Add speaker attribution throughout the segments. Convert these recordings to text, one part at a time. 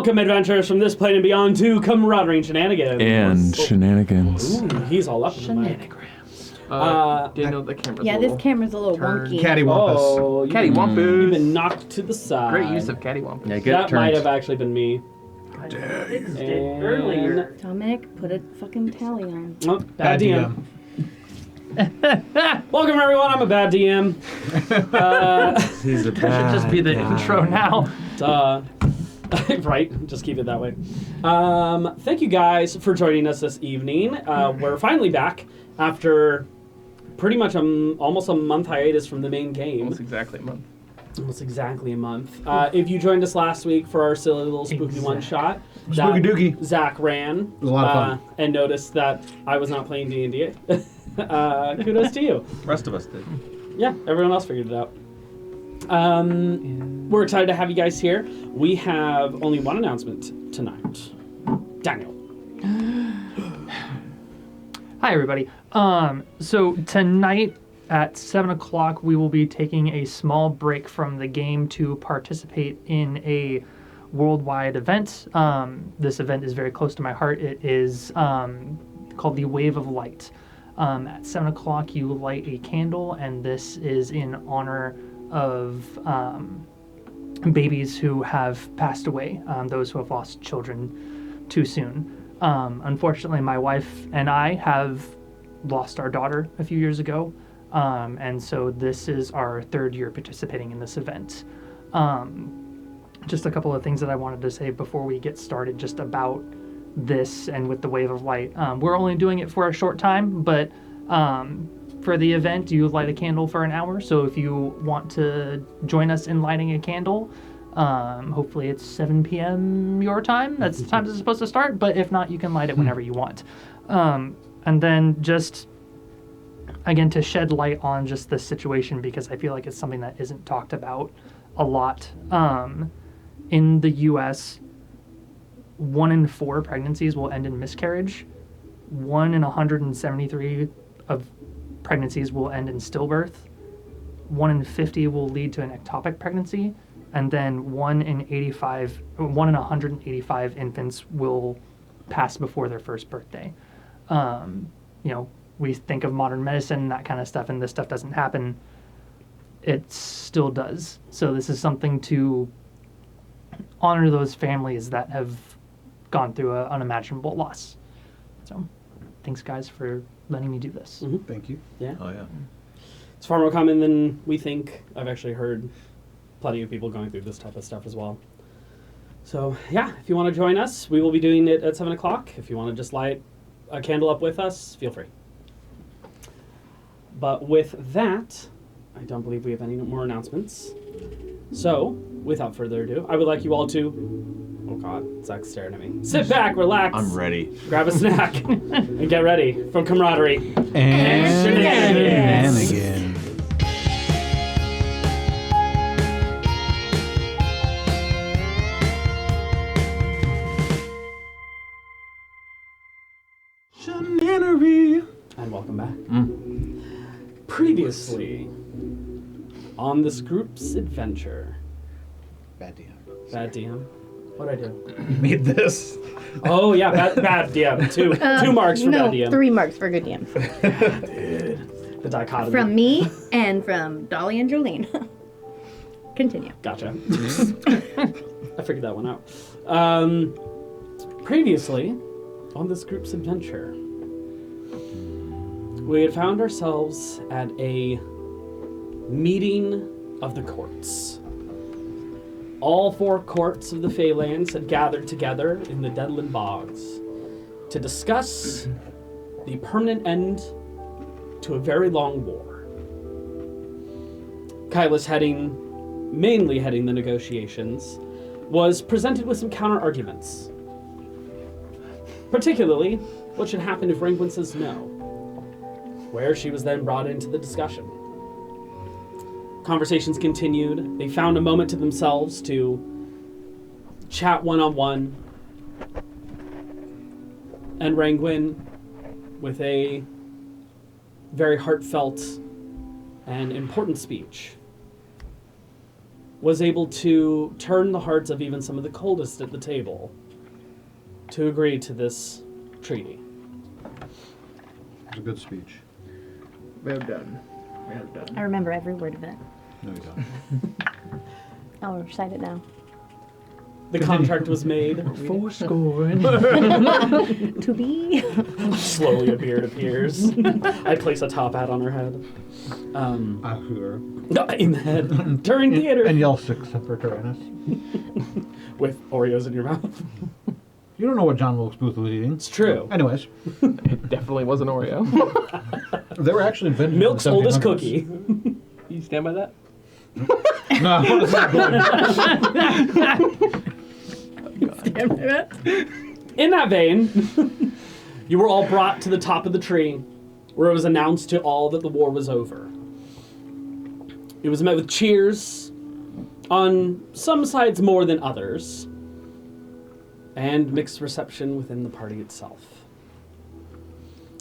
Speaker 1: Welcome, adventurers from this plane and beyond, to Camaraderie and Shenanigans.
Speaker 2: And Shenanigans.
Speaker 1: Ooh, he's all up in the mic.
Speaker 3: Didn't know the camera's
Speaker 4: Yeah, this camera's a little wonky.
Speaker 5: Cattywampus.
Speaker 1: Oh,
Speaker 3: Cattywampus.
Speaker 1: You've been knocked to the side.
Speaker 3: Great use of cattywampus.
Speaker 5: Yeah, get
Speaker 1: That
Speaker 5: turned.
Speaker 1: might have actually been me.
Speaker 6: earlier.
Speaker 4: Dominic, put a fucking tally on.
Speaker 1: Oh, bad DM. Welcome, everyone. I'm a bad DM.
Speaker 5: He's a
Speaker 6: That should just be the intro now.
Speaker 1: Right, just keep it that way. Thank you guys for joining us this evening. We're finally back after pretty much almost a month hiatus from the main game.
Speaker 3: Almost exactly a month.
Speaker 1: Almost exactly a month. If you joined us last week for our silly little spooky one-shot,
Speaker 5: Spooky dookie.
Speaker 1: Zach ran.
Speaker 5: It was a lot of fun.
Speaker 1: And noticed that I was not playing D&D. Kudos to you.
Speaker 3: The rest of us did.
Speaker 1: Yeah, everyone else figured it out. We're excited to have you guys here. We have only one announcement tonight. Daniel.
Speaker 6: Hi, everybody. So tonight at 7 o'clock, we will be taking a small break from the game to participate in a worldwide event. This event is very close to my heart. It is called the Wave of Light. At 7 o'clock, you light a candle, and this is in honor of babies who have passed away, those who have lost children too soon. Unfortunately, my wife and I have lost our daughter a few years ago, and so this is our third year participating in this event. Just a couple of things that I wanted to say before we get started just about this and with the Wave of Light. We're only doing it for a short time, but for the event, you light a candle for an hour. So if you want to join us in lighting a candle, hopefully it's 7 p.m. your time. That's the time it's supposed to start. But if not, you can light it whenever you want. And then just, again, to shed light on just this situation, because I feel like it's something that isn't talked about a lot. In the U.S., 1 in 4 pregnancies will end in miscarriage. 1 in 173 of pregnancies will end in stillbirth. 1 in 50 will lead to an ectopic pregnancy, and then 1 in 185 infants will pass before their first birthday. We think of modern medicine, that kind of stuff, and this stuff doesn't happen. It still does. So this is something to honor those families that have gone through an unimaginable loss. So, thanks, guys, for letting me do this.
Speaker 1: Mm-hmm.
Speaker 5: Thank you.
Speaker 1: Yeah.
Speaker 5: Oh, yeah.
Speaker 1: It's far more common than we think. I've actually heard plenty of people going through this type of stuff as well. So, yeah, if you want to join us, we will be doing it at 7 o'clock. If you want to just light a candle up with us, feel free. But with that, I don't believe we have any more announcements. So, without further ado, I would like you all to... Oh, God, Zach's staring at me. Sit back, relax.
Speaker 2: I'm ready.
Speaker 1: Grab a snack and get ready for Camaraderie
Speaker 5: And
Speaker 1: Shenanigans.
Speaker 5: Shenanigans.
Speaker 1: And welcome back. Previously, on this group's adventure.
Speaker 5: Bad DM.
Speaker 1: Bad DM. What'd I do?
Speaker 5: You made this.
Speaker 1: Oh, yeah, bad DM. Two marks for bad DM.
Speaker 4: 3 marks for good DM.
Speaker 1: The dichotomy.
Speaker 4: From me and from Dolly and Jolene. Continue.
Speaker 1: Gotcha. I figured that one out. Previously, on this group's adventure, we had found ourselves at a meeting of the courts. All 4 courts of the Feylands had gathered together in the Deadland Bogs to discuss the permanent end to a very long war. Kyla's mainly heading the negotiations, was presented with some counter-arguments. Particularly, what should happen if Ranguin says no, where she was then brought into the discussion. Conversations continued. They found a moment to themselves to chat one-on-one. And Ranguin, with a very heartfelt and important speech, was able to turn the hearts of even some of the coldest at the table to agree to this treaty.
Speaker 5: It was a good speech.
Speaker 3: Well done. Well
Speaker 4: I
Speaker 3: done.
Speaker 4: remember every word of it.
Speaker 5: No, you don't.
Speaker 4: I'll recite it now.
Speaker 1: The contract was made.
Speaker 6: Fourscoring.
Speaker 4: To be.
Speaker 1: Slowly a beard appears. I place a top hat on her head. In the head. During theater.
Speaker 5: And yell 6 for Tyrannus.
Speaker 1: With Oreos in your mouth.
Speaker 5: You don't know what John Wilkes Booth was eating.
Speaker 1: It's true.
Speaker 5: Anyways,
Speaker 3: It definitely wasn't Oreo.
Speaker 5: they were actually invented. in
Speaker 1: Milk's
Speaker 5: the
Speaker 1: oldest
Speaker 5: 1700s.
Speaker 1: cookie.
Speaker 3: You stand by that?
Speaker 5: No, it's not good.
Speaker 1: In that vein, you were all brought to the top of the tree, where it was announced to all that the war was over. It was met with cheers, on some sides more than others, and mixed reception within the party itself.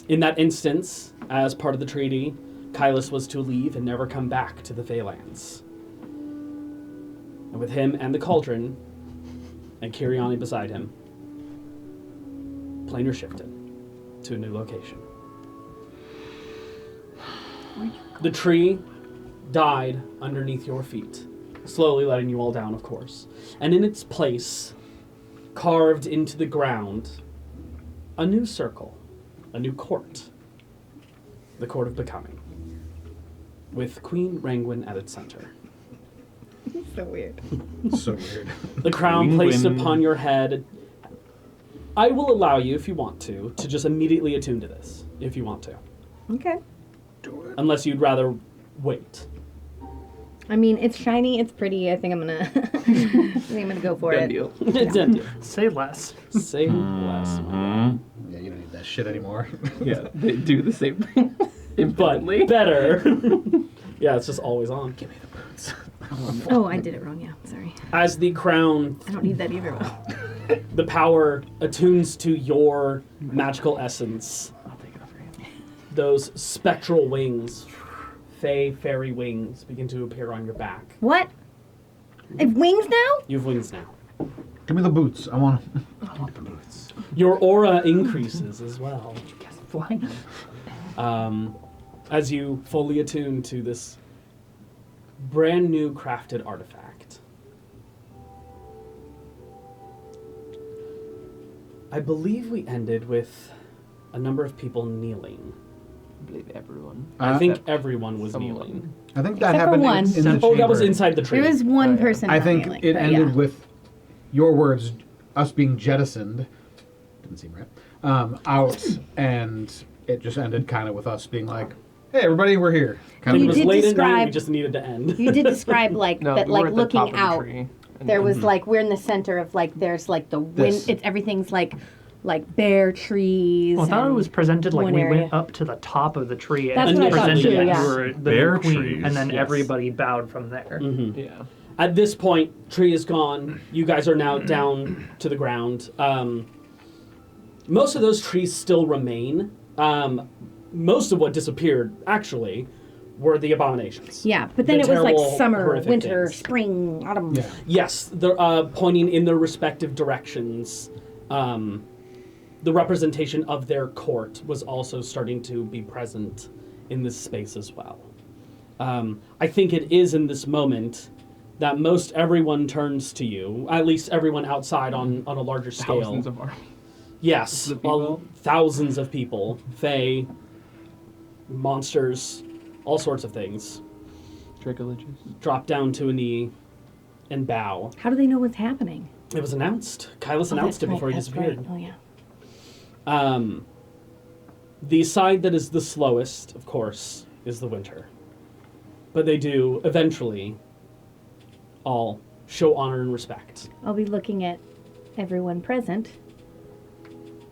Speaker 1: In that instance, as part of the treaty, Kylus was to leave and never come back to the Phalanx. And with him and the cauldron, and Kiriani beside him, planar shifted to a new location. The tree died underneath your feet, slowly letting you all down, of course. And in its place, carved into the ground, a new circle, a new court, the Court of Becoming, with Queen Rangwin at its center.
Speaker 4: So weird.
Speaker 5: So weird.
Speaker 1: The crown
Speaker 5: Queen
Speaker 1: placed
Speaker 5: Gwyn.
Speaker 1: upon your head. I will allow you, if you want to just immediately attune to this, if you want to.
Speaker 4: Okay.
Speaker 1: Unless you'd rather wait.
Speaker 4: I mean, it's shiny, it's pretty. I think I'm gonna, go for
Speaker 3: Done
Speaker 4: it.
Speaker 3: deal.
Speaker 1: It's empty.
Speaker 6: Say less.
Speaker 1: Say less.
Speaker 5: Yeah, you don't need that shit anymore.
Speaker 3: Yeah, they do the same thing.
Speaker 1: But
Speaker 3: Infinitely.
Speaker 1: better. Yeah, it's just always on.
Speaker 5: Give me the boots.
Speaker 4: Oh, I did it wrong. Yeah, sorry.
Speaker 1: As the crown,
Speaker 4: I don't need that either.
Speaker 1: the power attunes to your magical essence.
Speaker 3: I'll take it off your hand.
Speaker 1: Those spectral wings, fairy wings, begin to appear on your back.
Speaker 4: What? I have wings now?
Speaker 1: You have wings now.
Speaker 5: Give me the boots. I want
Speaker 3: the boots.
Speaker 1: Your aura increases as well.
Speaker 6: Guess flying.
Speaker 1: As you fully attune to this brand new crafted artifact. I believe we ended with a number of people kneeling.
Speaker 3: I believe everyone.
Speaker 1: I think
Speaker 3: Except
Speaker 1: everyone was
Speaker 3: someone.
Speaker 1: kneeling.
Speaker 5: I think that
Speaker 4: Except for
Speaker 5: happened
Speaker 4: one.
Speaker 5: in the
Speaker 1: Oh, that was
Speaker 5: chamber.
Speaker 1: inside the tree.
Speaker 4: There was one
Speaker 3: Oh, yeah.
Speaker 4: person.
Speaker 5: I
Speaker 4: not
Speaker 5: think
Speaker 4: kneeling,
Speaker 5: it
Speaker 4: but
Speaker 5: ended
Speaker 4: yeah.
Speaker 5: with your words, us being jettisoned. Didn't seem right. Out, and it just ended kind of with us being like, "Hey, everybody, we're here."
Speaker 1: Kind
Speaker 4: You
Speaker 1: of, it was
Speaker 4: did
Speaker 1: late at night. We
Speaker 4: describe-
Speaker 1: just needed to end.
Speaker 4: You did describe like
Speaker 3: No,
Speaker 4: that,
Speaker 3: we were
Speaker 4: like
Speaker 3: at the top
Speaker 4: looking
Speaker 3: of the
Speaker 4: out.
Speaker 3: tree, and
Speaker 4: There
Speaker 3: then-
Speaker 4: was like we're in the center of like there's like the wind.
Speaker 5: This.
Speaker 4: It's everything's like bare trees.
Speaker 6: Well, I thought it
Speaker 4: and
Speaker 6: was presented like
Speaker 4: one
Speaker 6: we
Speaker 4: area.
Speaker 6: went up to the top of the tree
Speaker 4: That's
Speaker 6: and
Speaker 1: what I thought
Speaker 6: presented
Speaker 1: too,
Speaker 6: that
Speaker 1: yeah.
Speaker 6: you were the
Speaker 2: Bare
Speaker 6: new queen,
Speaker 2: trees.
Speaker 6: and then
Speaker 1: Yes.
Speaker 6: everybody bowed from there.
Speaker 1: Mhm.
Speaker 3: Yeah.
Speaker 1: At this point, tree is gone. You guys are now down to the ground. Most of those trees still remain. Most of what disappeared, actually, were the abominations.
Speaker 4: Yeah, but then
Speaker 1: The
Speaker 4: it was like
Speaker 1: terrible,
Speaker 4: summer,
Speaker 1: horrific
Speaker 4: winter,
Speaker 1: things.
Speaker 4: spring, autumn.
Speaker 5: Yeah.
Speaker 1: Yes, they're pointing in their respective directions. The representation of their court was also starting to be present in this space as well. I think it is in this moment that most everyone turns to you, at least everyone outside on a larger scale.
Speaker 3: Thousands of armies.
Speaker 1: Yes,
Speaker 3: The people?
Speaker 1: thousands of people, fae, monsters, all sorts of things,
Speaker 3: Dracoliches.
Speaker 1: drop down to a knee and bow.
Speaker 4: How do they know what's happening?
Speaker 1: It was announced. Kylus
Speaker 4: Oh,
Speaker 1: announced it
Speaker 4: that's
Speaker 1: before
Speaker 4: right,
Speaker 1: he
Speaker 4: that's
Speaker 1: disappeared.
Speaker 4: right. Oh yeah.
Speaker 1: The side that is the slowest, of course, is the winter. But they do eventually all show honor and respect.
Speaker 4: I'll be looking at everyone present.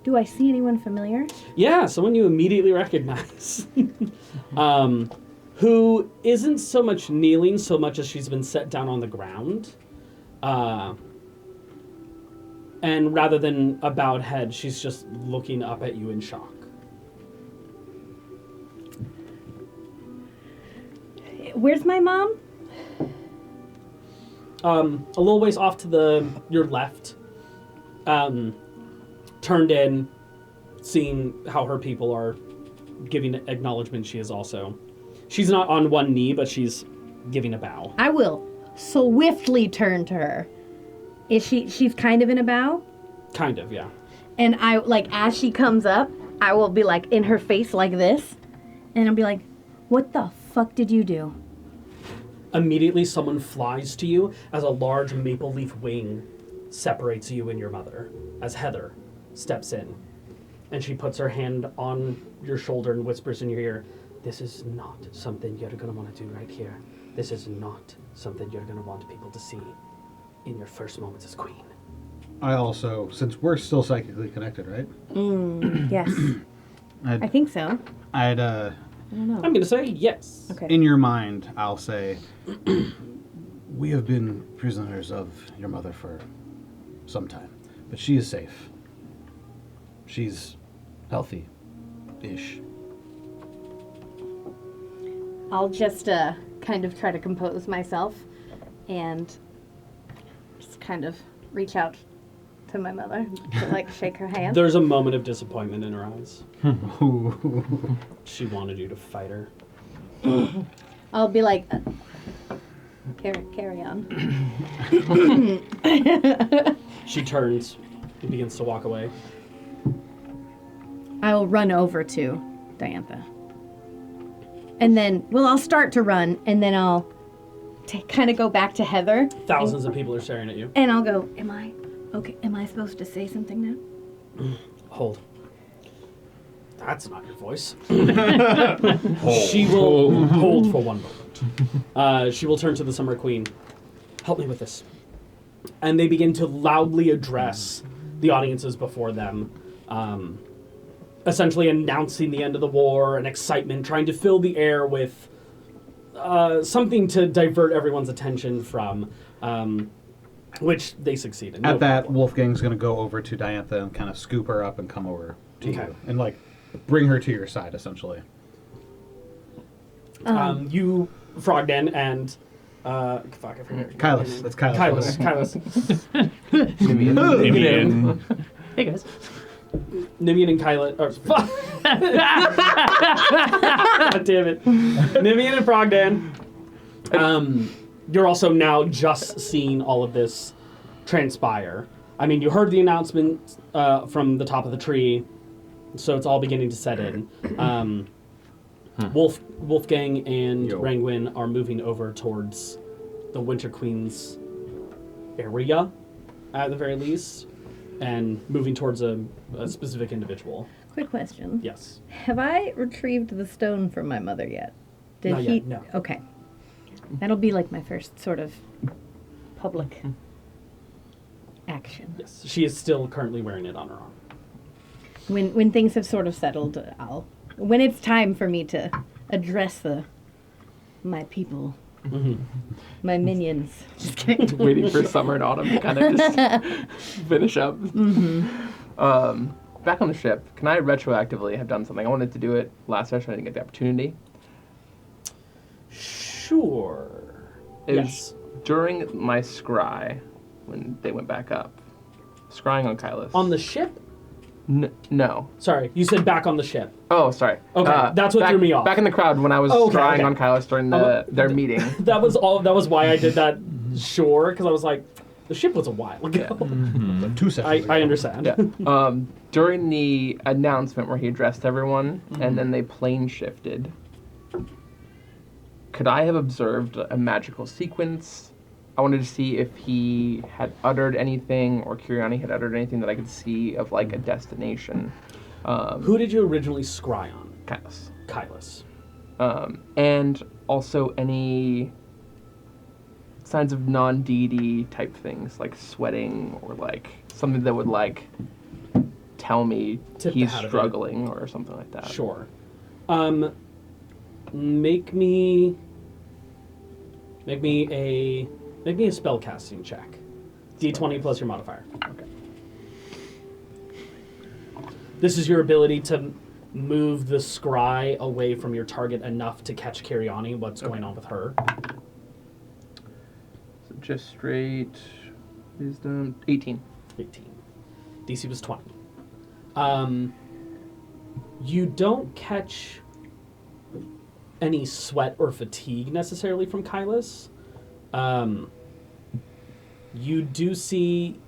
Speaker 4: Do I see anyone familiar?
Speaker 1: Yeah, someone you immediately recognize. Who isn't so much kneeling so much as she's been set down on the ground. And rather than a bowed head, she's just looking up at you in shock.
Speaker 4: Where's my mom?
Speaker 1: a little ways off to your left, turned in, seeing how her people are giving acknowledgement. She's not on one knee, but she's giving a bow.
Speaker 4: I will swiftly turn to her. She's kind of in a bow?
Speaker 1: Kind of, yeah.
Speaker 4: And I, like, as she comes up, I will be, like, in her face like this. And I'll be like, what the fuck did you do?
Speaker 1: Immediately, someone flies to you as a large maple leaf wing separates you and your mother, as Heather steps in. And she puts her hand on your shoulder and whispers in your ear, this is not something you're going to want to do right here. This is not something you're going to want people to see in your first moments as queen.
Speaker 5: I also, since we're still psychically connected, right?
Speaker 4: Yes. I think so. I don't know.
Speaker 1: I'm going to say yes.
Speaker 4: Okay.
Speaker 5: In your mind, I'll say, we have been prisoners of your mother for some time, but she is safe. She's healthy-ish.
Speaker 4: I'll just kind of try to compose myself and just kind of reach out to my mother to, like, shake her hand.
Speaker 1: There's a moment of disappointment in her eyes. She wanted you to fight her.
Speaker 4: I'll be like, carry on.
Speaker 1: She turns and begins to walk away.
Speaker 4: I'll run over to Diantha. And then, I'll start to run, and then I'll kind of go back to Heather.
Speaker 1: Thousands of people are staring at you.
Speaker 4: And I'll go, am I supposed to say something now?
Speaker 1: Hold. That's not your voice. She will hold for one moment. She will turn to the Summer Queen. Help me with this. And they begin to loudly address the audiences before them, essentially announcing the end of the war and excitement, trying to fill the air with something to divert everyone's attention from, which they succeed in.
Speaker 5: At that, Wolfgang's going to go over to Diantha and kind of scoop her up and come over to you. And, like, bring her to your side, essentially.
Speaker 1: You, Frogden, and... fuck, I forget.
Speaker 5: Kylus. That's Kylus.
Speaker 1: Kylus.
Speaker 3: Nimian.
Speaker 6: Hey, guys.
Speaker 1: Nimian and Kylus... Or, fuck! God damn it. Nimian and Frogden. You're also now just seeing all of this transpire. I mean, you heard the announcement from the top of the tree, so it's all beginning to set in. Wolfgang and Rangwin are moving over towards the Winter Queen's area, at the very least, and moving towards a specific individual.
Speaker 4: Quick question.
Speaker 1: Yes.
Speaker 4: Have I retrieved the stone from my mother yet? Did
Speaker 1: Not
Speaker 4: he?
Speaker 1: yet, no.
Speaker 4: Okay. That'll be like my first sort of public action.
Speaker 1: Yes. She is still currently wearing it on her arm.
Speaker 4: When things have sort of settled, when it's time for me to address my people, my minions. Just kidding.
Speaker 3: Waiting for summer and autumn to kind of just finish up. Back on the ship, can I retroactively have done something? I wanted to do it last session. I didn't get the opportunity.
Speaker 1: Sure.
Speaker 3: It
Speaker 1: Yes.
Speaker 3: was during my scry when they went back up. Scrying on Kylus.
Speaker 1: On the ship?
Speaker 3: No.
Speaker 1: Sorry, you said back on the ship.
Speaker 3: Oh, sorry.
Speaker 1: Okay, that's what threw me off.
Speaker 3: Back in the crowd when I was scrying on Kylus during their meeting.
Speaker 1: That was why I did that. Sure, because I was like, the ship was a while ago.
Speaker 5: Like 2 seconds ago.
Speaker 1: I understand.
Speaker 3: Yeah. During the announcement where he addressed everyone, and then they plane shifted, could I have observed a magical sequence? I wanted to see if he had uttered anything, or Kiriani had uttered anything that I could see of, like, a destination.
Speaker 1: Who did you originally scry on?
Speaker 3: Kylus.
Speaker 1: Kylus.
Speaker 3: And also any signs of non-deity type things, like sweating, or, like, something that would, like, tell me
Speaker 1: Tip
Speaker 3: he's
Speaker 1: the hat of it.
Speaker 3: struggling, or something like that.
Speaker 1: Sure. Make me a spellcasting check. D20 plus your modifier.
Speaker 3: Okay.
Speaker 1: This is your ability to move the scry away from your target enough to catch Kiriani, what's going on with her.
Speaker 3: So just straight wisdom. 18.
Speaker 1: 18. DC was 20. You don't catch any sweat or fatigue necessarily from Kylus. You do see...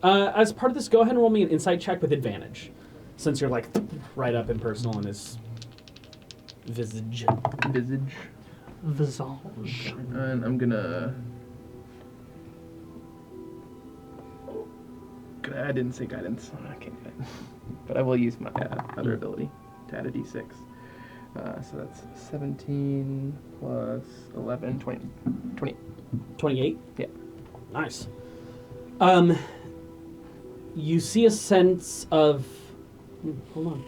Speaker 1: as part of this, go ahead and roll me an insight check with advantage, since you're like right up and personal in his visage.
Speaker 6: Visage.
Speaker 3: And I'm gonna... I didn't say guidance. I can't get it. But I will use my other ability to add a d6. So that's 17 plus 11, 20.
Speaker 1: 28?
Speaker 3: Yeah.
Speaker 1: Nice. You see a sense of... hold on.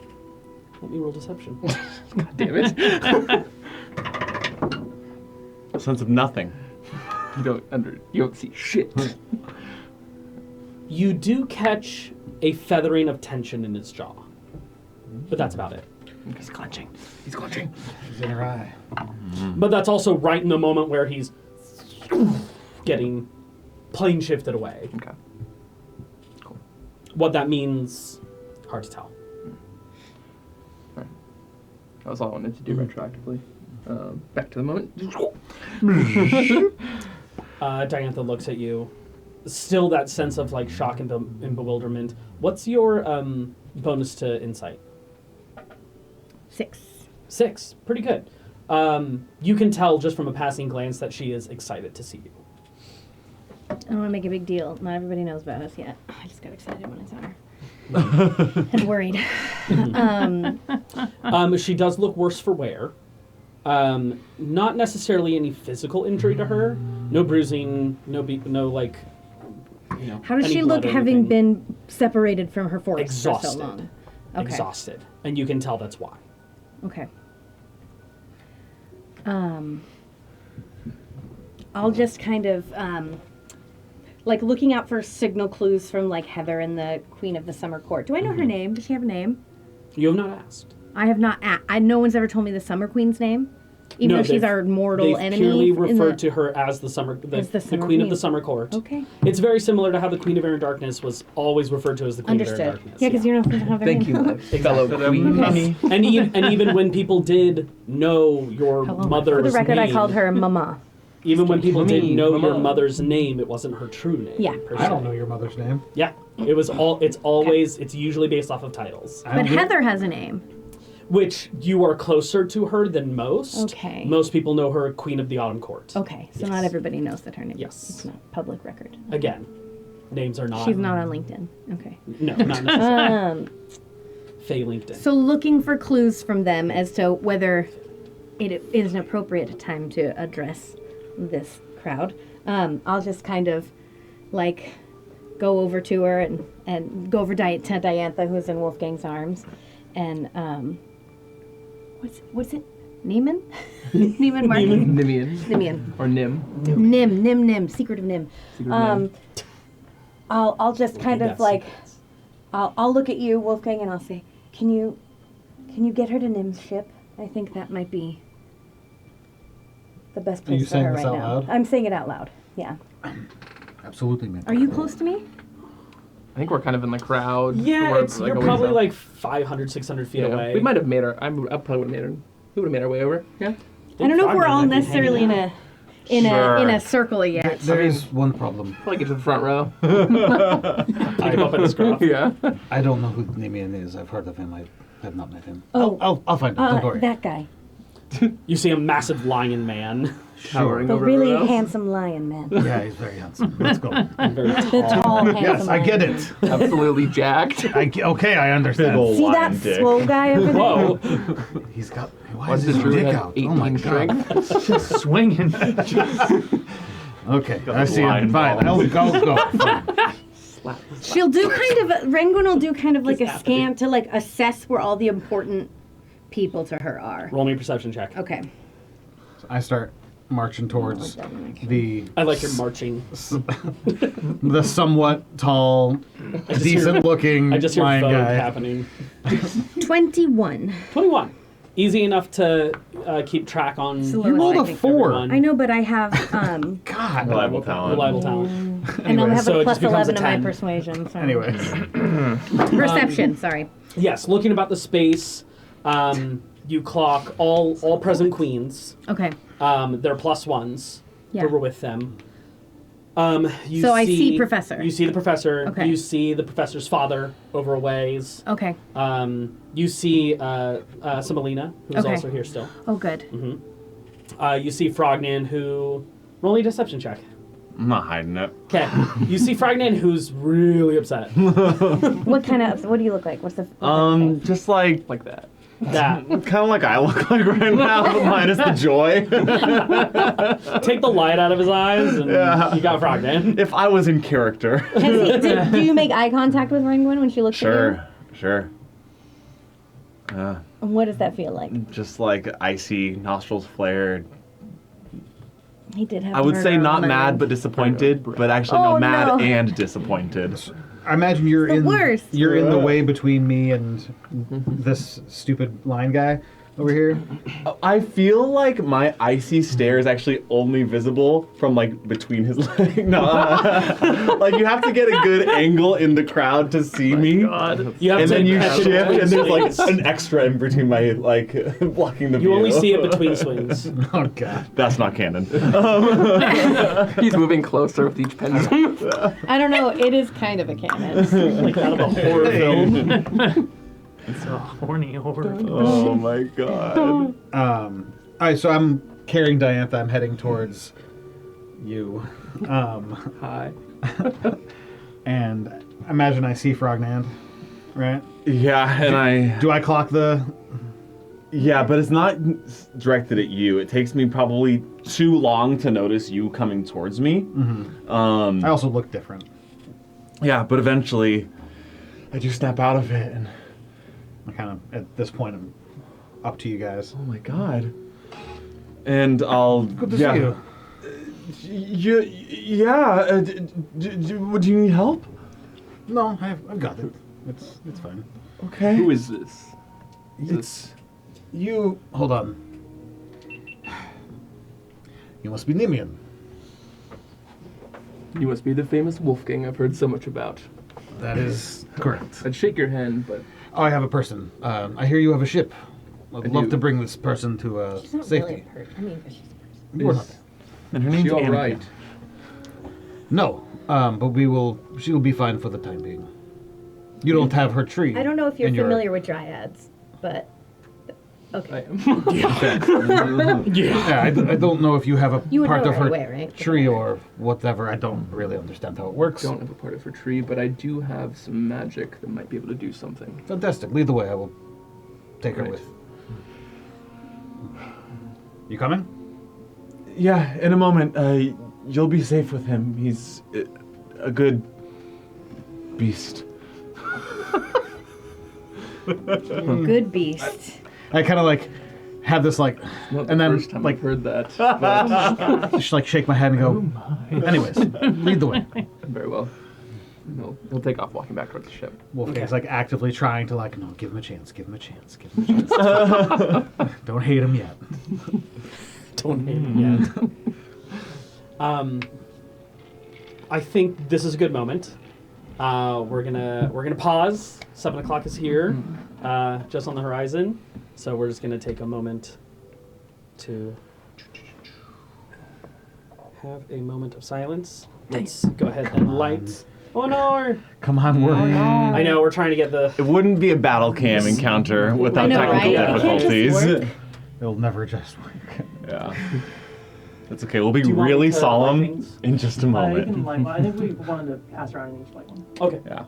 Speaker 1: Let me roll deception.
Speaker 3: God damn it.
Speaker 2: A sense of nothing.
Speaker 3: You don't see shit.
Speaker 1: You do catch a feathering of tension in his jaw. But that's about it.
Speaker 6: He's clenching.
Speaker 3: He's clutching.
Speaker 5: She's in her eye.
Speaker 1: But that's also right in the moment where he's getting plane shifted away.
Speaker 3: Okay. Cool.
Speaker 1: What that means, hard to tell.
Speaker 3: That was all I wanted to do retroactively. Back to the moment.
Speaker 1: Diantha looks at you. Still that sense of like shock and bewilderment. What's your bonus to insight?
Speaker 4: 6.
Speaker 1: 6. Pretty good. You can tell just from a passing glance that she is excited to see you.
Speaker 4: I don't want to make a big deal. Not everybody knows about us yet. I just got excited when I saw her. And worried.
Speaker 1: She does look worse for wear. Not necessarily any physical injury to her. No bruising, no like, you know.
Speaker 4: How does
Speaker 1: any
Speaker 4: she
Speaker 1: blood
Speaker 4: look
Speaker 1: or
Speaker 4: having
Speaker 1: anything.
Speaker 4: been separated from her forest
Speaker 1: Exhausted.
Speaker 4: for so long? Okay.
Speaker 1: Exhausted. And you can tell that's why.
Speaker 4: Okay. I'll just kind of, like looking out for signal clues from like Heather and the Queen of the Summer Court. Do I know her name? Does she have a name?
Speaker 1: You have not asked.
Speaker 4: I have not. No one's ever told me the Summer Queen's name, even though she's our mortal
Speaker 1: they've
Speaker 4: enemy.
Speaker 1: purely
Speaker 4: in the-
Speaker 1: referred to her as the Summer Queen of the Summer Court.
Speaker 4: Okay.
Speaker 1: It's very similar to how the Queen of Air and Darkness was always referred to as the Queen of Air and
Speaker 4: Understood.
Speaker 1: Darkness.
Speaker 4: Yeah, because you're not supposed to have their
Speaker 3: Thank
Speaker 4: name.
Speaker 3: you, my fellow queen.
Speaker 1: And even when people did know your
Speaker 4: Hello.
Speaker 1: mother's
Speaker 4: For the record,
Speaker 1: name,
Speaker 4: I called her Mama.
Speaker 1: even when people did
Speaker 3: Mami,
Speaker 1: know your
Speaker 3: Mama.
Speaker 1: mother's name, it wasn't her true name.
Speaker 4: Yeah.
Speaker 1: per
Speaker 5: I don't
Speaker 1: se.
Speaker 5: know your mother's name.
Speaker 1: Yeah, it's usually based off of titles,
Speaker 5: I'm
Speaker 4: But
Speaker 5: here-
Speaker 4: Heather has a name.
Speaker 1: which you are closer to her than most.
Speaker 4: Okay.
Speaker 1: Most people know her Queen of the Autumn Court.
Speaker 4: Okay, so
Speaker 1: Yes.
Speaker 4: not everybody knows that her name.
Speaker 1: Yes.
Speaker 4: It's not public record.
Speaker 1: Again, names are not.
Speaker 4: She's not on LinkedIn. Okay.
Speaker 1: No, not necessarily.
Speaker 4: Um,
Speaker 1: Faye LinkedIn.
Speaker 4: so looking for clues from them as to whether it is an appropriate time to address this crowd. I'll just kind of like go over to her and go over to Diantha, who's in Wolfgang's arms, and what's it? Neiman? Neiman Marcus?
Speaker 3: Nimian.
Speaker 4: Nimian.
Speaker 3: Or Nim.
Speaker 4: Nim. Secret of Nim.
Speaker 3: Secret of Nim.
Speaker 4: I'll just kind of
Speaker 1: That's
Speaker 4: like
Speaker 1: secrets.
Speaker 4: I'll look at you, Wolfgang, and I'll say, Can you get her to Nim's ship? I think that might be the best
Speaker 5: Are you
Speaker 4: place for
Speaker 5: saying
Speaker 4: her
Speaker 5: this
Speaker 4: right
Speaker 5: out
Speaker 4: now.
Speaker 5: loud?
Speaker 4: I'm saying it out loud. Yeah.
Speaker 5: Absolutely, man.
Speaker 4: Are you close to me?
Speaker 3: I think we're kind of in the crowd.
Speaker 1: Yeah,
Speaker 3: We're,
Speaker 1: you're
Speaker 3: a ways
Speaker 1: probably
Speaker 3: out.
Speaker 1: like 500, 600 feet away.
Speaker 3: We might have made our. I probably would have made our. We would have made our way over. Yeah.
Speaker 4: I don't know if we're all
Speaker 1: might be
Speaker 4: necessarily in
Speaker 1: hanging
Speaker 4: a circle yet.
Speaker 5: There is one problem.
Speaker 3: Probably get to the front row.
Speaker 1: Tie him up in a scarf.
Speaker 3: Yeah.
Speaker 5: I don't know who Nimian is. I've heard of him. I have not met him.
Speaker 4: Oh.
Speaker 5: I'll find him. Don't worry.
Speaker 4: That guy.
Speaker 1: You see a massive lion man.
Speaker 3: Towering
Speaker 4: The
Speaker 3: over
Speaker 4: really
Speaker 3: everyone else.
Speaker 4: handsome lion man.
Speaker 5: Yeah, he's very handsome. Let's go.
Speaker 1: Very
Speaker 4: The
Speaker 1: tall.
Speaker 4: tall, handsome
Speaker 5: Yes, I
Speaker 4: lion.
Speaker 5: get it.
Speaker 3: Absolutely jacked.
Speaker 5: Okay, I understand.
Speaker 2: Big ol'
Speaker 4: See that
Speaker 2: lion dick.
Speaker 4: swole guy over there?
Speaker 1: Whoa.
Speaker 5: He's got. Why
Speaker 3: Why
Speaker 5: is
Speaker 3: does
Speaker 5: his
Speaker 3: this really
Speaker 5: dick
Speaker 3: have
Speaker 5: out?
Speaker 3: 18
Speaker 5: Oh my god.
Speaker 3: strength?
Speaker 6: Just swinging.
Speaker 5: Okay,
Speaker 2: Got
Speaker 5: I
Speaker 2: the
Speaker 5: see him.
Speaker 2: lion
Speaker 5: Fine. I'll go. Fine.
Speaker 4: She'll do Renguin will do kind of like a
Speaker 1: Just
Speaker 4: scan to like assess where all the important people to her are.
Speaker 1: Roll me a perception check.
Speaker 4: Okay.
Speaker 5: I start marching towards
Speaker 4: I like that one, actually.
Speaker 1: I like your marching.
Speaker 5: the somewhat tall, decent-looking
Speaker 1: I just hear
Speaker 5: lion
Speaker 1: vogue
Speaker 5: guy.
Speaker 1: happening.
Speaker 4: 21.
Speaker 1: 21. Easy enough to keep track on.
Speaker 4: Slow
Speaker 5: You
Speaker 4: as
Speaker 5: rolled a
Speaker 4: lightning.
Speaker 5: 4.
Speaker 1: Everyone.
Speaker 4: I know, but I have
Speaker 5: God.
Speaker 2: Reliable talent.
Speaker 1: Reliable talent.
Speaker 4: and I'll have
Speaker 1: so
Speaker 4: a
Speaker 1: it
Speaker 4: plus
Speaker 1: just becomes
Speaker 4: 11
Speaker 1: a
Speaker 4: to my
Speaker 1: 10.
Speaker 4: persuasion. So.
Speaker 5: Anyways.
Speaker 4: Perception. Sorry.
Speaker 1: Yes, looking about the space, you clock all present queens.
Speaker 4: Okay.
Speaker 1: They're +1s
Speaker 4: Yeah.
Speaker 1: who were with them. You
Speaker 4: So I see Professor.
Speaker 1: You see the professor.
Speaker 4: Okay.
Speaker 1: You see the professor's father over a ways.
Speaker 4: Okay.
Speaker 1: You see Simelina, who's
Speaker 4: Okay.
Speaker 1: also here still.
Speaker 4: Oh, good.
Speaker 1: You see Frognan, who... Roll me a deception check.
Speaker 2: I'm not hiding it.
Speaker 1: Okay. You see Frognan, who's really upset.
Speaker 4: What kind of? What do you look like? What's the?
Speaker 2: Just like
Speaker 3: that.
Speaker 1: That.
Speaker 2: kind of like I look like right now, but minus the joy.
Speaker 1: Take the light out of his eyes, and
Speaker 2: Yeah.
Speaker 1: you got Frognan.
Speaker 2: If I was in character.
Speaker 4: Do you make eye contact with Ringwin when she looks at you?
Speaker 2: Sure.
Speaker 4: And what does that feel like?
Speaker 2: Just like icy, nostrils flared.
Speaker 4: He did have.
Speaker 2: I would say
Speaker 4: murder
Speaker 2: not
Speaker 4: on the
Speaker 2: mad,
Speaker 4: ring.
Speaker 2: but disappointed. But actually,
Speaker 4: Oh,
Speaker 2: no, mad
Speaker 4: no.
Speaker 2: and disappointed.
Speaker 5: I imagine you're
Speaker 4: The
Speaker 5: in
Speaker 4: worst.
Speaker 5: you're in the way between me and this stupid line guy over here.
Speaker 2: I feel like my icy stare is actually only visible from like between his legs. No, like you have to get a good angle in the crowd to see me.
Speaker 1: You have
Speaker 2: And
Speaker 1: to
Speaker 2: then you
Speaker 1: catch it
Speaker 2: shift,
Speaker 1: between
Speaker 2: and there's like
Speaker 1: swings.
Speaker 2: an extra in between my like blocking the view.
Speaker 1: You only see it between swings.
Speaker 5: Oh god.
Speaker 2: That's not canon.
Speaker 3: He's moving closer with each pendulum.
Speaker 4: I don't know. It is kind of a canon.
Speaker 1: Like out of a horror film.
Speaker 6: It's a horny horror.
Speaker 2: Oh my god.
Speaker 5: All right, so I'm carrying Diantha. I'm heading towards you.
Speaker 3: Hi.
Speaker 5: And imagine I see Frognand, right?
Speaker 2: Yeah, and I.
Speaker 5: Do I clock the?
Speaker 2: Yeah, but it's not directed at you. It takes me probably too long to notice you coming towards me.
Speaker 5: I also look different.
Speaker 2: Yeah, but eventually, I do snap out of it, and
Speaker 5: I kind of at this point I'm up to you guys.
Speaker 2: oh my god. And I'll.
Speaker 5: Good to
Speaker 2: yeah.
Speaker 5: see you.
Speaker 2: Yeah. Would you need help?
Speaker 5: No, I've got it. It's fine.
Speaker 2: Okay.
Speaker 3: Who is this?
Speaker 2: It's
Speaker 5: You hold on. You must be Nimian.
Speaker 3: You must be the famous Wolfgang I've heard so much about.
Speaker 5: That is correct.
Speaker 3: I'd shake your hand, but
Speaker 5: Oh, I have a person. I hear you have a ship. I'd
Speaker 3: I
Speaker 5: love
Speaker 3: do.
Speaker 5: to bring this person to
Speaker 4: She's not
Speaker 5: safety.
Speaker 4: really hurt. I mean, she's a person.
Speaker 5: You're not.
Speaker 2: and her
Speaker 3: is
Speaker 2: name's
Speaker 3: she all
Speaker 2: Anakin.
Speaker 3: right?
Speaker 5: No, but she will be fine for the time being. You don't have her tree.
Speaker 4: I don't know if you're
Speaker 5: in your-
Speaker 4: familiar with dryads, but
Speaker 3: I
Speaker 4: okay.
Speaker 3: am.
Speaker 5: Yeah, I don't know if you have a
Speaker 4: You would
Speaker 5: part
Speaker 4: know
Speaker 5: of
Speaker 4: right
Speaker 5: her
Speaker 4: away, right?
Speaker 5: tree or whatever. I don't really understand how it works.
Speaker 3: Don't have a part of her tree, but I do have some magic that might be able to do something.
Speaker 5: Fantastic. Lead the way. I will take her
Speaker 3: Right.
Speaker 5: with. You coming?
Speaker 2: Yeah, in a moment. You'll be safe with him. He's a good beast.
Speaker 4: Good beast.
Speaker 5: I kind of like have this like,
Speaker 3: Not the
Speaker 5: and then
Speaker 3: first time
Speaker 5: like
Speaker 3: I've heard that. but-
Speaker 5: just like shake my head and go. Anyways, lead the way.
Speaker 3: Very well. He'll take off walking back towards the ship.
Speaker 5: Wolfgang's like actively trying to like, no, give him a chance, give him a chance, give him a chance. Don't hate him yet.
Speaker 1: Don't hate him yet. I think this is a good moment. We're gonna pause. 7 o'clock is here, just on the horizon. So we're just gonna take a moment to have a moment of silence. Let's go ahead and light. Oh no!
Speaker 5: Come on, work.
Speaker 1: I know we're trying to get the.
Speaker 2: It wouldn't be a battle cam encounter without
Speaker 4: I know,
Speaker 2: technical
Speaker 4: right? It can't just
Speaker 2: difficulties.
Speaker 4: work.
Speaker 5: It'll never just work.
Speaker 2: Yeah. That's okay. We'll be
Speaker 1: Do you want
Speaker 2: really
Speaker 1: me to light
Speaker 2: solemn
Speaker 1: things?
Speaker 2: in just a
Speaker 6: You
Speaker 2: moment.
Speaker 6: can light one. I think we wanted to pass around and each light one.
Speaker 1: Okay.
Speaker 2: Yeah.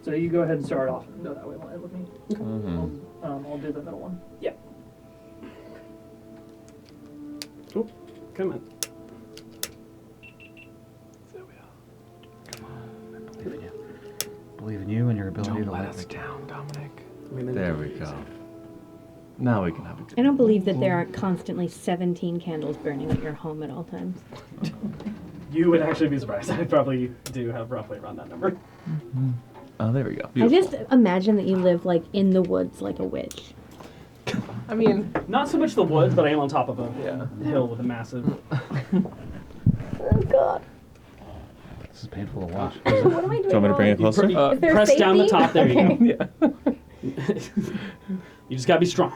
Speaker 6: So you go ahead and start off and go that way light with me.
Speaker 2: Mhm.
Speaker 6: I'll do the middle one.
Speaker 1: Oh, come on.
Speaker 5: Believe in you and your ability to
Speaker 3: let
Speaker 5: light
Speaker 3: us down, Dominic.
Speaker 1: I mean,
Speaker 2: There we go. Now we can have a
Speaker 4: I don't believe that there aren't constantly 17 candles burning at your home at all times.
Speaker 1: You would actually be surprised. I probably do have roughly around that number.
Speaker 2: Oh, there we go.
Speaker 4: I just imagine that you live like in the woods like a witch.
Speaker 3: I mean,
Speaker 1: Not so much the woods, but I am on top of a
Speaker 3: yeah.
Speaker 1: hill with a massive.
Speaker 4: Oh God.
Speaker 5: This is painful to watch.
Speaker 4: What am I doing?
Speaker 2: Do you want me to bring it closer?
Speaker 4: Is there
Speaker 1: Press down the
Speaker 4: safety?
Speaker 1: top. There you go.
Speaker 3: Yeah.
Speaker 1: You just gotta be strong.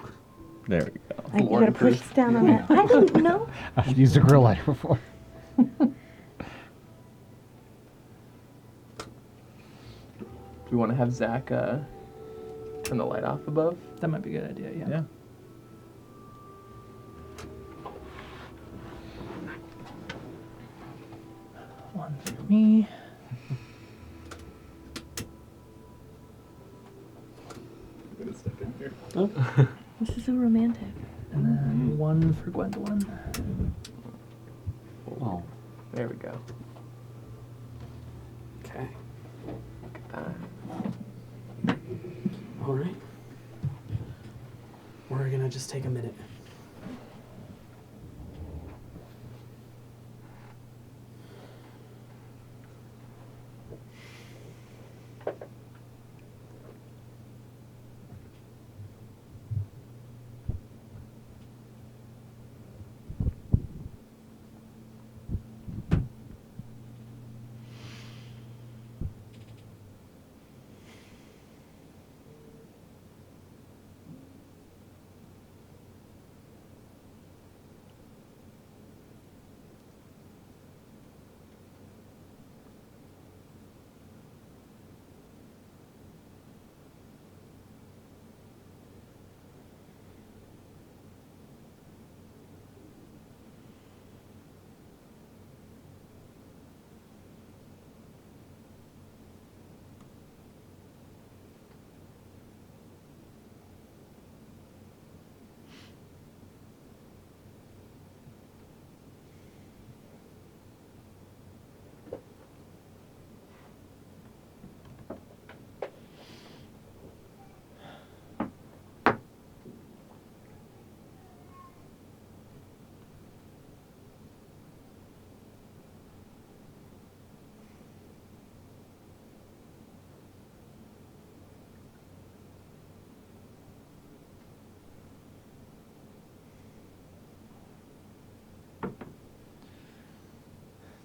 Speaker 2: There we go.
Speaker 4: You gotta push down on that. I don't know.
Speaker 5: I've used a grill lighter before.
Speaker 3: Do we want to have Zach turn the light off above?
Speaker 6: That might be a good idea. Yeah.
Speaker 2: Yeah.
Speaker 6: One for me.
Speaker 4: This is so romantic.
Speaker 6: And then one for Gwendolyn.
Speaker 5: Oh.
Speaker 3: There we go.
Speaker 1: Okay.
Speaker 3: Uh,
Speaker 1: All right. We're gonna just take a minute.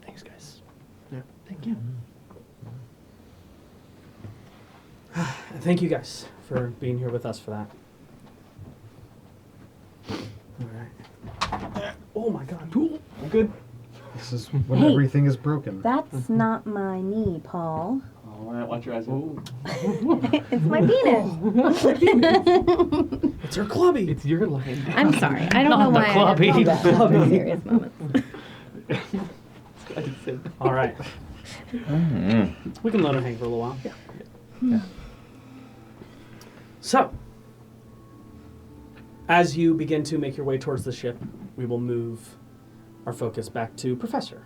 Speaker 6: Thanks, guys.
Speaker 3: Yeah.
Speaker 6: Thank you.
Speaker 1: Thank you guys for being here with us for that. All right. Oh my God. I'm good.
Speaker 5: This is when
Speaker 4: Hey.
Speaker 5: everything is broken.
Speaker 4: That's not my knee, Paul.
Speaker 2: All right, watch your eyes.
Speaker 4: It's my penis.
Speaker 1: It's her clubby.
Speaker 3: it's your line.
Speaker 4: I'm sorry. I don't know
Speaker 6: Not the
Speaker 4: why I
Speaker 6: clubby.
Speaker 4: have that in serious moments.
Speaker 1: All right. We can let her hang for a little while.
Speaker 3: Yeah.
Speaker 1: So, as you begin to make your way towards the ship, we will move our focus back to Professor.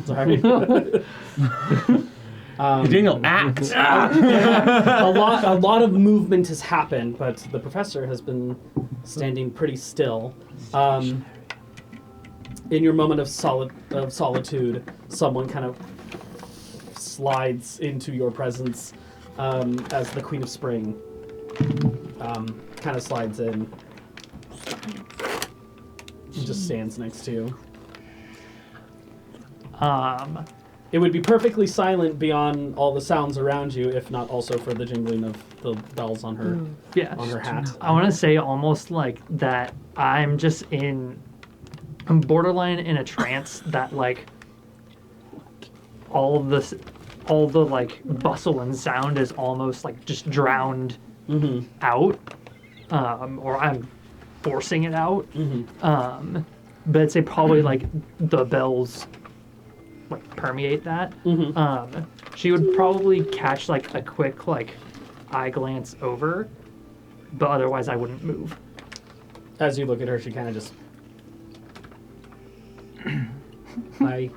Speaker 1: Sorry.
Speaker 2: Daniel, act.
Speaker 1: a lot of movement has happened, but the professor has been standing pretty still. In your moment of solitude, someone kind of slides into your presence as the Queen of Spring kind of slides in. She just stands next to you. It would be perfectly silent beyond all the sounds around you, if not also for the jingling of the bells on her on her hat.
Speaker 6: I want to say almost like that I'm borderline in a trance that like all the like bustle and sound is almost like just drowned out, or I'm forcing it out. But I'd say probably like the bells like permeate that. She would probably catch like a quick like eye glance over, but otherwise I wouldn't move.
Speaker 1: As you look at her, she kind of just. Hi.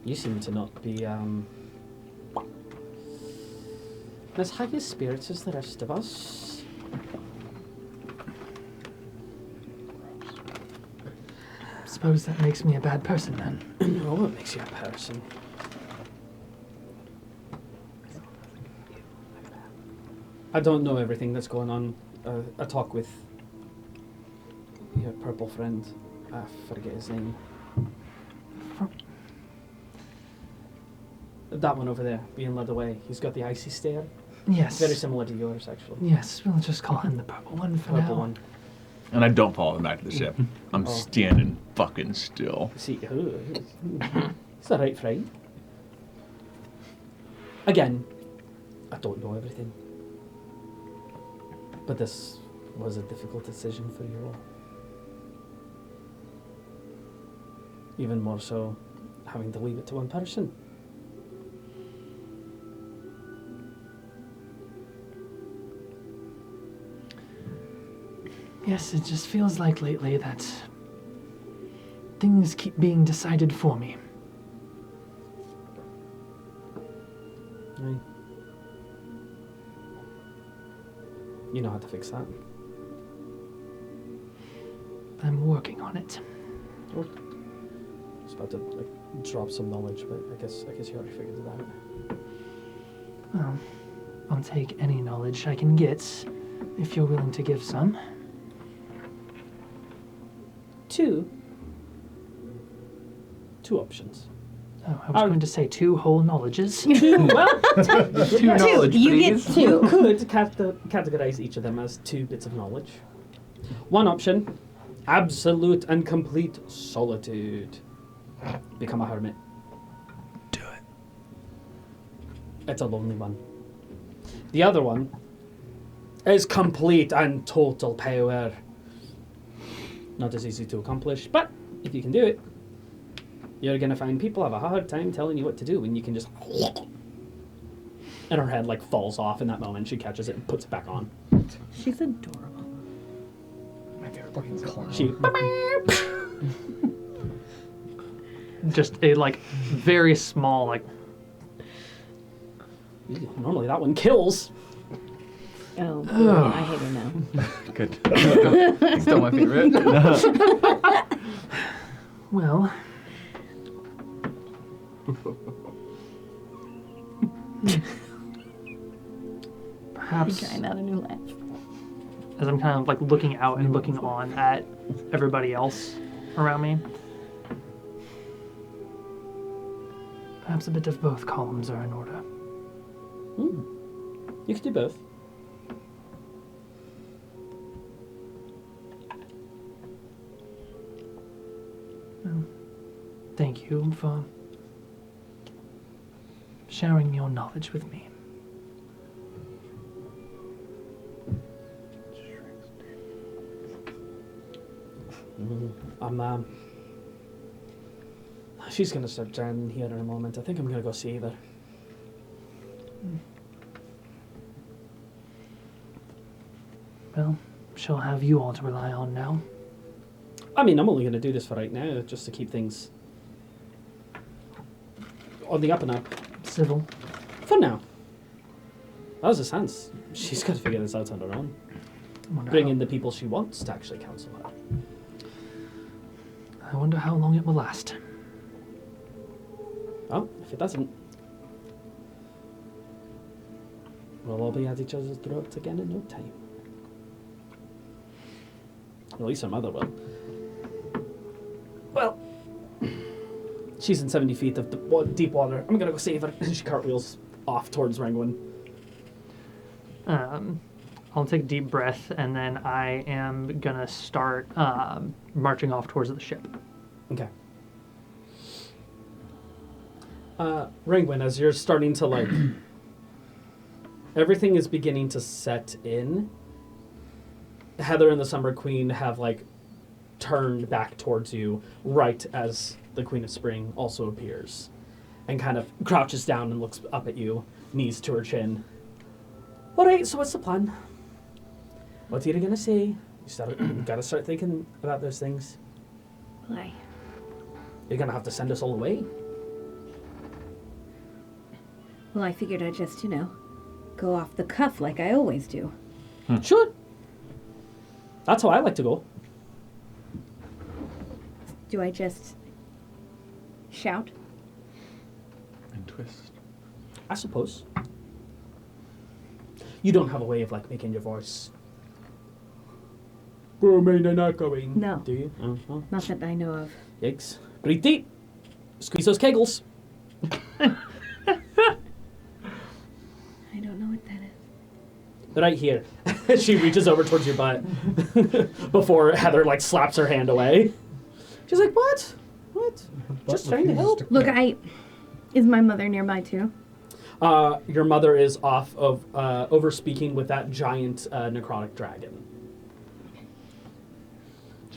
Speaker 1: You seem to not be as high as spirits as the rest of us.
Speaker 6: Suppose that makes me a bad person then.
Speaker 1: Oh, what makes you a person? I don't know everything that's going on. I talk with your purple friend. I forget his name. That one over there, being led away. He's got the icy stare.
Speaker 6: Yes.
Speaker 1: Very similar to yours, actually.
Speaker 6: Yes, we'll just call him the purple one for
Speaker 1: Purple
Speaker 6: now.
Speaker 1: one.
Speaker 2: And I don't follow him back to the ship. I'm standing fucking still.
Speaker 1: See, it's a right friend. Again, I don't know everything. But this was a difficult decision for you all. Even more so, having to leave it to one person.
Speaker 6: Yes, it just feels like lately that things keep being decided for me.
Speaker 1: Right. You know how to fix that.
Speaker 6: I'm working on it.
Speaker 1: I was about to drop some knowledge, but I guess you already figured it out.
Speaker 6: Well, I'll take any knowledge I can get, if you're willing to give some.
Speaker 1: Two options.
Speaker 6: Oh, I was going to say 2 whole knowledges.
Speaker 1: Two, well,
Speaker 3: 2 knowledge,
Speaker 4: You get
Speaker 3: please.
Speaker 1: you
Speaker 4: 2.
Speaker 1: could categorize each of them as 2 bits of knowledge. One option, absolute and complete solitude. Become a hermit.
Speaker 2: Do it.
Speaker 1: It's a lonely one. The other one is complete and total power. Not as easy to accomplish, but if you can do it, you're gonna find people have a hard time telling you what to do when you can just... And her head falls off in that moment. She catches it and puts it back on.
Speaker 4: She's adorable.
Speaker 5: My favorite fucking clown.
Speaker 1: She...
Speaker 6: Just a, very small,
Speaker 1: Normally that one kills.
Speaker 4: Oh, I hate her now.
Speaker 2: Good.
Speaker 3: Still my favorite.
Speaker 6: well... Perhaps...
Speaker 4: Trying out a new laugh.
Speaker 6: As I'm kind of looking out and looking on at everybody else around me. Perhaps a bit of both columns are in order.
Speaker 1: You can do both.
Speaker 6: Well, thank you for sharing your knowledge with me.
Speaker 1: She's gonna start drowning here in a moment. I think I'm gonna go save her.
Speaker 6: Well, she'll have you all to rely on now.
Speaker 1: I mean, I'm only gonna do this for right now, just to keep things on the up and up.
Speaker 6: Civil.
Speaker 1: For now. As it stands, she's got to figure this out on her own. Bring in the people she wants to actually counsel her.
Speaker 6: I wonder how long it will last.
Speaker 1: Well, if it doesn't, we'll all be at each other's throats again in no time. At least her mother will. Well, she's in 70 feet of deep water. I'm gonna go save her. She cartwheels off towards Rangwin.
Speaker 6: I'll take a deep breath, and then I am gonna start marching off towards the ship.
Speaker 1: Okay. Rangwin, as you're starting to everything is beginning to set in. Heather and the Summer Queen have turned back towards you right as the Queen of Spring also appears, and kind of crouches down and looks up at you, knees to her chin. All right, so what's the plan? What are you gonna say? You gotta start thinking about those things.
Speaker 4: Why?
Speaker 1: You're gonna have to send us all away.
Speaker 4: Well, I figured I'd just, go off the cuff like I always do.
Speaker 1: Sure. That's how I like to go.
Speaker 4: Do I just shout?
Speaker 2: And twist.
Speaker 1: I suppose. You don't have a way of like making your voice. Remain and echoing.
Speaker 4: No.
Speaker 1: Do you? Oh.
Speaker 4: Not that I know of.
Speaker 1: Yikes. Breathe deep. Squeeze those kegels.
Speaker 4: I don't know what that is.
Speaker 1: Right here. She reaches over towards your butt before Heather like slaps her hand away. She's like, what? What? Just trying to help.
Speaker 4: Look, is my mother nearby too?
Speaker 1: Your mother is off of over speaking with that giant necrotic dragon.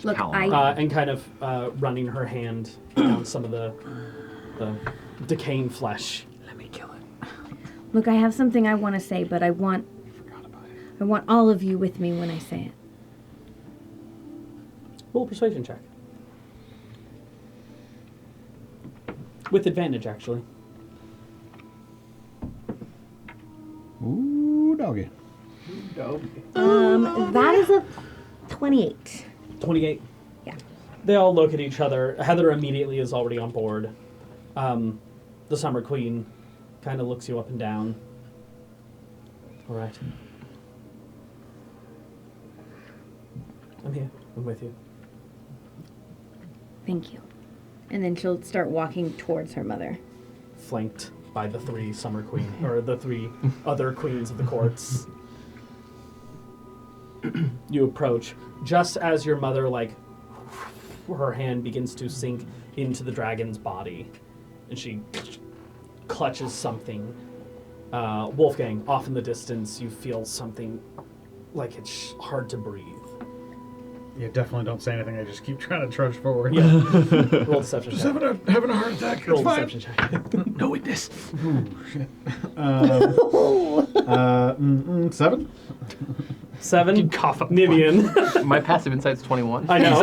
Speaker 4: Look,
Speaker 1: And kind of running her hand down some of the decaying flesh.
Speaker 3: Let me kill it.
Speaker 4: Look, I have something I want to say, but I want all of you with me when I say it.
Speaker 1: Roll a persuasion check. With advantage, actually.
Speaker 5: Ooh, doggy.
Speaker 4: That is a 28.
Speaker 1: 28.
Speaker 4: Yeah.
Speaker 1: They all look at each other. Heather immediately is already on board. The Summer Queen kind of looks you up and down. All right. I'm here. I'm with you.
Speaker 4: Thank you. And then she'll start walking towards her mother.
Speaker 1: Flanked by the 3 Summer Queen, or the 3 other queens of the courts. You approach just as your mother, like, her hand begins to sink into the dragon's body, and she clutches something. Wolfgang, off in the distance, you feel something like it's hard to breathe.
Speaker 5: Yeah, definitely don't say anything. I just keep trying to trudge forward.
Speaker 1: Yeah. Roll deception
Speaker 5: Just
Speaker 1: check.
Speaker 5: having a heart attack.
Speaker 1: Roll
Speaker 5: It's fine.
Speaker 1: deception check.
Speaker 3: No witness.
Speaker 5: Ooh, shit. 7?
Speaker 1: 7.
Speaker 6: Cough up.
Speaker 1: Nivian.
Speaker 3: My passive insight's 21.
Speaker 1: I know.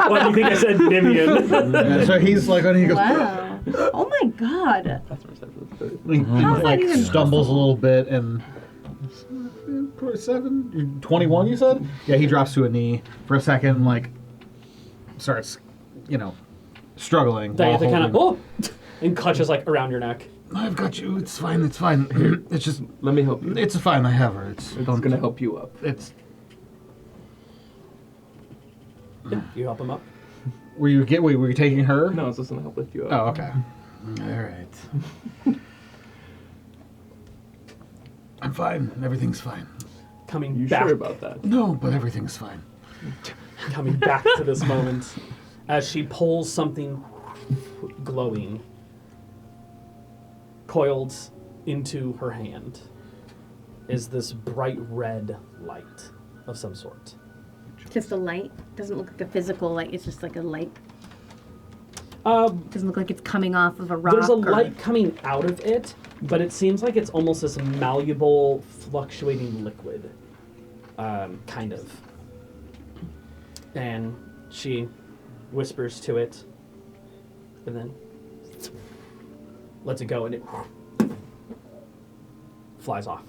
Speaker 1: Why do you think I said Nivian?
Speaker 5: And so he's like, and he goes,
Speaker 4: Wow. Oh my god.
Speaker 3: Passive perception is 30.
Speaker 5: he
Speaker 4: How's that
Speaker 5: like
Speaker 4: even
Speaker 5: stumbles a little bit and 7, 21 you said? Yeah, he drops to a knee for a second and like starts, struggling.
Speaker 1: Diantha
Speaker 5: while
Speaker 1: kind of,
Speaker 5: holding-
Speaker 1: and clutches like around your neck.
Speaker 5: I've got you. It's fine. It's fine. It's just.
Speaker 3: Let me help you.
Speaker 5: It's fine. I have her. It's
Speaker 3: gonna help you up.
Speaker 5: It's.
Speaker 1: Yeah, you help him up.
Speaker 5: Were you taking her?
Speaker 3: No, it's just gonna help lift you up.
Speaker 5: Oh, okay. All right. I'm fine. Everything's fine.
Speaker 1: Coming
Speaker 3: You
Speaker 1: back.
Speaker 3: sure about that?
Speaker 5: No, but everything's fine.
Speaker 1: Coming back to this moment as she pulls something glowing coiled into her hand is this bright red light of some sort.
Speaker 4: Just a light. Doesn't look like a physical light. It's just like a light. Doesn't look like it's coming off of a rock.
Speaker 1: There's a
Speaker 4: or-
Speaker 1: light coming out of it, but it seems like it's almost this malleable, fluctuating liquid. Kind of. And she whispers to it, and then lets it go, and it flies off.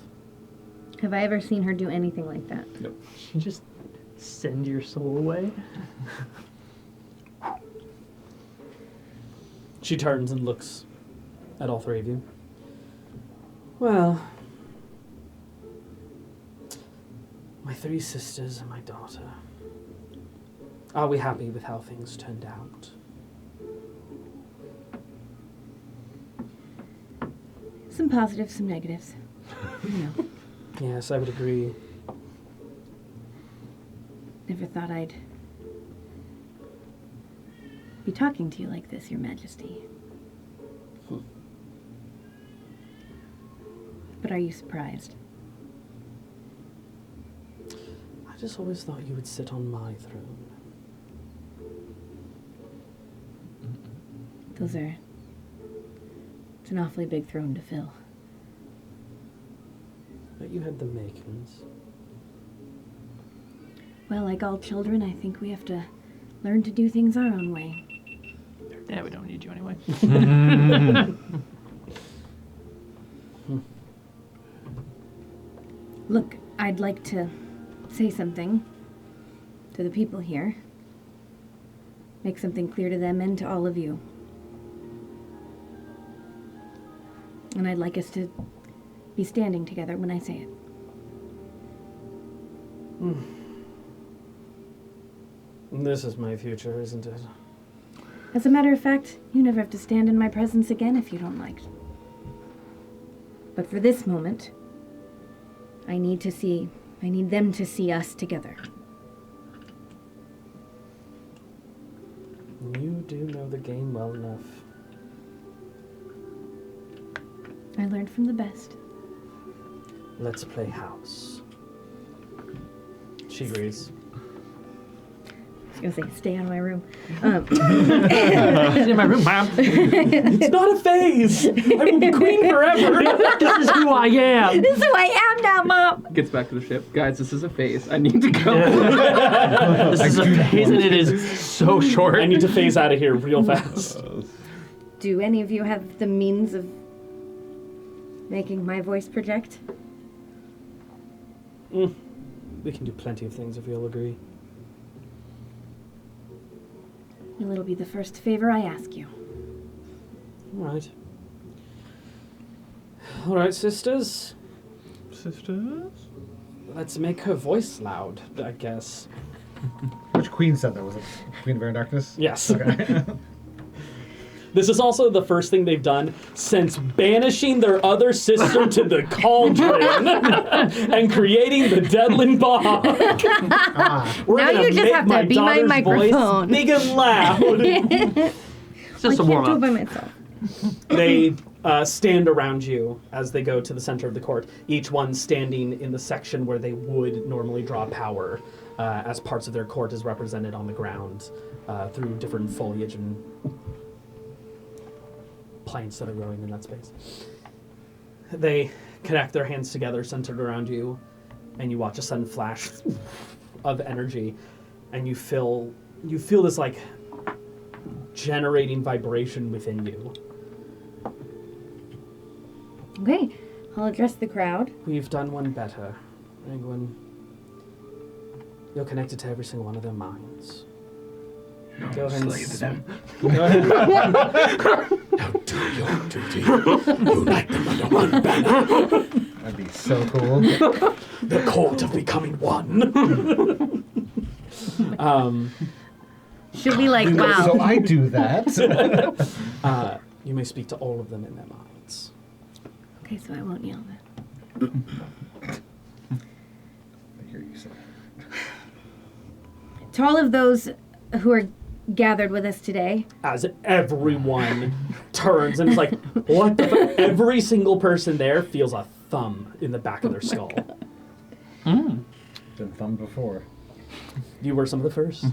Speaker 4: Have I ever seen her do anything like that?
Speaker 1: Nope.
Speaker 6: You just send your soul away.
Speaker 1: She turns and looks at all 3 of you. Well, my 3 sisters and my daughter. Are we happy with how things turned out?
Speaker 4: Some positives, some negatives.
Speaker 1: Yes, I would agree.
Speaker 4: Never thought I'd be talking to you like this, Your Majesty. But are you surprised?
Speaker 1: I just always thought you would sit on my throne.
Speaker 4: It's an awfully big throne to fill.
Speaker 1: But you had the makings.
Speaker 4: Well, like all children, I think we have to learn to do things our own way.
Speaker 6: Yeah, we don't need you anyway.
Speaker 4: Look, I'd like to say something to the people here. Make something clear to them and to all of you. And I'd like us to be standing together when I say it.
Speaker 1: This is my future, isn't it?
Speaker 4: As a matter of fact, you never have to stand in my presence again if you don't like. But for this moment, I need them to see us together.
Speaker 1: You do know the game well enough.
Speaker 4: I learned from the best.
Speaker 1: Let's play house. She agrees.
Speaker 4: I was gonna say, stay out of my room.
Speaker 6: She's in my room, Mom.
Speaker 1: It's not a phase! I will be queen forever!
Speaker 6: This is who I am.
Speaker 4: This is who I am now, Mom!
Speaker 3: Gets back to the ship. Guys, this is a phase. I need to go.
Speaker 6: This is a phase and it is so short.
Speaker 1: I need to phase out of here real fast.
Speaker 4: Do any of you have the means of making my voice project?
Speaker 1: We can do plenty of things if we all agree.
Speaker 4: Well, it'll be the first favor I ask you.
Speaker 1: Alright. Alright, sisters.
Speaker 2: Sisters?
Speaker 1: Let's make her voice loud, I guess.
Speaker 5: Which queen said that? Was it Queen of Air and Darkness?
Speaker 1: Yes.
Speaker 5: Okay.
Speaker 1: This is also the first thing they've done since banishing their other sister to the cauldron and creating the Deadland Bog. We're
Speaker 4: Now
Speaker 1: gonna
Speaker 4: you just
Speaker 1: make
Speaker 4: have to
Speaker 1: my
Speaker 4: be my
Speaker 1: daughter's
Speaker 4: microphone.
Speaker 1: voice big and loud.
Speaker 6: It's just
Speaker 4: I
Speaker 6: a
Speaker 4: can't do it
Speaker 6: warm
Speaker 4: by
Speaker 6: up.
Speaker 4: myself.
Speaker 1: They stand around you as they go to the center of the court, each one standing in the section where they would normally draw power, as parts of their court is represented on the ground through different foliage and plants that are growing in that space. They connect their hands together, centered around you, and you watch a sudden flash of energy, and you feel this like generating vibration within you.
Speaker 4: Okay, I'll address the crowd.
Speaker 1: We've done one better. Penguin, you're connected to every single one of their minds. Go ahead and Go ahead.
Speaker 7: Now do your duty. Unite them under one banner.
Speaker 5: That'd be so cool.
Speaker 1: The court of becoming one.
Speaker 4: Should we like, wow.
Speaker 5: So I do that.
Speaker 1: You may speak to all of them in their minds.
Speaker 4: Okay, so I won't yell then.
Speaker 5: I hear you say.
Speaker 4: To all of those who are gathered with us today,
Speaker 1: As everyone turns and is like, what the fuck? Every single person there feels a thumb in the back of their skull.
Speaker 5: Been thumbed before.
Speaker 1: You were some of the first. You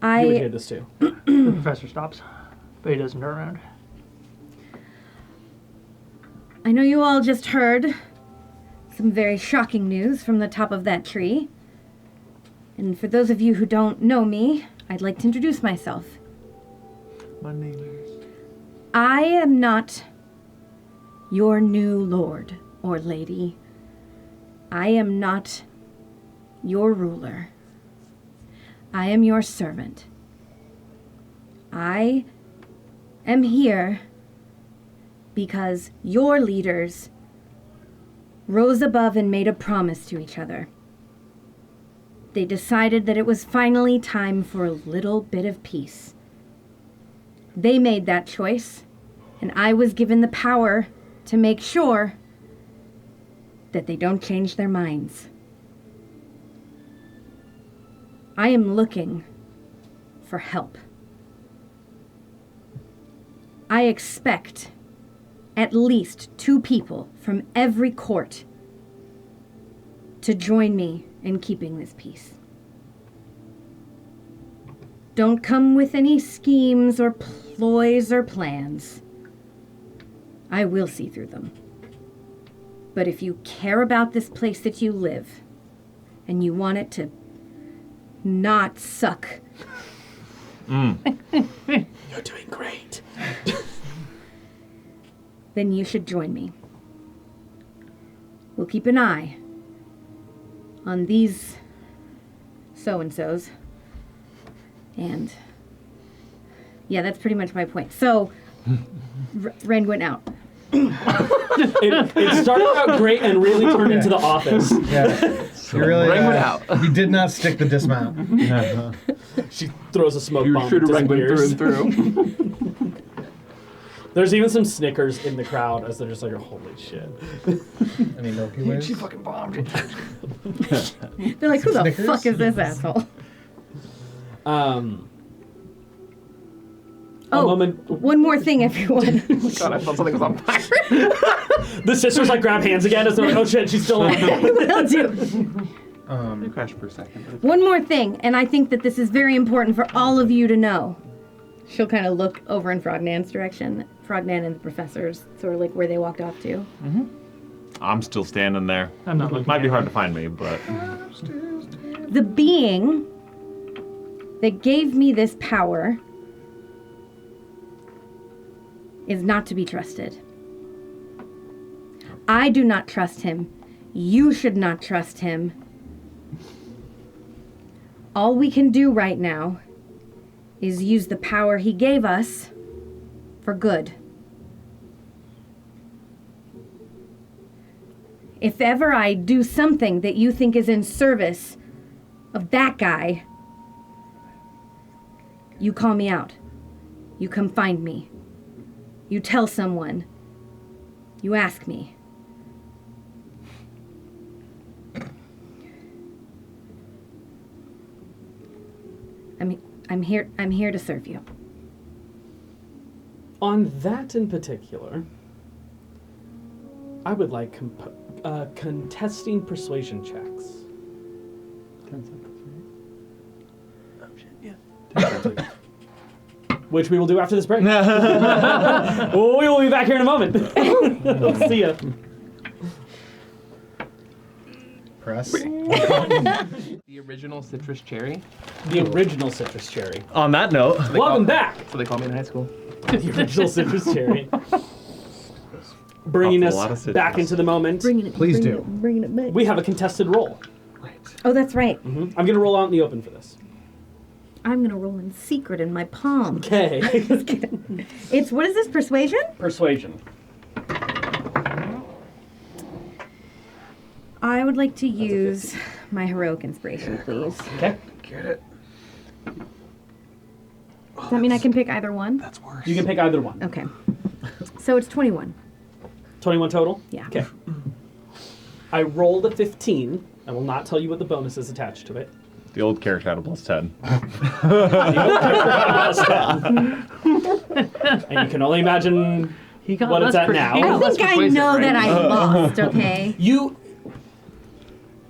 Speaker 1: would hear this too.
Speaker 6: The professor stops, but he doesn't turn around.
Speaker 4: I know you all just heard some very shocking news from the top of that tree. And for those of you who don't know me, I'd like to introduce myself.
Speaker 2: My name is...
Speaker 4: I am not your new lord or lady. I am not your ruler. I am your servant. I am here because your leaders rose above and made a promise to each other. They decided that it was finally time for a little bit of peace. They made that choice, and I was given the power to make sure that they don't change their minds. I am looking for help. I expect at least 2 people from every court to join me in keeping this peace. Don't come with any schemes or ploys or plans. I will see through them. But if you care about this place that you live, and you want it to not suck,
Speaker 1: You're doing great.
Speaker 4: then you should join me. We'll keep an eye on these so-and-sos. And yeah, that's pretty much my point. So, Ren went out.
Speaker 1: It started out great and really turned into The Office.
Speaker 5: Yeah. You really
Speaker 3: Wrangling out.
Speaker 5: You did not stick the dismount.
Speaker 1: She throws a smoke
Speaker 3: You
Speaker 1: bomb.
Speaker 3: should have wrangled through
Speaker 1: disappears.
Speaker 3: and through.
Speaker 1: There's even some snickers in the crowd as they're just like, holy shit.
Speaker 5: Any Milky Ways?
Speaker 3: She fucking bombed it.
Speaker 4: They're like, who the
Speaker 5: Snickers?
Speaker 4: fuck is this asshole?
Speaker 1: A moment.
Speaker 4: One more thing, everyone.
Speaker 3: God, I thought something was on fire.
Speaker 1: The sisters like grab hands again as they're like, oh shit, she's still alive.
Speaker 4: Will do.
Speaker 7: I crashed for a second.
Speaker 4: One more thing, and I think that this is very important for all of you to know. She'll kind of look over in Frognan's direction. Frognan and the professors, sort of like where they walked off to.
Speaker 8: I'm still standing there.
Speaker 6: I'm not looking
Speaker 8: Might be
Speaker 6: at
Speaker 8: hard
Speaker 6: it.
Speaker 8: to find me, but
Speaker 4: The being that gave me this power is not to be trusted. I do not trust him. You should not trust him. All we can do right now is use the power he gave us for good. If ever I do something that you think is in service of that guy, you call me out. You come find me. You tell someone. You ask me. I'm here to serve you.
Speaker 1: On that in particular, I would like contesting persuasion checks. Which we will do after this break. We will be back here in a moment. See ya.
Speaker 5: Press.
Speaker 3: The original citrus cherry.
Speaker 1: The original citrus cherry.
Speaker 2: On that note,
Speaker 1: Welcome back.
Speaker 3: So they call me in high school.
Speaker 1: The original citrus cherry. Bringing
Speaker 8: That's a
Speaker 1: us
Speaker 8: lot of citrus.
Speaker 1: back into the moment.
Speaker 5: Please do.
Speaker 4: Bringing it back.
Speaker 1: We have a contested roll.
Speaker 4: Oh, that's right.
Speaker 1: I'm going to roll out in the open for this.
Speaker 4: I'm gonna roll in secret in my palm.
Speaker 1: Okay.
Speaker 4: It's, what is this, persuasion?
Speaker 1: Persuasion.
Speaker 4: I would like to use my heroic inspiration, please.
Speaker 1: Okay.
Speaker 5: Get it.
Speaker 4: Does that mean I can pick either one?
Speaker 7: That's worse.
Speaker 1: You can pick either one.
Speaker 4: Okay. So it's 21.
Speaker 1: 21 total?
Speaker 4: Yeah.
Speaker 1: Okay. I rolled a 15. I will not tell you what the bonus is attached to it.
Speaker 8: the old character had a +10.
Speaker 1: And you can only imagine
Speaker 6: He got
Speaker 1: what it's
Speaker 6: less
Speaker 1: at now.
Speaker 6: he got
Speaker 4: I
Speaker 6: less
Speaker 4: think I
Speaker 6: persuasive,
Speaker 4: know
Speaker 6: right?
Speaker 4: that I lost, okay?
Speaker 1: You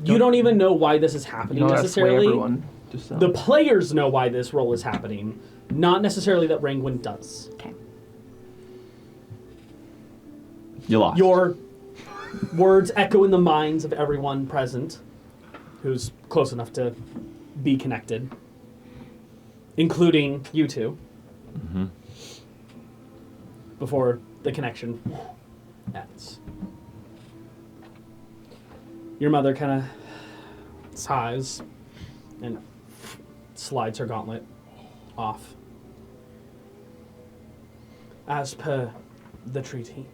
Speaker 1: don't even know why this is happening
Speaker 3: You don't have to sway
Speaker 1: necessarily.
Speaker 3: everyone. Just
Speaker 1: The players know why this roll is happening, not necessarily that Rangwin does.
Speaker 4: Okay.
Speaker 8: You lost.
Speaker 1: Your words echo in the minds of everyone present who's close enough to be connected, including you two, before the connection ends. Your mother kind of sighs and slides her gauntlet off. As per the treaty.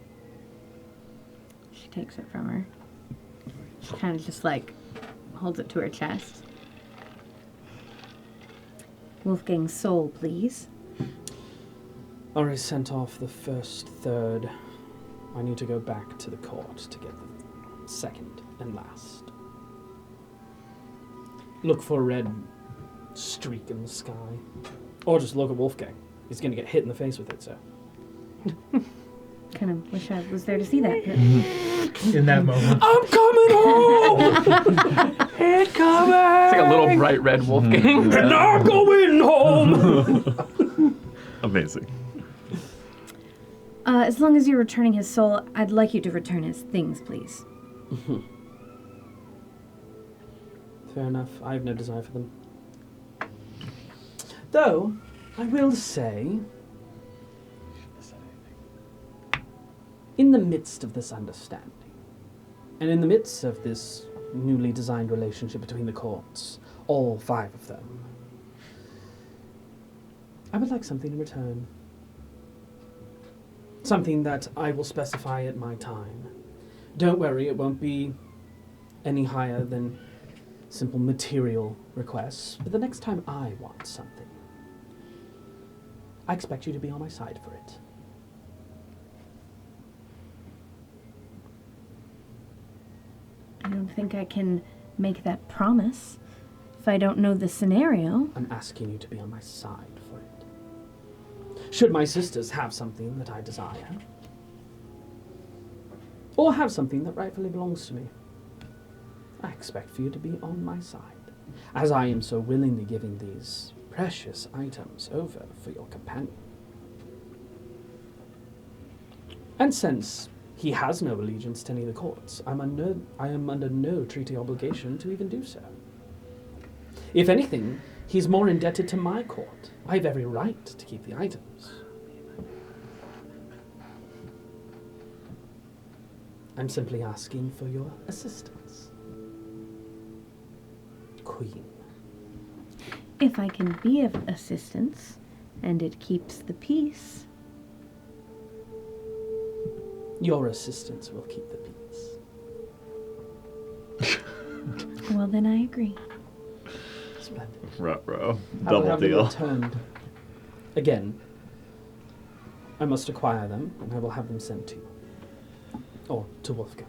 Speaker 4: She takes it from her. She kind of just like holds it to her chest. Wolfgang's soul, please.
Speaker 1: Already sent off the first third. I need to go back to the court to get the second and last. Look for a red streak in the sky. Or just look at Wolfgang. He's gonna get hit in the face with it, so.
Speaker 4: Kind of wish I was there to see that.
Speaker 5: In that moment.
Speaker 1: I'm coming home!
Speaker 3: It's like a little bright red Wolfgang.
Speaker 1: And I'm going home!
Speaker 8: Amazing.
Speaker 4: As long as you're returning his soul, I'd like you to return his things, please.
Speaker 1: Fair enough. I have no desire for them. Though, I will say, in the midst of this understanding, and in the midst of this newly designed relationship between the courts, all 5 of them, I would like something in return. Something that I will specify at my time. Don't worry, it won't be any higher than simple material requests, but the next time I want something, I expect you to be on my side for it.
Speaker 4: I don't think I can make that promise if I don't know the scenario.
Speaker 1: I'm asking you to be on my side for it. Should my sisters have something that I desire, or have something that rightfully belongs to me, I expect for you to be on my side, as I am so willingly giving these precious items over for your companion. And since he has no allegiance to any of the courts, I am under no treaty obligation to even do so. If anything, he's more indebted to my court. I have every right to keep the items. I'm simply asking for your assistance, Queen.
Speaker 4: If I can be of assistance, and it keeps the peace.
Speaker 1: Your assistance will keep the peace.
Speaker 4: Well, then I agree.
Speaker 1: Splendid.
Speaker 8: Ruh-roh.
Speaker 1: I will
Speaker 8: Double
Speaker 1: have them
Speaker 8: deal.
Speaker 1: returned. Again, I must acquire them, and I will have them sent to you. Or to Wolfgang.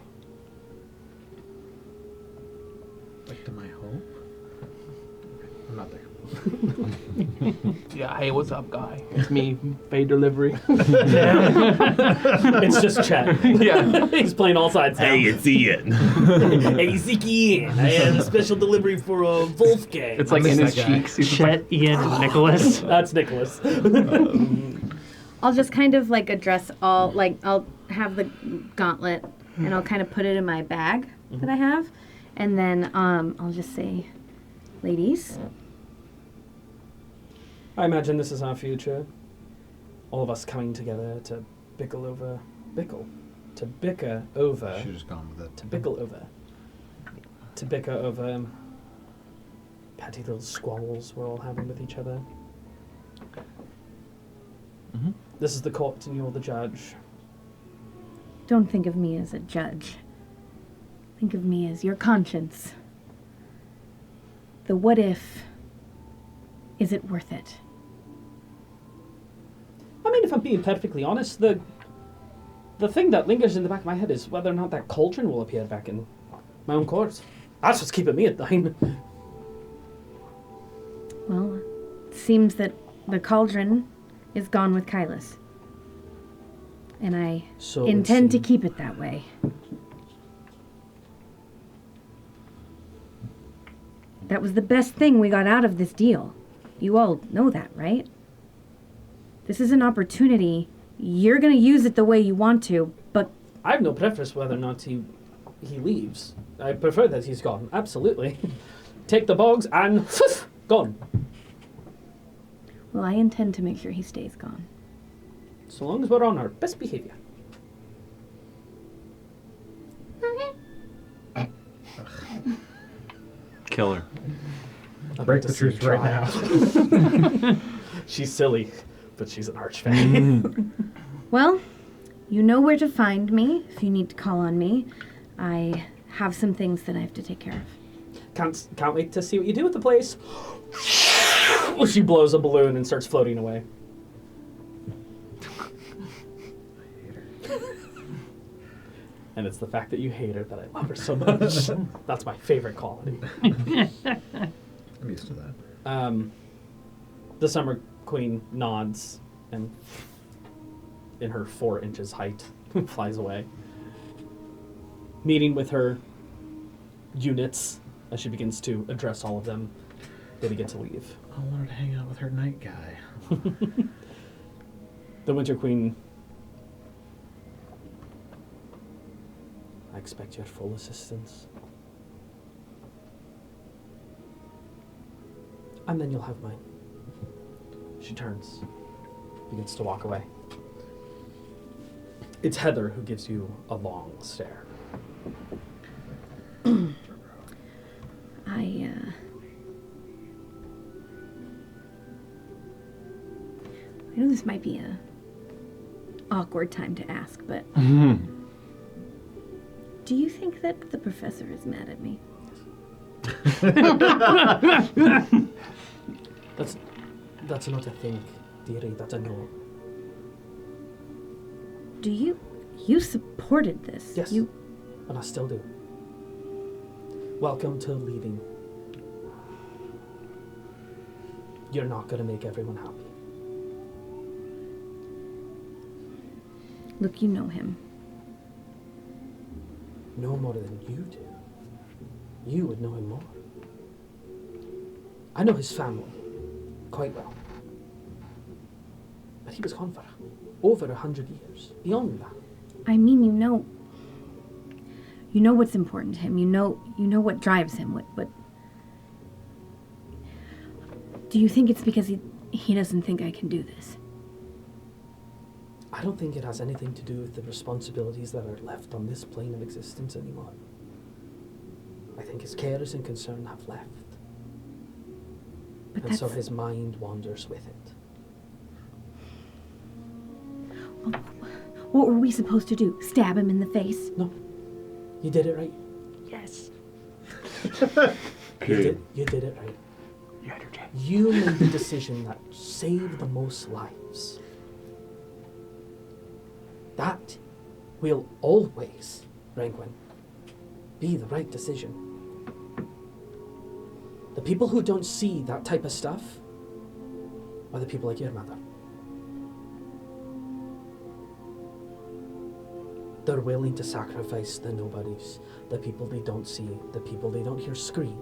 Speaker 5: Like to my hope? I'm not there.
Speaker 3: Yeah, hey, what's up, guy? It's me, Fade Delivery.
Speaker 1: It's just Chet.
Speaker 3: Yeah.
Speaker 1: He's playing all sides now.
Speaker 8: it's Ian.
Speaker 1: Hey, Ziki, I have a special delivery for Wolfgang.
Speaker 3: It's like
Speaker 5: miss
Speaker 3: in his
Speaker 5: that guy.
Speaker 3: cheeks. He's just
Speaker 6: Chet, Ian, and Nicholas.
Speaker 1: That's Nicholas.
Speaker 4: I'll just kind of like address all, like I'll have the gauntlet and I'll kind of put it in my bag that I have, and then I'll just say, ladies,
Speaker 1: I imagine this is our future. All of us coming together to bicker over
Speaker 5: Should've just gone with it.
Speaker 1: to bicker over petty little squabbles we're all having with each other.
Speaker 8: Mhm.
Speaker 1: This is the court and you're the judge.
Speaker 4: don't think of me as a judge. Think of me as your conscience. The what if, is it worth it?
Speaker 1: I mean, if I'm being perfectly honest, the thing that lingers in the back of my head is whether or not that cauldron will appear back in my own court. That's what's keeping me at nine.
Speaker 4: Well, it seems that the cauldron is gone with Kylus. And I
Speaker 1: So it would
Speaker 4: intend to
Speaker 1: seem.
Speaker 4: keep it that way. That was the best thing we got out of this deal. You all know that, right? This is an opportunity. You're going to use it the way you want to, but
Speaker 1: I have no preference whether or not he leaves. I prefer that he's gone. Absolutely. Take the bogs and gone.
Speaker 4: well, I intend to make sure he stays gone.
Speaker 1: So long as we're on our best behavior.
Speaker 8: Killer.
Speaker 5: Break the truth right now.
Speaker 1: She's silly, but she's an archfey.
Speaker 4: Well, you know where to find me if you need to call on me. I have some things that I have to take care of.
Speaker 1: Can't wait to see what you do with the place. She blows a balloon and starts floating away. And it's the fact that you hate her that I love her so much. That's my favorite quality.
Speaker 5: I'm used to that.
Speaker 1: The Summer Queen nods and, in her 4 inches height, flies away. Meeting with her units as she begins to address all of them, they begin to leave.
Speaker 5: I wanted to hang out with her night guy.
Speaker 1: The Winter Queen, I expect your full assistance. And then you'll have mine. She turns, begins to walk away. It's Heather who gives you a long stare.
Speaker 4: I know this might be a awkward time to ask, but do you think that the professor is mad at me?
Speaker 1: That's not a thing, dearie. That's a no.
Speaker 4: Do you supported this?
Speaker 1: Yes.
Speaker 4: You
Speaker 1: And I still do. Welcome to leading. You're not going to make everyone happy.
Speaker 4: look, you know him.
Speaker 1: No more than you do. You would know him more. I know his family quite well. But he was gone for over 100 years. Beyond that.
Speaker 4: I mean, you know what's important to him. You know what drives him. What do you think it's because he doesn't think I can do this?
Speaker 1: I don't think it has anything to do with the responsibilities that are left on this plane of existence anymore. I think his cares and concern have left.
Speaker 4: But
Speaker 1: And so his mind wanders with it.
Speaker 4: What were we supposed to do? Stab him in the face?
Speaker 1: No. You did it right.
Speaker 4: Yes.
Speaker 1: You did it right.
Speaker 6: You had your chance.
Speaker 1: You made the decision that saved the most lives. That will always, Ranquin, be the right decision. The people who don't see that type of stuff are the people like your mother. They're willing to sacrifice the nobodies, the people they don't see, the people they don't hear scream.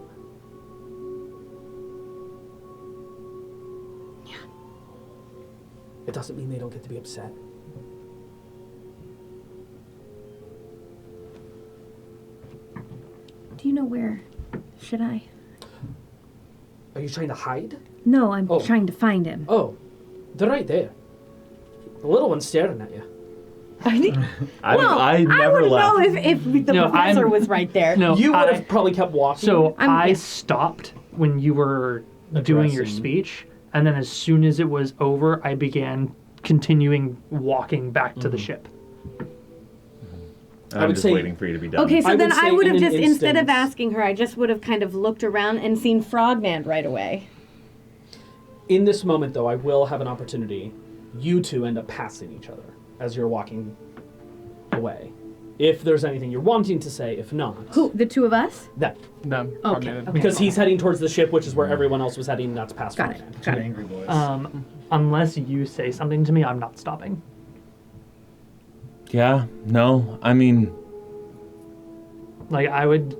Speaker 4: Yeah.
Speaker 1: It doesn't mean they don't get to be upset.
Speaker 4: Do you know where should I?
Speaker 1: Are you trying to hide?
Speaker 4: No, I'm
Speaker 1: Oh.
Speaker 4: trying to find him.
Speaker 1: Oh, they're right there. The little one's staring at you.
Speaker 8: I
Speaker 4: I
Speaker 8: never
Speaker 4: would
Speaker 8: left.
Speaker 4: know if the
Speaker 6: No,
Speaker 4: professor
Speaker 6: I'm-
Speaker 4: was right there.
Speaker 6: No,
Speaker 1: You would
Speaker 6: I-
Speaker 1: have probably kept walking.
Speaker 6: So I
Speaker 4: yeah.
Speaker 6: stopped when you were doing your
Speaker 1: Addressing.
Speaker 6: speech, and then as soon as it was over, I began continuing walking back to the ship.
Speaker 1: I
Speaker 8: I'm
Speaker 1: would
Speaker 8: just
Speaker 1: say-
Speaker 8: waiting for you to be done.
Speaker 4: Okay, so
Speaker 1: I
Speaker 4: then
Speaker 1: would
Speaker 4: I
Speaker 1: say
Speaker 4: would
Speaker 1: in
Speaker 4: have
Speaker 1: an
Speaker 4: just, instead of
Speaker 1: instance-
Speaker 4: asking her, I just would have kind of looked around and seen Frogman right away.
Speaker 1: In this moment, though, I will have an opportunity. You two end up passing each other as you're walking away. If there's anything you're wanting to say, if not,
Speaker 4: Who, the two of us?
Speaker 1: that.
Speaker 3: No.
Speaker 4: Okay.
Speaker 1: Because he's heading towards the ship, which is where everyone else was heading, and that's past
Speaker 4: Got it.
Speaker 1: Ferdinand.
Speaker 5: Two
Speaker 4: Got it.
Speaker 5: angry boys.
Speaker 6: Unless you say something to me, I'm not stopping.
Speaker 8: Yeah, no, I mean,
Speaker 6: Like, I would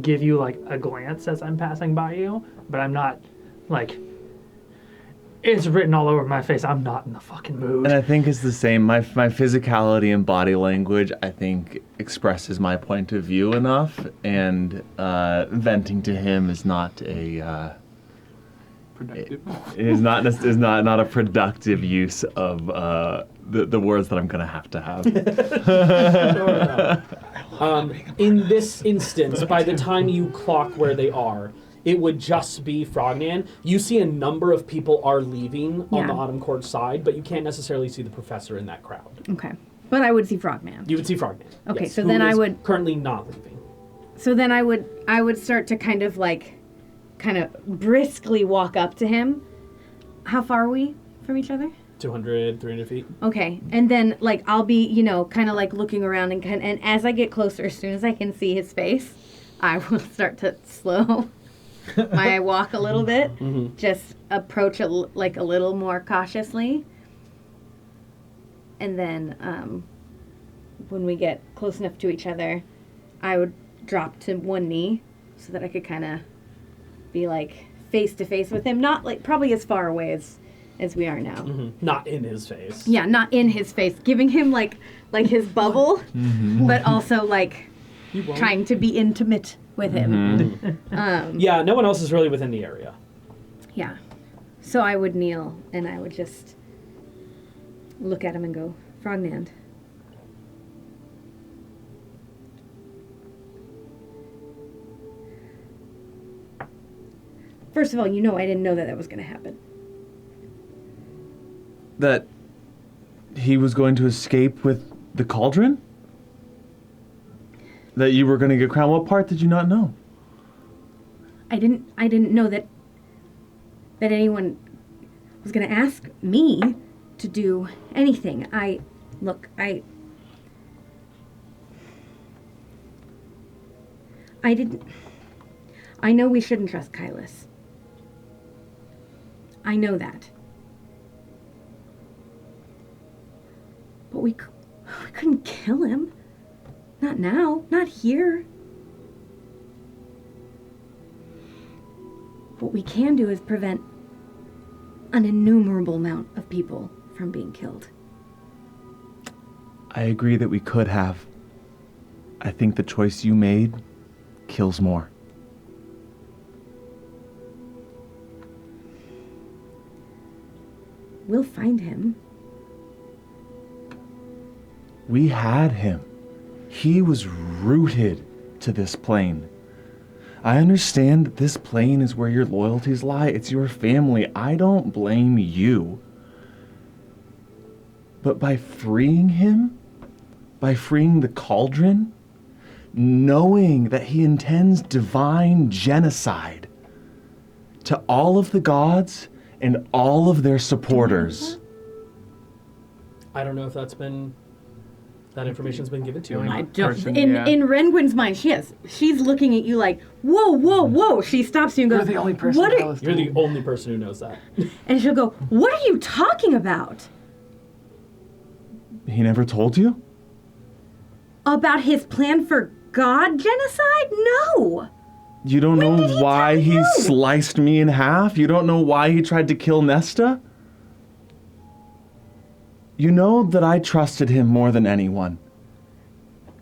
Speaker 6: give you, like, a glance as I'm passing by you, but I'm not, like, it's written all over my face. I'm not in the fucking mood.
Speaker 8: and I think it's the same. My physicality and body language, I think, expresses my point of view enough, and venting to him is not a
Speaker 3: Productive.
Speaker 8: is not a productive use of the words that I'm gonna have to have.
Speaker 1: In this instance, by the time you clock where they are, it would just be Frogman. You see a number of people are leaving on
Speaker 4: Yeah.
Speaker 1: the Autumn Court side, but you can't necessarily see the professor in that crowd.
Speaker 4: Okay. But I would see Frogman.
Speaker 1: You would see Frogman.
Speaker 4: Okay,
Speaker 1: yes,
Speaker 4: so
Speaker 1: who
Speaker 4: then I
Speaker 1: is
Speaker 4: would-
Speaker 1: currently not leaving.
Speaker 4: So then I would start to kind of briskly walk up to him. How far are we from each other?
Speaker 1: 200, 300 feet.
Speaker 4: Okay, and then I'll be kind of looking around and as I get closer, as soon as I can see his face, I will start to slow my walk a little bit. Just approach it a little more cautiously, and then when we get close enough to each other, I would drop to one knee so that I could kind of be face to face with him, not probably as far away as we are now.
Speaker 1: Not in his face.
Speaker 4: Yeah, not in his face, giving him like his bubble, but also
Speaker 1: You won't.
Speaker 4: trying to be intimate with him.
Speaker 1: Yeah, no one else is really within the area.
Speaker 4: Yeah. So I would kneel and I would just look at him and go, Frogman. First of all, I didn't know that was going to happen.
Speaker 8: That he was going to escape with the cauldron? That you were going to get crowned? What part did you not know?
Speaker 4: I didn't know that anyone was going to ask me to do anything. I didn't. I know we shouldn't trust Kylus. I know that. But we couldn't kill him. Not now. Not here. What we can do is prevent an innumerable amount of people from being killed.
Speaker 8: I agree that we could have. I think the choice you made kills more.
Speaker 4: We'll find him.
Speaker 8: We had him. He was rooted to this plane. I understand that this plane is where your loyalties lie. It's your family. I don't blame you. But by freeing him, by freeing the cauldron, knowing that he intends divine genocide to all of the gods and all of their supporters.
Speaker 1: I don't know if that information's been given to you.
Speaker 4: I don't.
Speaker 3: Person,
Speaker 4: in
Speaker 3: yeah.
Speaker 4: Rengwin's mind, she's looking at you like, whoa, whoa, whoa. She stops you and goes,
Speaker 3: You're the only person
Speaker 4: what
Speaker 3: that
Speaker 4: are,
Speaker 3: was
Speaker 1: You're the
Speaker 3: told.
Speaker 1: only person who knows that.
Speaker 4: and she'll go, what are you talking about?
Speaker 8: He never told you?
Speaker 4: About his plan for God genocide? No.
Speaker 8: You don't
Speaker 4: When
Speaker 8: know
Speaker 4: did he
Speaker 8: why
Speaker 4: tell
Speaker 8: he
Speaker 4: you?
Speaker 8: sliced me in half? You don't know why he tried to kill Nesta? You know that I trusted him more than anyone.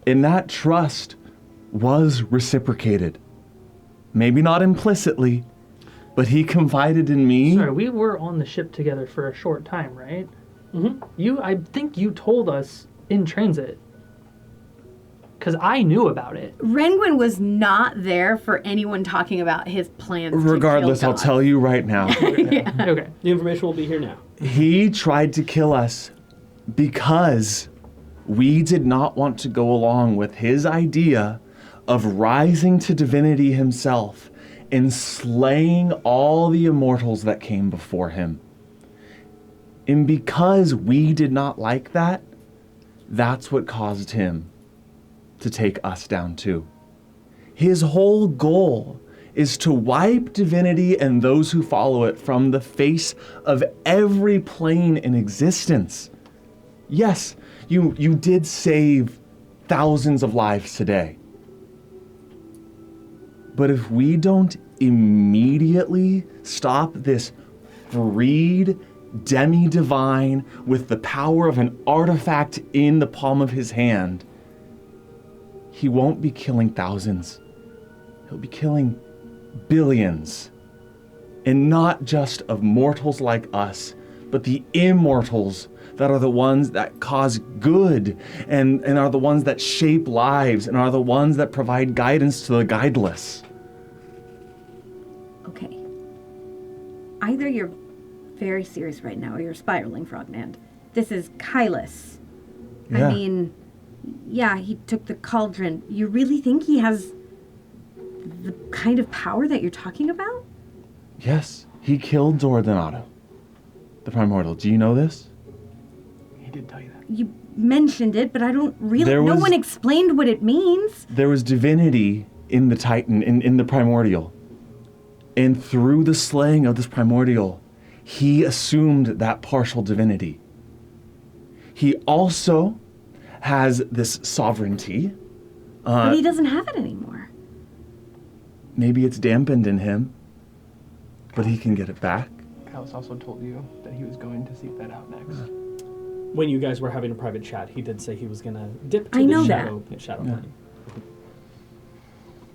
Speaker 8: And that trust was reciprocated. Maybe not implicitly, but he confided in me.
Speaker 6: Sorry, we were on the ship together for a short time, right?
Speaker 1: Mm-hmm.
Speaker 6: I think you told us in transit. Because I knew about it.
Speaker 4: Rengwin was not there for anyone talking about his plans.
Speaker 8: Regardless,
Speaker 4: to kill
Speaker 8: I'll tell you right now.
Speaker 6: Okay.
Speaker 1: The information will be here now.
Speaker 8: He tried to kill us because we did not want to go along with his idea of rising to divinity himself and slaying all the immortals that came before him. And because we did not like that, that's what caused him to take us down too. His whole goal is to wipe divinity and those who follow it from the face of every plane in existence. Yes, you did save thousands of lives today. But if we don't immediately stop this freed demi-divine with the power of an artifact in the palm of his hand, he won't be killing thousands. He'll be killing billions. And not just of mortals like us, but the immortals that are the ones that cause good and are the ones that shape lives and are the ones that provide guidance to the guideless.
Speaker 4: Okay. Either you're very serious right now or you're spiraling, Frogman. This is Kylus.
Speaker 8: Yeah.
Speaker 4: I mean, yeah, he took the cauldron. You really think he has the kind of power that you're talking about?
Speaker 8: Yes, he killed Zordonato, the primordial. Do you know this?
Speaker 3: He did tell you that.
Speaker 4: You mentioned it, but I don't really...
Speaker 8: There
Speaker 4: No
Speaker 8: was-
Speaker 4: one explained what it means.
Speaker 8: There was divinity in the Titan, in the primordial. And through the slaying of this primordial, he assumed that partial divinity. He also has this sovereignty.
Speaker 4: But he doesn't have it anymore.
Speaker 8: Maybe it's dampened in him, but he can get it back.
Speaker 3: Kylus also told you that he was going to seek that out next.
Speaker 1: When you guys were having a private chat, he did say he was going to dip to
Speaker 4: I know
Speaker 1: the
Speaker 4: that.
Speaker 1: shadow
Speaker 8: Yeah.
Speaker 1: plane.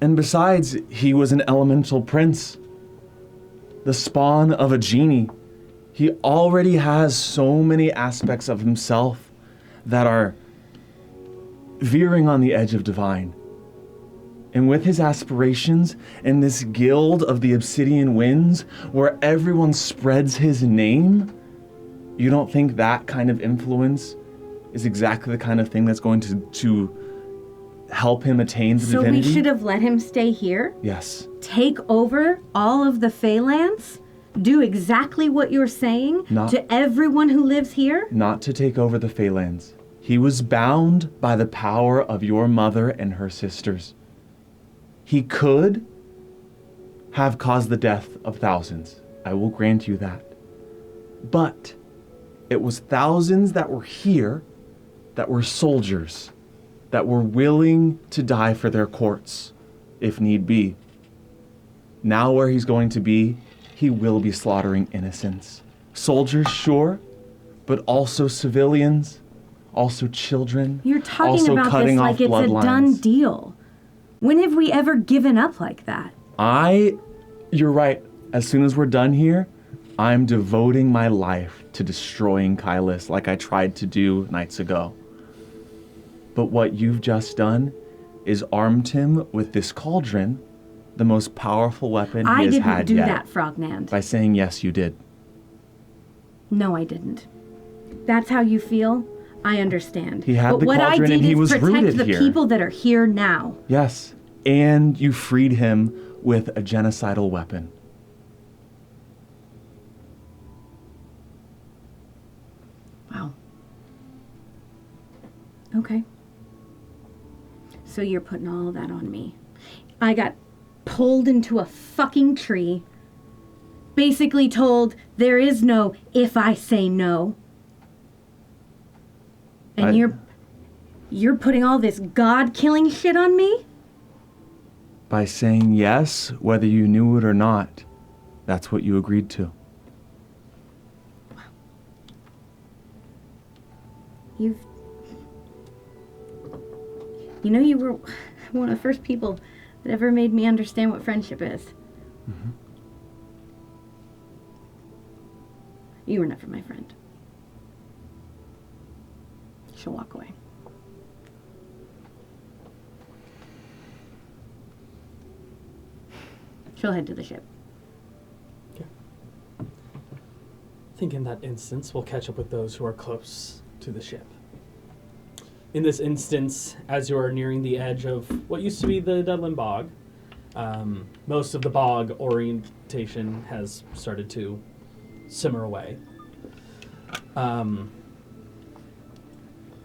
Speaker 8: And besides, he was an elemental prince, the spawn of a genie. He already has so many aspects of himself that are veering on the edge of divine. And with his aspirations and this guild of the Obsidian Winds, where everyone spreads his name, You don't think that kind of influence is exactly the kind of thing that's going to help him attain the
Speaker 4: So
Speaker 8: divinity?
Speaker 4: we should have let him stay here?
Speaker 8: Yes.
Speaker 4: Take over all of the Phalanx? Do exactly what you're saying to everyone who lives here?
Speaker 8: Not to take over the Phalanx. He was bound by the power of your mother and her sisters. He could have caused the death of thousands. I will grant you that. But it was thousands that were here, that were soldiers, that were willing to die for their courts, if need be. Now where he's going to be, he will be slaughtering innocents. Soldiers, sure, but also civilians, also children.
Speaker 4: You're talking
Speaker 8: also
Speaker 4: about
Speaker 8: cutting
Speaker 4: this
Speaker 8: off
Speaker 4: like it's a
Speaker 8: bloodlines.
Speaker 4: done deal. When have we ever given up like that?
Speaker 8: You're right. As soon as we're done here, I'm devoting my life to destroying Kylus like I tried to do nights ago. But what you've just done is armed him with this cauldron, the most powerful weapon he has had
Speaker 4: I didn't do
Speaker 8: yet.
Speaker 4: that, Frognand.
Speaker 8: By saying yes, you did.
Speaker 4: No, I didn't. That's how you feel? I understand.
Speaker 8: He had
Speaker 4: but
Speaker 8: the
Speaker 4: what I
Speaker 8: cauldron
Speaker 4: did
Speaker 8: and he
Speaker 4: is
Speaker 8: was
Speaker 4: protect
Speaker 8: rooted
Speaker 4: the
Speaker 8: here.
Speaker 4: people that are here now.
Speaker 8: Yes. And you freed him with a genocidal weapon.
Speaker 4: Wow. Okay. So you're putting all of that on me. I got pulled into a fucking tree, basically told there is no if I say no. And you're putting all this God-killing shit on me?
Speaker 8: By saying yes, whether you knew it or not, that's what you agreed to.
Speaker 4: You know, you were one of the first people that ever made me understand what friendship is.
Speaker 8: Mm-hmm.
Speaker 4: You were never my friend. She'll walk away. She'll head to the ship.
Speaker 1: Okay. I think in that instance, we'll catch up with those who are close to the ship. In this instance, as you are nearing the edge of what used to be the Deadland Bog, most of the bog orientation has started to simmer away.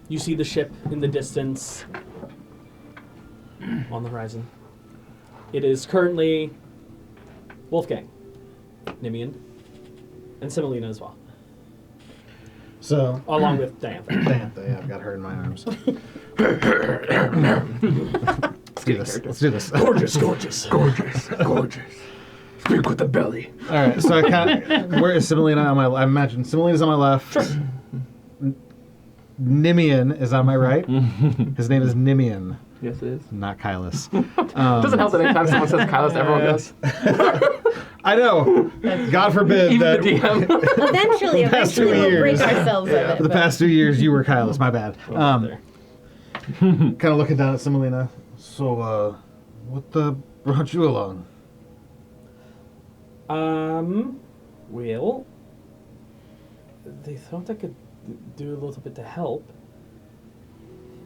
Speaker 1: You see the ship in the distance on the horizon. It is currently Wolfgang, Nimian, and Similina as well,
Speaker 5: So,
Speaker 1: along with Diantha.
Speaker 5: Diantha, yeah, I've got her in my arms. Let's do this. Let's do this.
Speaker 7: Gorgeous, gorgeous. Gorgeous, gorgeous. Speak with the belly.
Speaker 5: All right, so I kind of, where is Similina on my? I imagine Similina's on my left. Sure. Nimian is on my right. His name is Nimian,
Speaker 3: Yes, it is.
Speaker 5: not Kylus.
Speaker 3: Doesn't help that anytime someone says Kylus, everyone goes.
Speaker 5: I know. God forbid
Speaker 3: Even
Speaker 5: that
Speaker 3: the DM.
Speaker 5: past 2
Speaker 4: Eventually we'll
Speaker 5: years.
Speaker 4: break ourselves of it.
Speaker 5: for the past 2 years you were Kylus. My bad.
Speaker 1: There.
Speaker 5: Kind of looking down at Similina. So, what brought you along?
Speaker 1: Well, they thought I could do a little bit to help.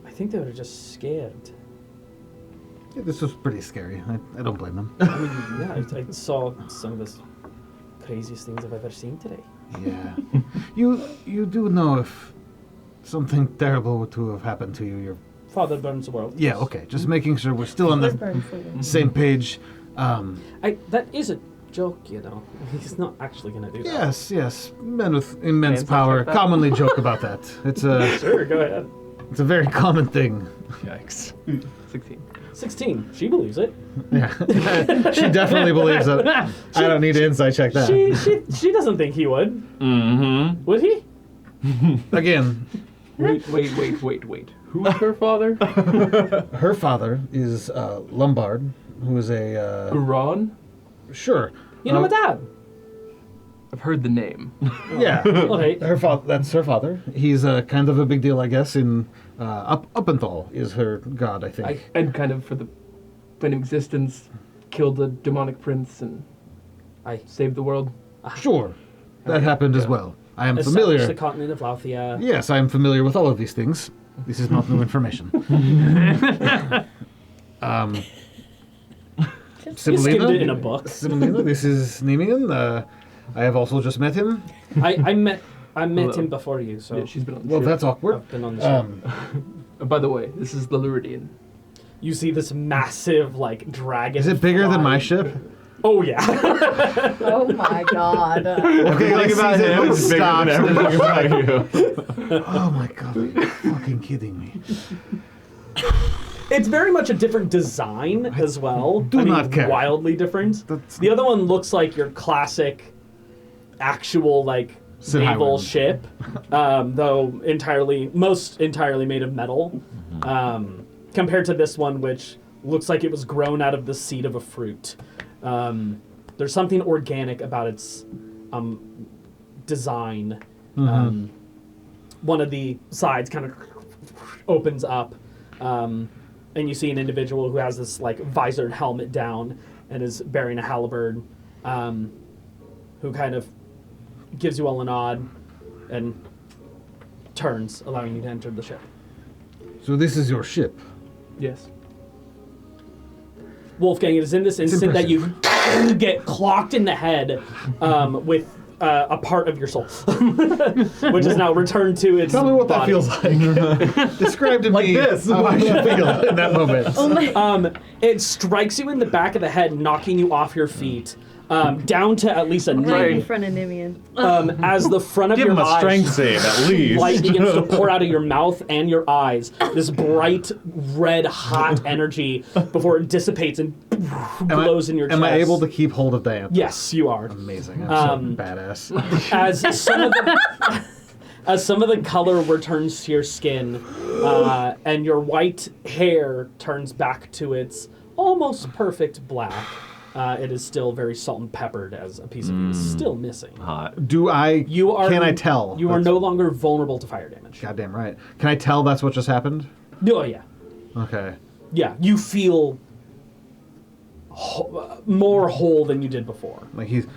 Speaker 1: I think they were just scared.
Speaker 5: Yeah, this was pretty scary. I don't blame them.
Speaker 1: I mean, yeah, I saw some of the craziest things I've ever seen today.
Speaker 5: Yeah. You do know if something terrible were to have happened to you, your
Speaker 1: Father burns the world.
Speaker 5: yeah, okay. Just making sure we're still on the same page.
Speaker 1: That is a joke, you know. He's not actually gonna do that.
Speaker 5: Yes. Men with immense
Speaker 3: Fans
Speaker 5: power
Speaker 3: like that.
Speaker 5: commonly joke about that. It's a
Speaker 1: Sure, go ahead.
Speaker 5: very common thing.
Speaker 8: Yikes.
Speaker 3: 16.
Speaker 1: 16. She believes it.
Speaker 5: Yeah. She definitely believes it. I don't need to insight check that.
Speaker 1: She doesn't think he would.
Speaker 8: Mm-hmm.
Speaker 1: Would he?
Speaker 5: Again,
Speaker 3: Wait. Who is her father?
Speaker 5: her father is Lombard, who is a
Speaker 3: Guron?
Speaker 5: sure.
Speaker 1: You know my dad.
Speaker 3: I've heard the name.
Speaker 5: Yeah.
Speaker 1: Okay.
Speaker 5: Her father. That's her father. He's kind of a big deal, I guess. In Uppenthal is her god, I think.
Speaker 3: And kind of for the plane of existence, killed the demonic prince and
Speaker 1: I
Speaker 3: saved the world.
Speaker 5: Sure, that happened as well. I am
Speaker 1: established
Speaker 5: familiar.
Speaker 1: the continent of Lauthia.
Speaker 5: Yes, I am familiar with all of these things. This is not new information.
Speaker 1: You skimmed it in a book.
Speaker 5: Simelina, this is Nemian. I have also just met him.
Speaker 1: I met him before you, so
Speaker 3: Yeah, she's been on the
Speaker 5: Well,
Speaker 3: ship.
Speaker 5: that's awkward.
Speaker 1: I've been on the ship.
Speaker 3: By the way, this is the Luridian.
Speaker 1: You see this massive, like, dragon.
Speaker 5: Is it bigger than my
Speaker 1: flying-
Speaker 5: ship?
Speaker 1: Oh, yeah.
Speaker 4: Oh my god.
Speaker 5: Okay, like
Speaker 8: about
Speaker 5: sees it,
Speaker 8: him,
Speaker 5: but
Speaker 8: it's bigger than
Speaker 5: stops, and
Speaker 8: everything
Speaker 5: looks
Speaker 8: about
Speaker 5: like,
Speaker 8: you.
Speaker 5: oh my god, are you fucking kidding me?
Speaker 1: It's very much a different design as well.
Speaker 5: do not care.
Speaker 1: Wildly different.
Speaker 5: That's-
Speaker 1: The other one looks like your classic, actual, like,
Speaker 5: Sid
Speaker 1: naval
Speaker 5: Highwayman.
Speaker 1: ship, though most entirely made of metal, compared to this one, which looks like it was grown out of the seed of a fruit. There's something organic about its design. One of the sides kind of opens up, and you see an individual who has this like visored helmet down and is bearing a halberd, who kind of gives you all a nod and turns, allowing you to enter the ship.
Speaker 5: So this is your ship.
Speaker 3: Yes.
Speaker 1: Wolfgang, it is in this instant that you get clocked in the head with a part of your soul, which is now returned to its
Speaker 5: Tell me what
Speaker 1: body.
Speaker 5: that feels like. Describe to me how I should feel in that moment.
Speaker 1: It strikes you in the back of the head, knocking you off your feet, down to at least a
Speaker 4: Right in
Speaker 1: knee.
Speaker 4: front of Nimian.
Speaker 1: As the front of
Speaker 8: Give
Speaker 1: your
Speaker 8: him a
Speaker 1: eyes,
Speaker 8: strength save, at least.
Speaker 1: light begins to pour out of your mouth and your eyes. This bright, red, hot energy before it dissipates and glows in your chest.
Speaker 5: Am I able to keep hold of Diane?
Speaker 1: Yes, you are.
Speaker 5: Amazing. I'm so badass.
Speaker 1: As some of the color returns to your skin, and your white hair turns back to its almost perfect black, it is still very salt and peppered, as a piece of you is still missing.
Speaker 5: Do I?
Speaker 1: You are.
Speaker 5: Can I tell?
Speaker 1: You are no longer vulnerable to fire damage.
Speaker 5: Goddamn right. Can I tell that's what just happened?
Speaker 1: Oh yeah,
Speaker 5: Okay.
Speaker 1: yeah. You feel more whole than you did before.
Speaker 5: Like he's.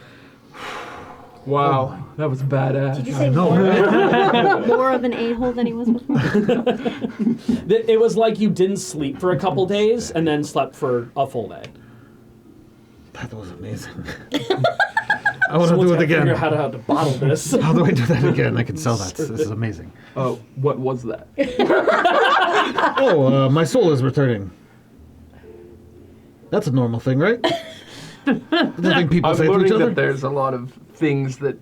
Speaker 3: Wow, that was badass.
Speaker 4: Did you say more of an a-hole than he was before?
Speaker 1: It was like you didn't sleep for a couple days and then slept for a full day.
Speaker 5: That was amazing. I want to
Speaker 1: Someone's
Speaker 5: do it
Speaker 1: gotta figure
Speaker 5: again.
Speaker 1: out how to bottle this.
Speaker 5: How do I do that again? I can sell that. This is amazing.
Speaker 3: Oh, what was that?
Speaker 5: Oh, my soul is returning. That's a normal thing, right? That's the thing people
Speaker 3: I'm
Speaker 5: say to
Speaker 3: learning
Speaker 5: each other.
Speaker 3: that there's a lot of things that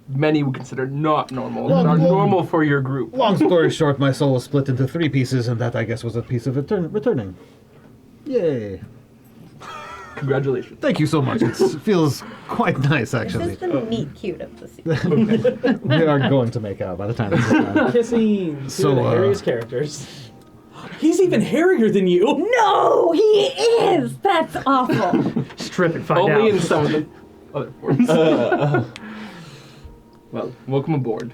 Speaker 3: many would consider not normal,
Speaker 5: Well,
Speaker 3: that are
Speaker 5: well-
Speaker 3: normal for your group.
Speaker 5: Long story short, my soul was split into 3 pieces, and that, I guess, was a piece of it returning. Yay.
Speaker 3: Congratulations.
Speaker 5: Thank you so much. It feels quite nice,
Speaker 4: This
Speaker 5: actually.
Speaker 4: is the meet cute of the season.
Speaker 5: We are going to make out by the time this is done.
Speaker 1: Kissing two
Speaker 5: So,
Speaker 1: of the hairiest characters. He's even hairier than you.
Speaker 4: No, he is. That's awful.
Speaker 6: Strip and find
Speaker 3: Only
Speaker 6: out.
Speaker 3: in some of the other forms. Well, welcome aboard.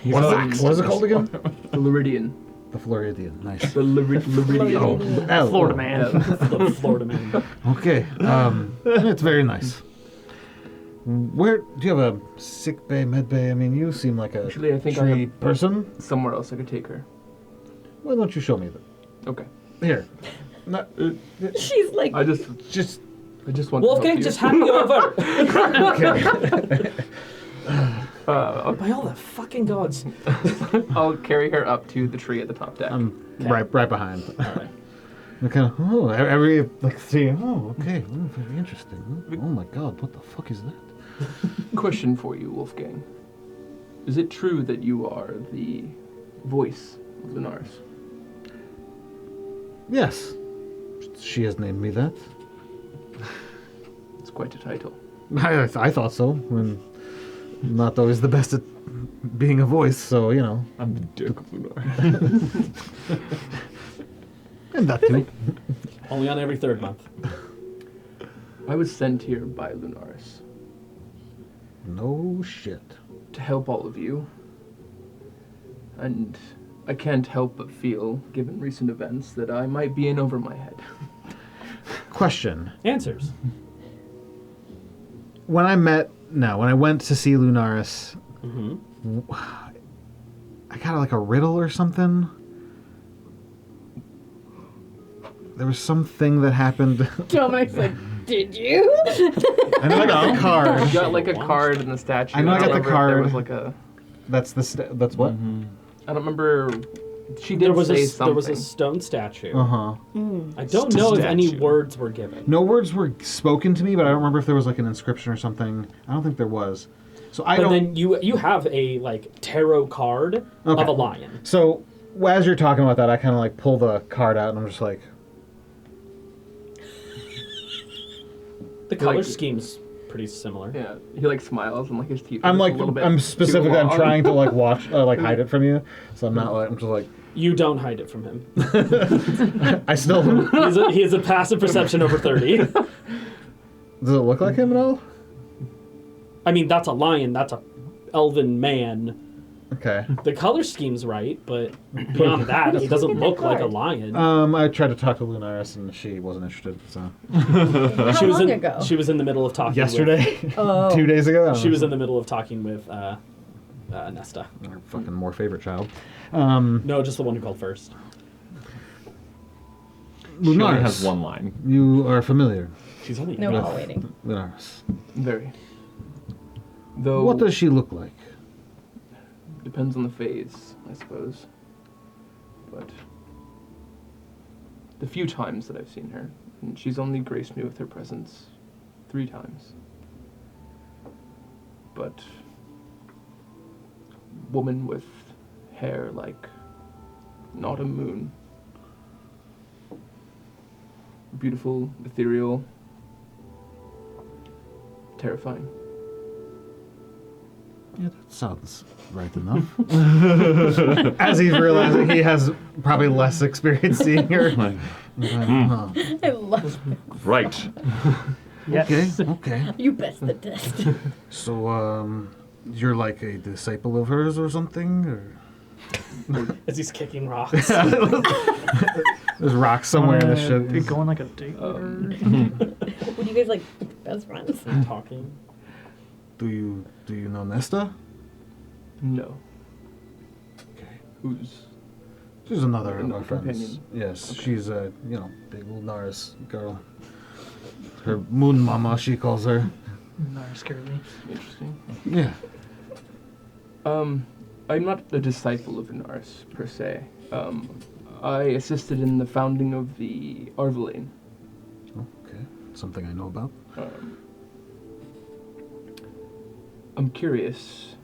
Speaker 5: What is it called again?
Speaker 3: The Luridian.
Speaker 5: The Floridian. Nice.
Speaker 3: The Luridian.
Speaker 5: L.
Speaker 6: Florida man.
Speaker 1: The Florida man.
Speaker 5: Okay. It's very nice. Where do you have a sick bay, med bay? I mean, you seem like a
Speaker 3: Actually, I think I
Speaker 5: tree
Speaker 3: have-
Speaker 5: person.
Speaker 3: Somewhere else I could take her.
Speaker 5: Why don't you show me that?
Speaker 3: Okay.
Speaker 5: Here. No,
Speaker 4: She's like,
Speaker 3: I just want
Speaker 1: Wolfgang,
Speaker 3: to
Speaker 1: just
Speaker 3: help
Speaker 1: hand me over.
Speaker 5: okay.
Speaker 1: By all the fucking gods.
Speaker 3: you. I'll carry her up to the tree at the top deck.
Speaker 5: I'm right behind. I kind of every like seeing. Oh, okay. Oh, very interesting. Oh my God, what the fuck is that?
Speaker 3: Question for you, Wolfgang. Is it true that you are the voice of Lunaris?
Speaker 5: Yes, she has named me that.
Speaker 3: It's quite a title.
Speaker 5: I thought so. I'm not always the best at being a voice, so you know.
Speaker 8: I'm the Duke of Lunar.
Speaker 5: And that too.
Speaker 1: Only on every third month.
Speaker 3: I was sent here by Lunaris
Speaker 5: No shit.
Speaker 3: to help all of you. And I can't help but feel, given recent events, that I might be in over my head.
Speaker 5: Question.
Speaker 1: Answers.
Speaker 5: When I went to see Lunaris, I got like a riddle or something. There was something that happened.
Speaker 4: Dominic's like, did you?
Speaker 5: I know I got the card.
Speaker 3: You got like a card in the statue.
Speaker 5: I know I got the
Speaker 3: don't remember if there was
Speaker 5: card.
Speaker 3: like a.
Speaker 5: That's what?
Speaker 3: I don't remember. She
Speaker 1: There
Speaker 3: did
Speaker 1: was
Speaker 3: say
Speaker 1: a
Speaker 3: something.
Speaker 1: there was a stone statue.
Speaker 5: Uh-huh.
Speaker 1: I don't know if any
Speaker 8: Statue.
Speaker 1: words were given.
Speaker 5: No words were spoken to me, but I don't remember if there was like an inscription or something. I don't think there was. So I
Speaker 1: But
Speaker 5: don't.
Speaker 1: then you have a like tarot card
Speaker 5: Okay.
Speaker 1: of a lion.
Speaker 5: So as you're talking about that, I kind of like pull the card out and I'm just like,
Speaker 1: The color
Speaker 3: Like-
Speaker 1: scheme's pretty similar.
Speaker 3: Yeah, he like smiles and like his teeth. are
Speaker 5: I'm
Speaker 3: just
Speaker 5: like,
Speaker 3: a little bit
Speaker 5: I'm
Speaker 3: too
Speaker 5: specifically, I'm
Speaker 3: long.
Speaker 5: trying to like watch, like hide it from you. So I'm not like, I'm just like,
Speaker 1: You don't hide it from him.
Speaker 5: I still.
Speaker 1: He has a passive perception over 30.
Speaker 5: Does it look like him at all?
Speaker 1: I mean, that's a lion. That's a elven man.
Speaker 5: Okay.
Speaker 1: The color scheme's right, but beyond that, he doesn't
Speaker 4: Look at that
Speaker 1: look like a
Speaker 4: card.
Speaker 1: lion.
Speaker 5: I tried to talk to Lunaris and she wasn't interested. So
Speaker 4: How long ago?
Speaker 1: She was in the middle of talking.
Speaker 5: yesterday,
Speaker 4: Oh.
Speaker 5: 2 days ago, I don't
Speaker 1: She
Speaker 5: know.
Speaker 1: was in the middle of talking with Nesta.
Speaker 5: Our fucking more favorite child.
Speaker 1: No, just the one who called first.
Speaker 8: She only
Speaker 5: Lunaris,
Speaker 8: has one line.
Speaker 5: you are familiar.
Speaker 1: She's only
Speaker 4: No, we're all waiting.
Speaker 5: Lunaris.
Speaker 3: Very. Though
Speaker 5: What does she look like?
Speaker 3: depends on the phase, I suppose. But the few times that I've seen her, and she's only graced me with her presence 3 times. But woman with hair like an autumn moon. Beautiful, ethereal, terrifying.
Speaker 5: Yeah, that sounds right enough. As he's realizing he has probably less experience seeing her.
Speaker 8: Like,
Speaker 5: Huh.
Speaker 4: I love it.
Speaker 8: right.
Speaker 6: Yes.
Speaker 5: Okay.
Speaker 4: You best the test.
Speaker 5: So, you're like a disciple of hers or something? Or
Speaker 1: As he's kicking rocks.
Speaker 5: there's rocks somewhere in the
Speaker 6: You're
Speaker 5: shit.
Speaker 6: going like a date.
Speaker 4: Would you guys like best friends?
Speaker 1: talking.
Speaker 5: Do you know Nesta?
Speaker 3: No.
Speaker 5: Okay.
Speaker 3: Who's
Speaker 5: She's another of
Speaker 3: Another
Speaker 5: our friends.
Speaker 3: companion.
Speaker 5: Yes,
Speaker 3: Okay.
Speaker 5: she's a big Lunaris girl. Her moon mama, she calls her.
Speaker 6: No, you're scared me.
Speaker 3: interesting?
Speaker 5: Yeah.
Speaker 3: I'm not a disciple of Inaris, per se. I assisted in the founding of the Arvalane.
Speaker 5: Okay. Something I know about.
Speaker 3: I'm curious,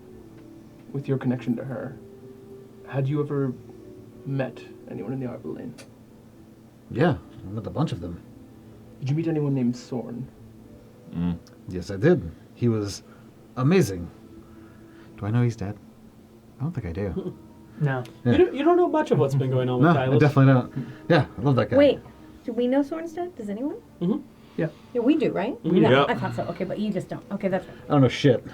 Speaker 3: with your connection to her, had you ever met anyone in the Arvalane?
Speaker 5: Yeah, I met a bunch of them.
Speaker 3: Did you meet anyone named Sorn?
Speaker 5: Yes, I did. He was amazing. Do I know he's dead? I don't think I do.
Speaker 6: No.
Speaker 5: Yeah.
Speaker 1: You don't know much of what's been going on
Speaker 5: No,
Speaker 1: with
Speaker 5: I
Speaker 1: Kylos.
Speaker 5: definitely don't. Yeah, I love that guy.
Speaker 4: Wait, do we know Sorenstead? Does anyone?
Speaker 1: Mhm.
Speaker 6: Yeah.
Speaker 4: Yeah, we do, right?
Speaker 1: Mhm.
Speaker 4: Yeah,
Speaker 8: Yep.
Speaker 4: I thought so. Okay, but you just don't. Okay, that's right.
Speaker 5: I don't know shit.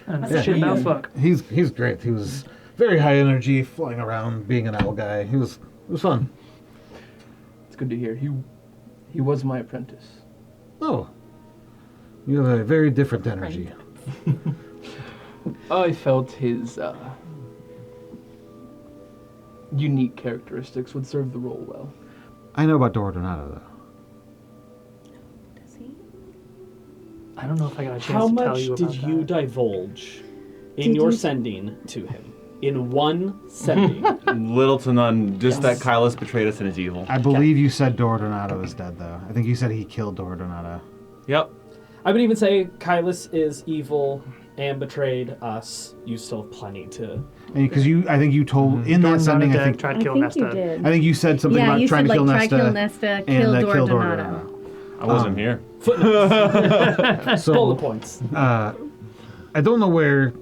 Speaker 6: And
Speaker 4: Yeah.
Speaker 6: shit about fuck.
Speaker 5: He's great. He was very high energy, flying around, being an owl guy. It was fun.
Speaker 3: It's good to hear. He was my apprentice.
Speaker 5: Oh, you have a very different energy.
Speaker 3: I felt his unique characteristics would serve the role well.
Speaker 5: I know about Doradonado though.
Speaker 4: Does he?
Speaker 6: I don't know if I got a chance
Speaker 1: How
Speaker 6: to tell
Speaker 1: much
Speaker 6: you
Speaker 1: did
Speaker 6: about
Speaker 1: you
Speaker 6: that.
Speaker 1: divulge in
Speaker 4: Did
Speaker 1: your
Speaker 4: you-
Speaker 1: sending to him? In one sending.
Speaker 8: Little to none. Just
Speaker 1: Yes.
Speaker 8: that Kylos betrayed us and is evil.
Speaker 5: I believe you said Doradonado is dead though. I think you said he killed Doradonado.
Speaker 8: Yep.
Speaker 1: I would even say Kylos is evil and betrayed us. You still have plenty to.
Speaker 5: Because I think you told in that sending. I think
Speaker 6: tried to
Speaker 4: I
Speaker 6: kill
Speaker 4: think
Speaker 6: Nesta.
Speaker 4: you did.
Speaker 5: I think you said something
Speaker 4: Yeah,
Speaker 5: about
Speaker 4: you
Speaker 5: trying
Speaker 4: said
Speaker 5: to kill
Speaker 4: like
Speaker 5: Nesta.
Speaker 4: try kill Nesta,
Speaker 5: and
Speaker 4: kill
Speaker 5: kill
Speaker 4: Doradonado.
Speaker 8: I wasn't here.
Speaker 1: Footnotes.
Speaker 5: So,
Speaker 1: Bullet points.
Speaker 5: I don't know where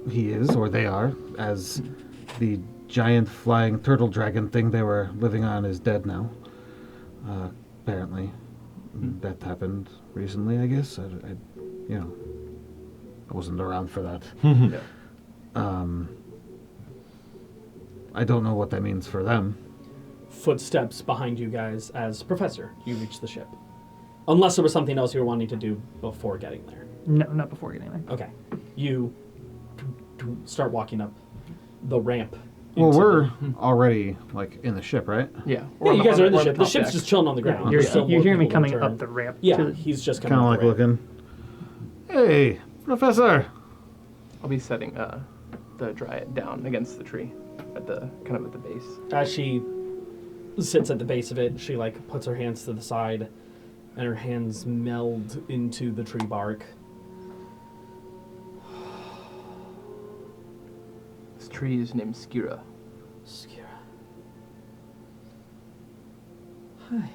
Speaker 5: he is or they are, as the giant flying turtle dragon thing they were living on is dead now. Apparently, that happened recently. I guess I wasn't around for that.
Speaker 3: Yeah.
Speaker 5: I don't know what that means for them.
Speaker 1: Footsteps behind you guys as Professor, you reach the ship. Unless there was something else you were wanting to do before getting there.
Speaker 6: No, not before getting there.
Speaker 1: Okay. You start walking up the ramp.
Speaker 5: Well,
Speaker 1: into
Speaker 5: we're
Speaker 1: the-
Speaker 5: already like in the ship, right?
Speaker 3: Yeah.
Speaker 1: Yeah, you guys are in the
Speaker 3: we're on
Speaker 1: ship. The
Speaker 3: top
Speaker 1: ship's
Speaker 3: deck.
Speaker 1: just chilling on the ground.
Speaker 6: You're,
Speaker 1: There's still
Speaker 6: you
Speaker 1: more
Speaker 6: hear me
Speaker 1: people to
Speaker 6: coming
Speaker 1: turn.
Speaker 6: up the ramp.
Speaker 1: Yeah,
Speaker 6: to-
Speaker 1: he's just coming
Speaker 5: Kind of
Speaker 1: up
Speaker 5: like
Speaker 1: the ramp.
Speaker 5: looking. Hey, Professor.
Speaker 3: I'll be setting the dryad down against the tree at the kind of at the base.
Speaker 1: As she sits at the base of it, she like puts her hands to the side, and her hands meld into the tree bark.
Speaker 3: This tree is named Skira.
Speaker 1: Skira. Hi.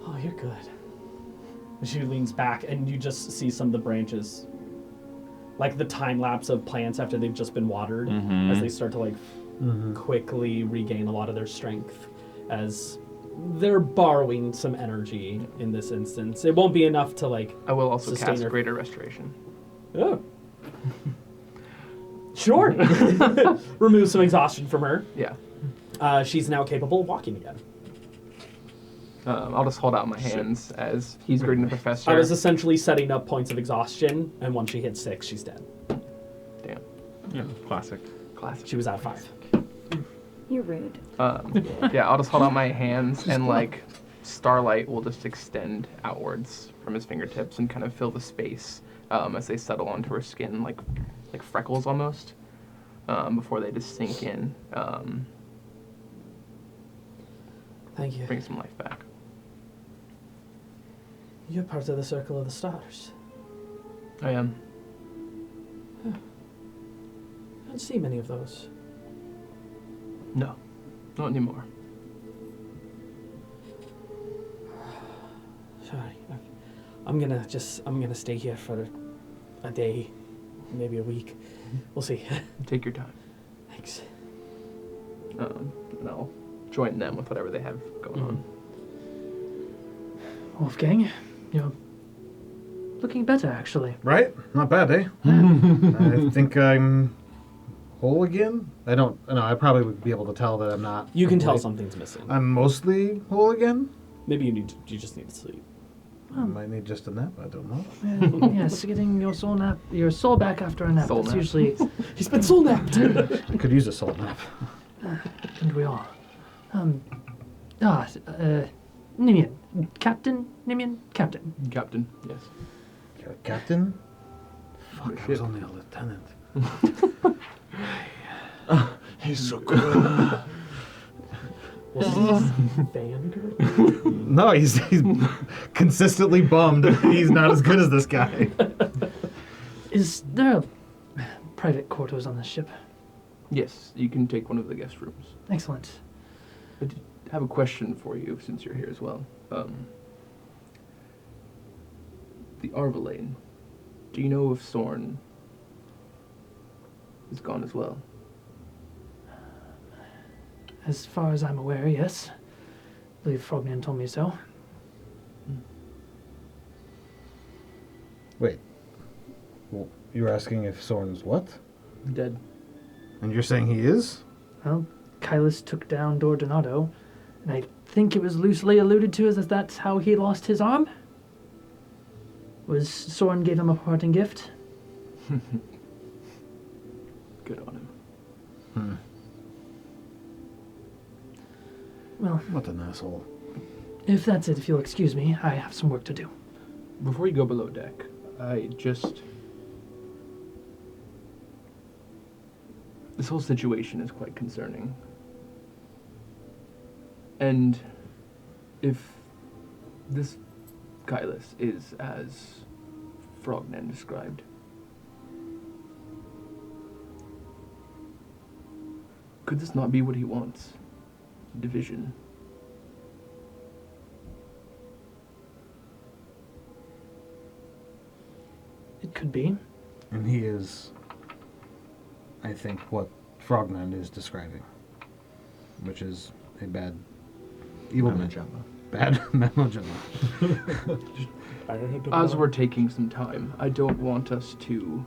Speaker 1: Oh, you're good. And she leans back, and you just see some of the branches, like the time lapse of plants after they've just been watered, as they start to like quickly regain a lot of their strength, as they're borrowing some energy in this instance. It won't be enough to like.
Speaker 3: I will also
Speaker 1: Sustain
Speaker 3: cast
Speaker 1: her.
Speaker 3: Greater Restoration.
Speaker 1: Oh. Sure. Remove some exhaustion from her.
Speaker 3: Yeah.
Speaker 1: She's now capable of walking again.
Speaker 3: I'll just hold out my hands as he's greeting the professor.
Speaker 1: I was essentially setting up points of exhaustion, and once she hits 6, she's dead.
Speaker 3: Damn.
Speaker 8: Yeah, classic.
Speaker 3: Classic.
Speaker 1: She was at 5.
Speaker 4: You're rude.
Speaker 3: Yeah, I'll just hold out my hands and like starlight will just extend outwards from his fingertips and kind of fill the space as they settle onto her skin like freckles almost before they just sink in.
Speaker 1: Thank you.
Speaker 3: Bring some life back.
Speaker 1: You're part of the Circle of the Stars.
Speaker 3: I am.
Speaker 1: I don't see many of those.
Speaker 3: No, not anymore.
Speaker 1: Sorry. I'm gonna stay here for a day, maybe a week. We'll see.
Speaker 3: Take your time.
Speaker 1: Thanks.
Speaker 3: And I'll join them with whatever they have going on.
Speaker 6: Wolfgang, you're looking better, actually.
Speaker 5: Right? Not bad, eh? I think I'm whole again. I don't. No, I probably would be able to tell that I'm not.
Speaker 1: You can tell
Speaker 5: complete.
Speaker 1: something's missing.
Speaker 5: I'm mostly whole again.
Speaker 1: Maybe you just need to sleep.
Speaker 5: I might need just a nap. I don't know.
Speaker 6: Yes, getting your soul back after a nap.
Speaker 3: Soul
Speaker 6: That's
Speaker 3: nap.
Speaker 6: usually,
Speaker 1: He's been soul napped.
Speaker 5: I could use a soul nap.
Speaker 6: and we are. Nimian. Captain? Nimian? Captain.
Speaker 3: Captain, yes.
Speaker 5: You're a captain? Fuck, I was
Speaker 3: ship.
Speaker 5: only a lieutenant.
Speaker 8: He's so cool.
Speaker 1: Fangirl?
Speaker 5: No, he's consistently bummed. He's not as good as this guy.
Speaker 6: Is there private quarters on this ship?
Speaker 3: Yes, you can take one of the guest rooms.
Speaker 6: Excellent.
Speaker 3: I did have a question for you since you're here as well. The Arvalane. Do you know if Sorn is gone as well?
Speaker 6: As far as I'm aware, yes. I believe Frogman told me so.
Speaker 5: Wait. Well, you're asking if Soren's what?
Speaker 3: Dead.
Speaker 5: And you're saying he is?
Speaker 6: Well, Kylus took down Dordonato, and I think it was loosely alluded to as that's how he lost his arm. Was Soren gave him a parting gift?
Speaker 3: Good on him.
Speaker 6: Well,
Speaker 5: What an asshole.
Speaker 6: if that's it, if you'll excuse me, I have some work to do.
Speaker 3: Before you go below deck, this whole situation is quite concerning. And if this Kylus is as Frognan described, could this not be what he wants? Division.
Speaker 6: It could be.
Speaker 5: And he is, I think, what Frogman is describing. Which is a bad, evil man. Bad memo Gemma.
Speaker 3: As we're taking some time, I don't want us to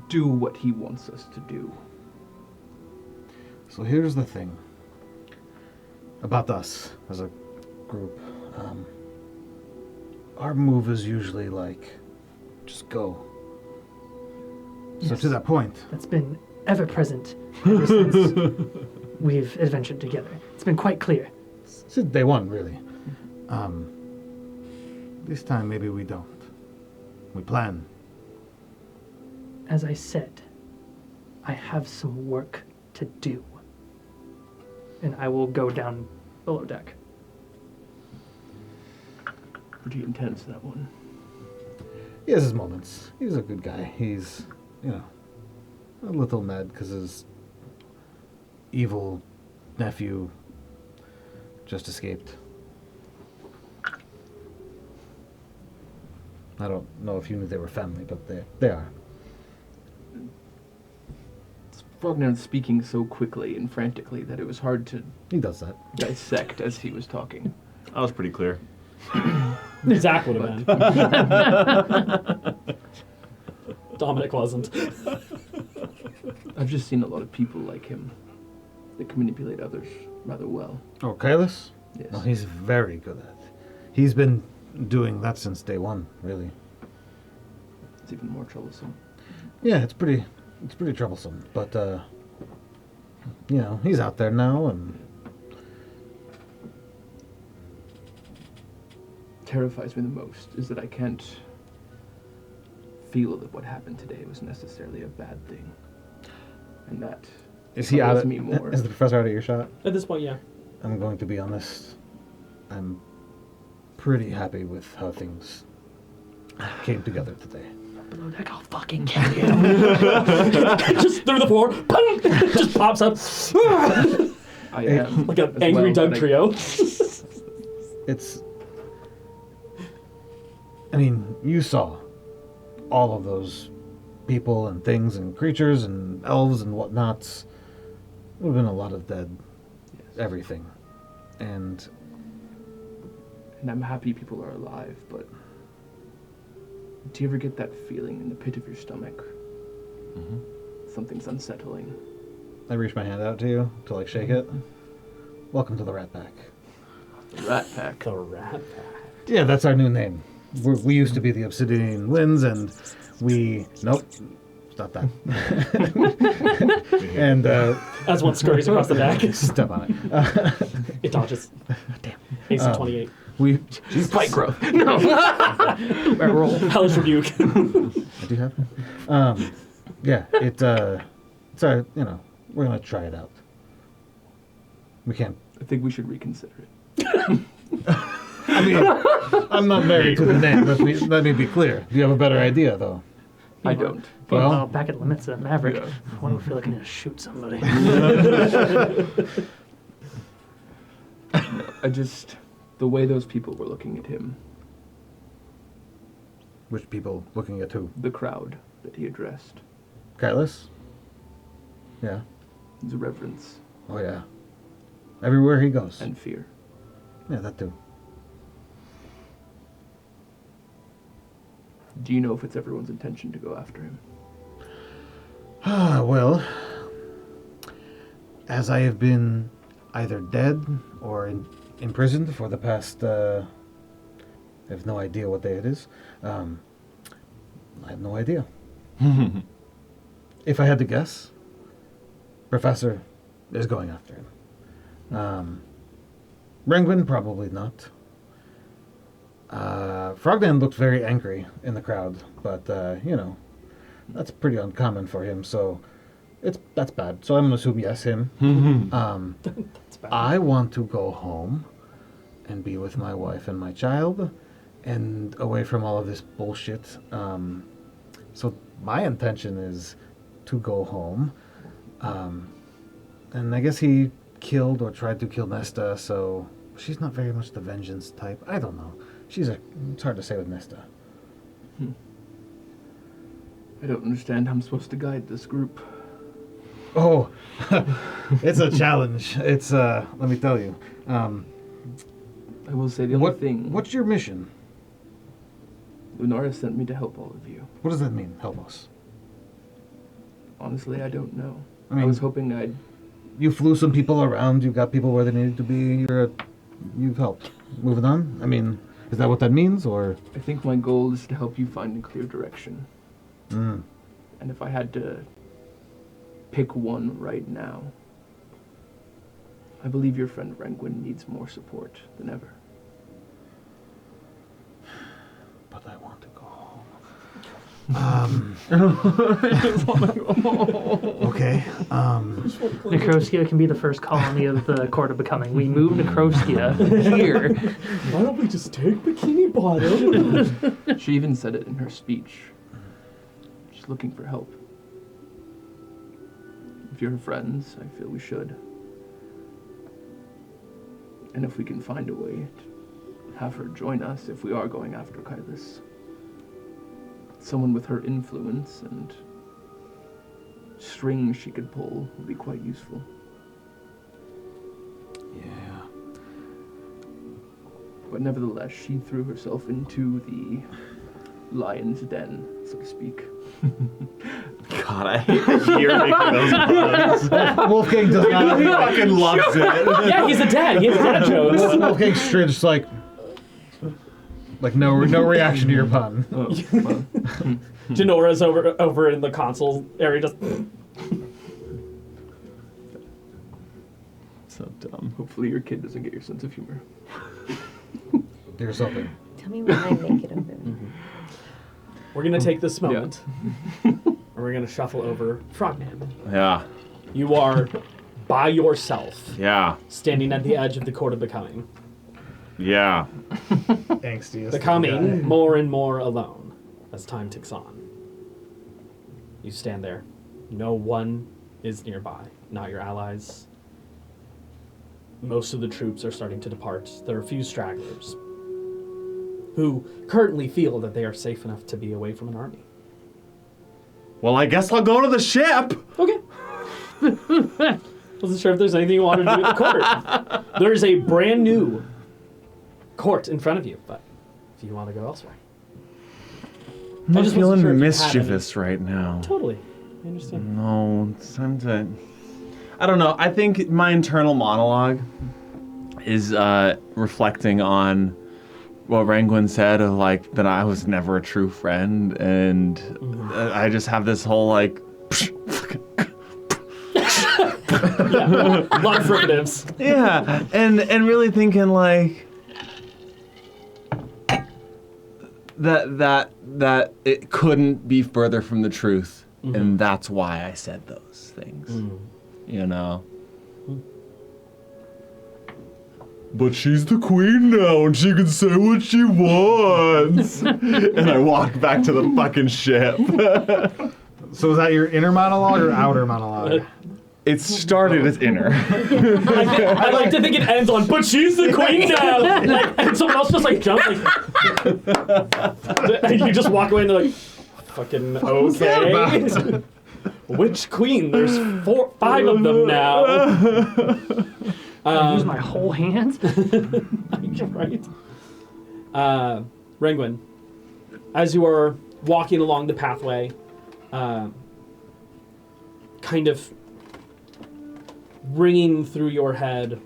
Speaker 3: do what he wants us to do.
Speaker 5: So here's the thing about us as a group. Our move is usually like just go. So to that point,
Speaker 6: That's been ever present ever since we've adventured together. It's been quite clear.
Speaker 5: since day one, really. This time maybe we don't. We plan.
Speaker 6: As I said, I have some work to do. And I will go down below deck.
Speaker 3: Pretty intense, that one.
Speaker 5: He has his moments. He's a good guy. He's, a little mad because his evil nephew just escaped. I don't know if you knew they were family, but they are.
Speaker 3: Frognan speaking so quickly and frantically that it was hard to
Speaker 5: He does that.
Speaker 3: dissect as he was talking.
Speaker 8: That was pretty clear.
Speaker 1: Zach would have been. Dominic wasn't.
Speaker 3: I've just seen a lot of people like him that can manipulate others rather well.
Speaker 5: Oh, Kailis?
Speaker 3: Yes.
Speaker 5: No, he's very good at it. He's been doing that since day one, really.
Speaker 3: It's even more troublesome.
Speaker 5: Yeah, it's pretty troublesome, but he's out there now, and
Speaker 3: Terrifies me the most is that I can't feel that what happened today was necessarily a bad thing. And that
Speaker 5: is he out
Speaker 3: troubles
Speaker 5: of
Speaker 3: me more.
Speaker 5: Is the professor out of earshot?
Speaker 1: At this point, yeah.
Speaker 5: I'm going to be honest. I'm pretty happy with how things came together today.
Speaker 6: Below deck, I'll fucking kill you.
Speaker 1: Just through the floor, just pops up
Speaker 3: I am.
Speaker 1: like an
Speaker 3: as
Speaker 1: angry
Speaker 3: well,
Speaker 1: Doug
Speaker 3: but
Speaker 1: trio.
Speaker 5: It's. I mean, you saw all of those people and things and creatures and elves and whatnots. There would have been a lot of dead everything. And
Speaker 3: And I'm happy people are alive, but do you ever get that feeling in the pit of your stomach?
Speaker 8: Mm-hmm.
Speaker 3: Something's unsettling.
Speaker 5: I reach my hand out to you to shake it. Welcome to the Rat Pack.
Speaker 3: The Rat Pack.
Speaker 1: The Rat Pack.
Speaker 5: Yeah, that's our new name. We used to be the Obsidian Winds, and we... Nope. Stop that. And,
Speaker 1: As one scurries across the deck,
Speaker 5: step on it.
Speaker 1: it dodges.
Speaker 5: Damn.
Speaker 1: AC 28.
Speaker 5: We...
Speaker 3: Fight growth. No.
Speaker 6: Roll.
Speaker 1: Hellish Rebuke.
Speaker 5: I do have... yeah, it's our, we're going to try it out. We can't...
Speaker 3: I think we should reconsider it.
Speaker 5: I mean, I'm not married to the name. Let me be clear. Do you have a better idea, though?
Speaker 3: I don't.
Speaker 5: Well-
Speaker 6: Back at limits at Maverick.
Speaker 3: Yeah.
Speaker 6: I don't feel like I'm gonna shoot somebody.
Speaker 3: The way those people were looking at him,
Speaker 5: Which people looking at who?
Speaker 3: the crowd that he addressed,
Speaker 5: Kailis? Yeah.
Speaker 3: his reverence
Speaker 5: Oh, yeah. Everywhere he goes.
Speaker 3: and fear.
Speaker 5: Yeah, that too.
Speaker 3: Do you know if it's everyone's intention to go after him?
Speaker 5: Well, as I have been either dead or imprisoned for the past, I have no idea what day it is. I have no idea. If I had to guess, Professor is going after him. Renguin, probably not. Frogman looked very angry in the crowd, but, that's pretty uncommon for him, so that's bad. So I'm going to assume yes, him.
Speaker 1: That's bad.
Speaker 5: I want to go home and be with my wife and my child and away from all of this bullshit. So my intention is to go home. And I guess he killed or tried to kill Nesta, so she's not very much the vengeance type. I don't know. It's hard to say with Nesta.
Speaker 3: I don't understand how I'm supposed to guide this group.
Speaker 5: Oh, it's a challenge. It's, let me tell you.
Speaker 3: I will say the only thing.
Speaker 5: What's your mission?
Speaker 3: Lunara sent me to help all of you.
Speaker 5: What does that mean? Help us.
Speaker 3: Honestly, I don't know.
Speaker 5: I mean-
Speaker 3: I was hoping I'd.
Speaker 5: You flew some people around. You got people where they needed to be. You've helped. Moving on. I mean, Is that what that means, or?
Speaker 3: I think my goal is to help you find a clear direction.
Speaker 5: Mm.
Speaker 3: And if I had to pick one right now, I believe your friend Rengwin needs more support than ever.
Speaker 5: But I want to go home. Okay.
Speaker 6: Necroskia can be the first colony of the Court of Becoming. We move Necroskia here.
Speaker 1: Why don't we just take Bikini Bottom?
Speaker 3: She even said it in her speech. She's looking for help. If you're her friends, I feel we should. And if we can find a way to have her join us if we are going after Kailis. Someone with her influence and strings she could pull would be quite useful.
Speaker 5: Yeah.
Speaker 3: But nevertheless, she threw herself into the lion's den, so to speak.
Speaker 8: God, I hate that you're making those puns.
Speaker 5: Wolfgang does not.
Speaker 8: He fucking loves it.
Speaker 1: Yeah, he's a dad. He has dad jokes.
Speaker 5: Wolfgang's straight, just like no reaction to your pun.
Speaker 3: Oh, well.
Speaker 1: Janora's over in the console area, just.
Speaker 8: So dumb.
Speaker 3: Hopefully your kid doesn't get your sense of humor.
Speaker 5: There's something.
Speaker 4: Tell me when I make it over.
Speaker 1: We're gonna take this moment, and we're gonna shuffle over Frogman.
Speaker 8: Yeah.
Speaker 1: You are by yourself,
Speaker 8: Yeah.
Speaker 1: standing at the edge of the Court of Becoming,
Speaker 8: Yeah.
Speaker 5: Angstiest.
Speaker 1: becoming more and more alone as time ticks on. You stand there. No one is nearby, not your allies. Most of the troops are starting to depart. There are a few stragglers who currently feel that they are safe enough to be away from an army.
Speaker 8: Well, I guess I'll go to the ship.
Speaker 1: Okay. Wasn't sure if there's anything you wanted to do with the court. There's a brand new court in front of you, but if you want to go elsewhere.
Speaker 8: I'm not
Speaker 1: just wasn't
Speaker 8: feeling
Speaker 1: sure if you had
Speaker 8: mischievous right now.
Speaker 1: Totally. I understand.
Speaker 8: No, it's time to... I don't know. I think my internal monologue is reflecting on what Rengwin said of like that I was never a true friend, and I just have this whole like
Speaker 1: Yeah, a lot of fricatives.
Speaker 8: yeah, and really thinking like that it couldn't be further from the truth, and that's why I said those things. You know. But she's the queen now, and she can say what she wants. And I walk back to the fucking ship.
Speaker 5: So is that your inner monologue or outer monologue?
Speaker 8: It started as inner.
Speaker 1: I like to think it ends on, but she's the queen now. Like, and someone else just like jumps. Like, and you just walk away and they're like, fucking okay. Which queen? There's 5 of them now.
Speaker 6: I use my whole hand.
Speaker 1: Right. Rengwin, as you are walking along the pathway, kind of ringing through your head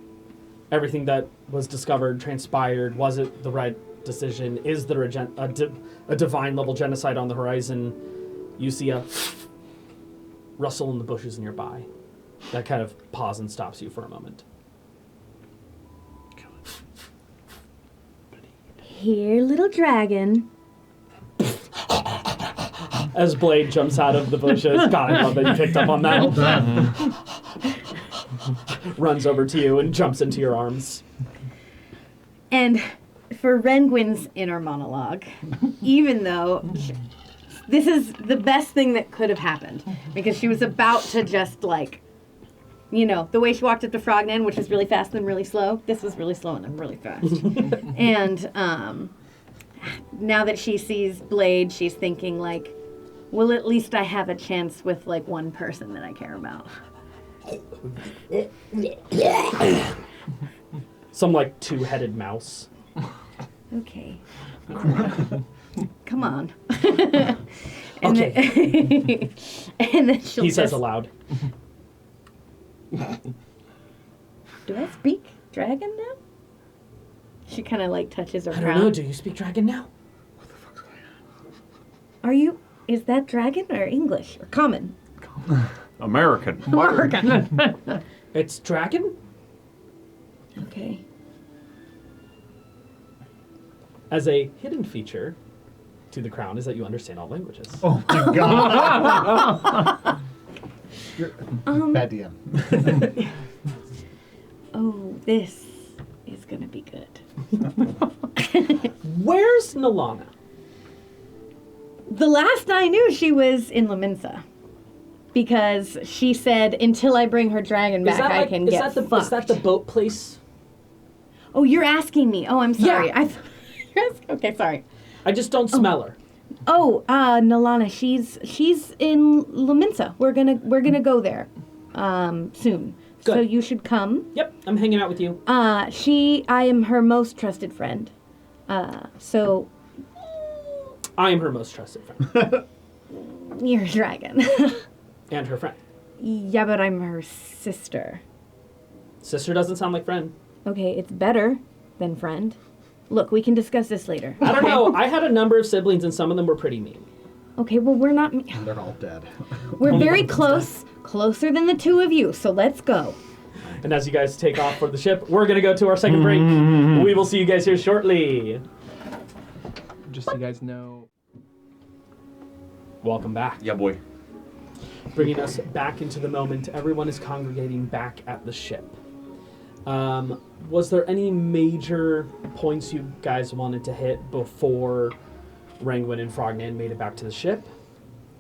Speaker 1: everything that was discovered, transpired, was it the right decision, is there a divine level genocide on the horizon, you see a rustle in the bushes nearby. That kind of pause and stops you for a moment.
Speaker 4: Here, little dragon.
Speaker 1: As Blade jumps out of the bushes, God, I love that you picked up on that. Runs over to you and jumps into your arms.
Speaker 4: And for Rengwin's inner monologue, even though this is the best thing that could have happened, because she was about to just like, you know, the way she walked up to Frognan, which was really fast and really slow, this was really slow and then really fast. And now that she sees Blade, she's thinking like, well, at least I have a chance with like one person that I care about.
Speaker 1: Some like 2-headed mouse.
Speaker 4: Okay. Come on.
Speaker 1: Okay.
Speaker 4: And then she'll
Speaker 1: He says
Speaker 4: just,
Speaker 1: aloud.
Speaker 4: do I speak dragon now? She kind of like touches her
Speaker 1: I don't
Speaker 4: crown.
Speaker 1: know. Do you speak dragon now?
Speaker 4: Are you? Is that dragon or English or common?
Speaker 8: American.
Speaker 1: It's dragon?
Speaker 4: Okay.
Speaker 1: As a hidden feature to the crown is that you understand all languages.
Speaker 5: Oh my god. Bad DM.
Speaker 4: Oh, this is gonna be good.
Speaker 1: Where's Nalana?
Speaker 4: The last I knew, she was in Laminsa. Because she said, until I bring her dragon back, I can get fucked.
Speaker 1: Is that the boat place?
Speaker 4: Oh, you're asking me. Oh, I'm sorry.
Speaker 1: Yeah.
Speaker 4: Okay, sorry.
Speaker 1: I just don't smell her.
Speaker 4: Oh, Nalana, she's in Laminsa. We're gonna go there, soon.
Speaker 1: Good.
Speaker 4: So you should come.
Speaker 1: Yep, I'm hanging out with you.
Speaker 4: I am her most trusted friend. So
Speaker 1: I am her most trusted friend.
Speaker 4: you're a dragon.
Speaker 1: And her friend.
Speaker 4: Yeah, but I'm her sister.
Speaker 1: Sister doesn't sound like friend.
Speaker 4: Okay, it's better than friend. Look, we can discuss this later.
Speaker 1: I don't know. I had a number of siblings and some of them were pretty mean.
Speaker 4: Okay, well, we're not.
Speaker 5: And they're all dead.
Speaker 4: We're very close. Closer than the two of you, so let's go.
Speaker 1: And as you guys take off for the ship, we're going to go to our second break. We will see you guys here shortly.
Speaker 3: Just so you guys know.
Speaker 1: Welcome back.
Speaker 8: Yeah, boy.
Speaker 1: Bringing us back into the moment. Everyone is congregating back at the ship. Was there any major points you guys wanted to hit before Rangwin and Frognan made it back to the ship?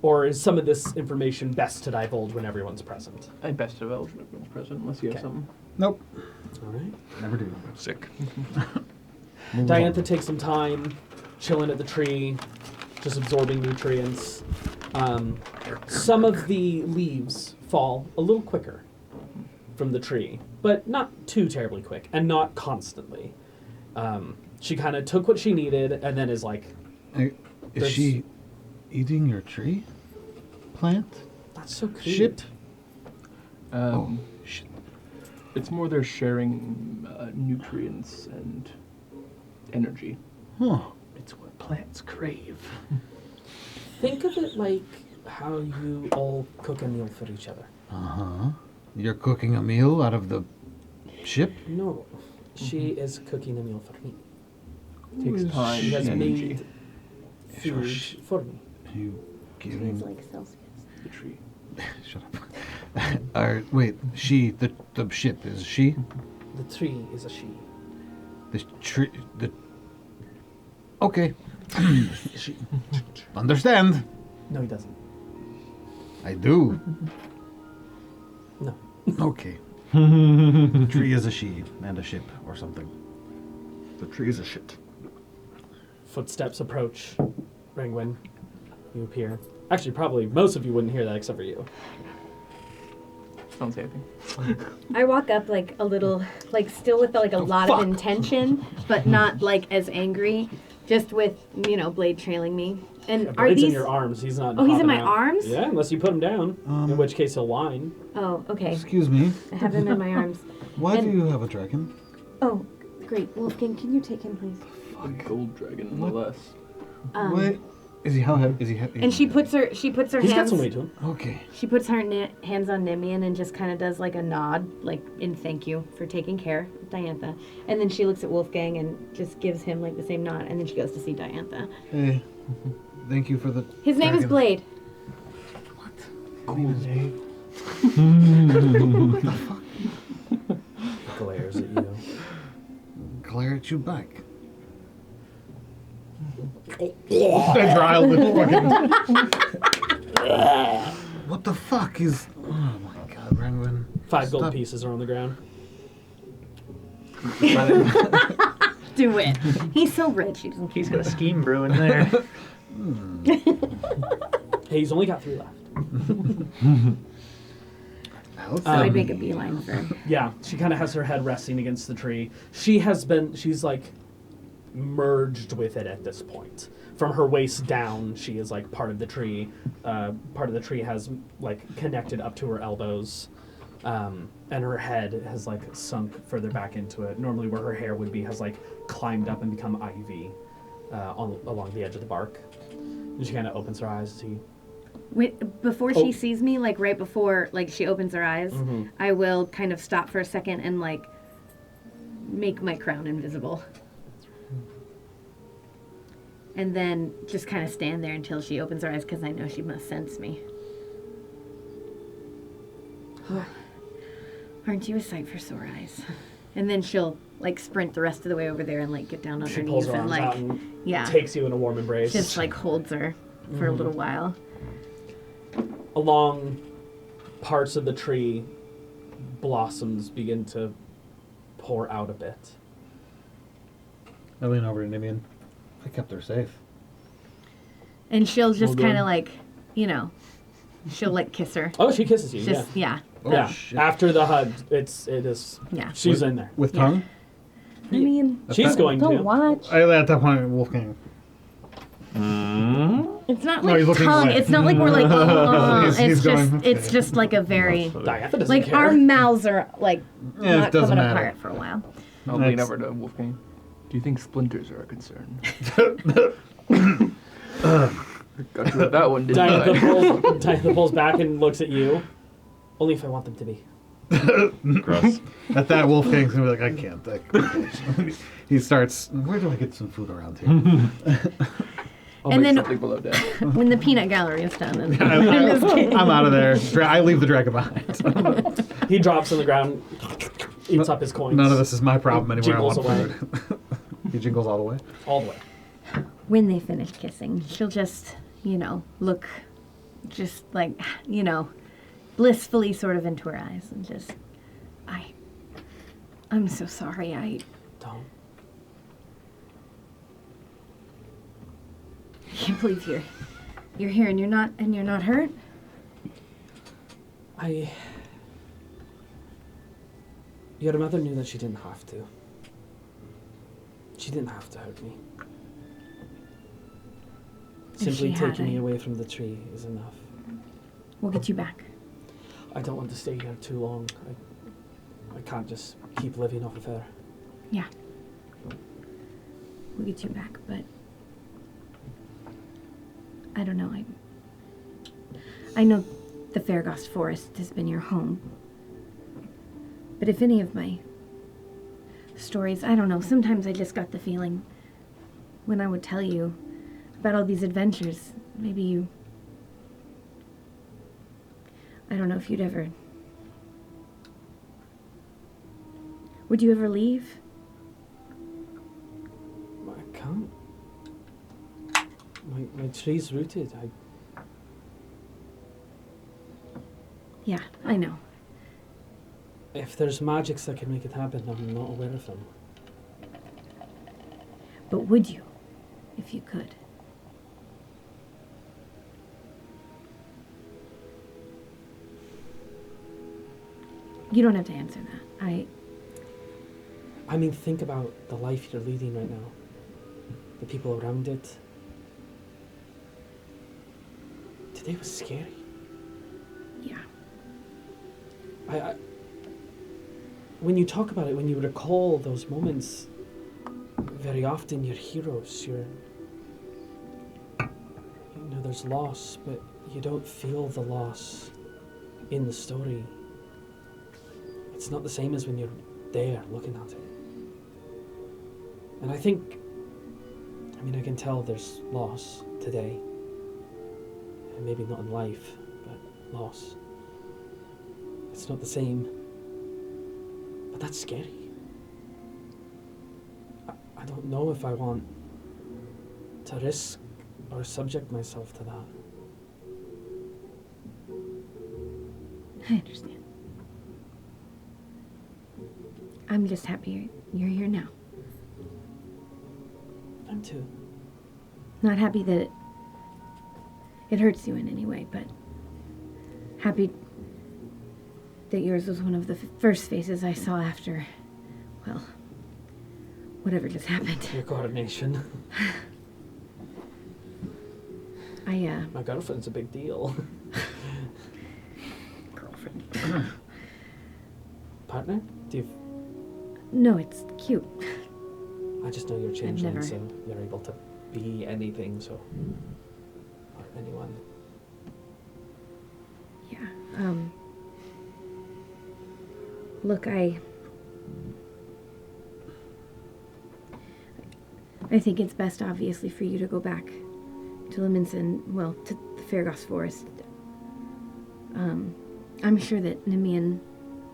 Speaker 1: Or is some of this information best to divulge when everyone's present?
Speaker 3: I best divulge when everyone's present, unless you have
Speaker 1: Okay.
Speaker 3: something.
Speaker 5: Nope.
Speaker 1: All right.
Speaker 5: Never do.
Speaker 8: Sick.
Speaker 1: Diantha takes some time chilling at the tree, just absorbing nutrients. Some of the leaves fall a little quicker from the tree, but not too terribly quick, and not constantly. She kind of took what she needed, and then is like,
Speaker 5: Is
Speaker 1: There's-
Speaker 5: she eating your tree? Plant?
Speaker 1: "That's so cute."
Speaker 5: Shit.
Speaker 3: Shit. It's more they're sharing nutrients and energy.
Speaker 5: Huh.
Speaker 6: It's what plants crave.
Speaker 1: Think of it like how you all cook a meal for each other.
Speaker 5: Uh-huh. You're cooking a meal out of the ship?
Speaker 1: No, she is cooking a meal for me.
Speaker 3: Takes time
Speaker 1: She has
Speaker 3: and energy.
Speaker 1: made food for me.
Speaker 5: You giving
Speaker 4: Celsius.
Speaker 3: The tree.
Speaker 5: Shut up. Wait, she the ship is she?
Speaker 1: The tree is a she.
Speaker 5: The tree the Okay. Understand.
Speaker 1: No, he doesn't.
Speaker 5: I do.
Speaker 1: No.
Speaker 5: Okay. The tree is a she and a ship or something.
Speaker 8: The tree is a shit.
Speaker 1: Footsteps approach. Ringwin, you appear. Actually, probably most of you wouldn't hear that except for you.
Speaker 3: Don't say anything.
Speaker 4: I walk up like a little, like still with like a lot of intention, but not like as angry, just with, Blade trailing me. And are
Speaker 1: Blade's
Speaker 4: these?
Speaker 1: in your arms. He's not.
Speaker 4: Oh, he's in
Speaker 1: hopping
Speaker 4: my
Speaker 1: out.
Speaker 4: arms?
Speaker 1: Yeah, unless you put him down. In which case he'll whine.
Speaker 4: Oh, okay.
Speaker 5: Excuse me.
Speaker 4: I have him in my arms.
Speaker 5: Why do
Speaker 4: And-
Speaker 5: you have a dragon?
Speaker 4: Oh, great. Wolfgang, can you take him, please?
Speaker 3: A gold dragon, no less.
Speaker 5: Wait. Is he how heavy? Is he heavy?
Speaker 4: And she puts her
Speaker 1: He's got
Speaker 4: hands.
Speaker 1: some weight to him.
Speaker 5: Okay.
Speaker 4: She puts her hands on Nimian and just kind of does like a nod, like in thank you for taking care of Diantha. And then she looks at Wolfgang and just gives him like the same nod. And then she goes to see Diantha.
Speaker 5: Hey. Thank you for the.
Speaker 4: His name is
Speaker 5: dragon.
Speaker 4: Blade.
Speaker 5: Cool name.
Speaker 1: Glares at you.
Speaker 5: Glare at you back. What the fuck is? Oh my god, Rangwin.
Speaker 1: 5 gold
Speaker 5: Stop.
Speaker 1: pieces are on the ground.
Speaker 4: Do it. He's so rich. He doesn't
Speaker 6: He's got a scheme brewing there.
Speaker 1: Hey, he's only got 3 left.
Speaker 4: So I'd make a beeline for him.
Speaker 1: Yeah, she kind of has her head resting against the tree. She's like merged with it at this point. From her waist down, she is like part of the tree. Part of the tree has like connected up to her elbows. And her head has like sunk further back into it. Normally where her hair would be has like climbed up and become ivy along the edge of the bark. And she kind of opens her eyes to see.
Speaker 4: Before she sees me, like right before like she opens her eyes,
Speaker 1: Mm-hmm.
Speaker 4: I will kind of stop for a second and like make my crown invisible. And then just kind of stand there until she opens her eyes because I know she must sense me. Aren't you a sight for sore eyes? And then she'll like sprint the rest of the way over there and like get down on
Speaker 1: She
Speaker 4: her
Speaker 1: pulls
Speaker 4: knees
Speaker 1: her
Speaker 4: and
Speaker 1: arms
Speaker 4: like
Speaker 1: out and
Speaker 4: yeah,
Speaker 1: takes you in a warm embrace.
Speaker 4: just like holds her for a little while.
Speaker 1: Along parts of the tree, blossoms begin to pour out a bit.
Speaker 5: I lean over to Nimian. I kept her safe.
Speaker 4: And she'll just
Speaker 5: Well
Speaker 4: kind
Speaker 5: done.
Speaker 4: of like, you know, she'll like kiss her.
Speaker 1: Oh, she kisses you.
Speaker 4: Just yeah.
Speaker 5: Oh,
Speaker 1: yeah.
Speaker 5: shit.
Speaker 1: After the hug, it is.
Speaker 4: Yeah.
Speaker 1: She's in there.
Speaker 5: With
Speaker 4: Yeah.
Speaker 5: tongue?
Speaker 4: I mean,
Speaker 1: She's going
Speaker 4: don't
Speaker 1: to.
Speaker 4: watch.
Speaker 5: At that point, Wolfgang.
Speaker 4: It's not
Speaker 5: No,
Speaker 4: like
Speaker 5: he's looking
Speaker 4: tongue.
Speaker 5: away.
Speaker 4: It's not like we're like.
Speaker 5: He's
Speaker 4: it's just.
Speaker 5: going,
Speaker 4: It's just like a very.
Speaker 1: Diantha doesn't
Speaker 4: Like
Speaker 1: care.
Speaker 4: our mouths are like
Speaker 5: Yeah, it
Speaker 4: not
Speaker 5: doesn't
Speaker 4: coming
Speaker 5: matter.
Speaker 4: apart for a while.
Speaker 3: I'll lean
Speaker 5: Next.
Speaker 3: over to Wolfgang. Do you think splinters are a concern? Got you with that one, didn't I?
Speaker 1: Diantha pulls back and looks at you. Only if I want them to be.
Speaker 8: Gross.
Speaker 5: At that, Wolfgang's gonna be like, I can't. He starts, where do I get some food around here?
Speaker 3: I'll
Speaker 4: And
Speaker 3: make
Speaker 4: then-
Speaker 3: something below deck.
Speaker 4: When the peanut gallery is done, and
Speaker 5: I'm out of there. I leave the dragon behind.
Speaker 1: He drops on the ground, eats up his coins.
Speaker 5: None of this is my problem anymore. I want
Speaker 1: Jingles away.
Speaker 5: food. He jingles all the way.
Speaker 1: All the way.
Speaker 4: when they finish kissing, she'll just, you know, look, just like, you know, blissfully sort of into her eyes and just, I'm so sorry.
Speaker 1: Don't.
Speaker 4: I can't believe you're here and you're not hurt.
Speaker 1: Your mother knew that she didn't have to. She didn't have to hurt me. Simply
Speaker 4: she had,
Speaker 1: taking me
Speaker 4: I-
Speaker 1: away from the tree is enough.
Speaker 4: We'll get you back.
Speaker 1: I don't want to stay here too long. I can't just keep living off of her.
Speaker 4: Yeah. We'll get you back, but I don't know. I know the Fairgost Forest has been your home. But if any of my stories, I don't know, sometimes I just got the feeling when I would tell you about all these adventures, maybe you, I don't know if you'd ever, would you ever leave?
Speaker 1: I can't. My tree's rooted.
Speaker 4: Yeah, I know.
Speaker 1: If there's magics that can make it happen, I'm not aware of them.
Speaker 4: But would you, if you could? You don't have to answer that.
Speaker 1: I mean, think about the life you're leading right now. The people around it. Today was scary.
Speaker 4: Yeah.
Speaker 1: When you talk about it, when you recall those moments, very often you're heroes. There's loss, but you don't feel the loss in the story. It's not the same as when you're there looking at it. And I can tell there's loss today. And maybe not in life, but loss. It's not the same. But that's scary. I don't know if I want to risk or subject myself to that.
Speaker 4: I understand. I'm just happy you're here now.
Speaker 1: I'm too.
Speaker 4: Not happy that it hurts you in any way, but happy that yours was one of the first faces I saw after, well, whatever just happened.
Speaker 1: Your coronation.
Speaker 4: My
Speaker 1: My girlfriend's a big deal.
Speaker 4: girlfriend.
Speaker 1: partner? Do you?
Speaker 4: No, it's cute.
Speaker 1: I just know you're changeling,
Speaker 4: never-
Speaker 1: so you're able to be anything. So, or anyone.
Speaker 4: Yeah. Look, I think it's best, obviously, for you to go back to Liminson, well, to the Fairgoss Forest. I'm sure that Nimian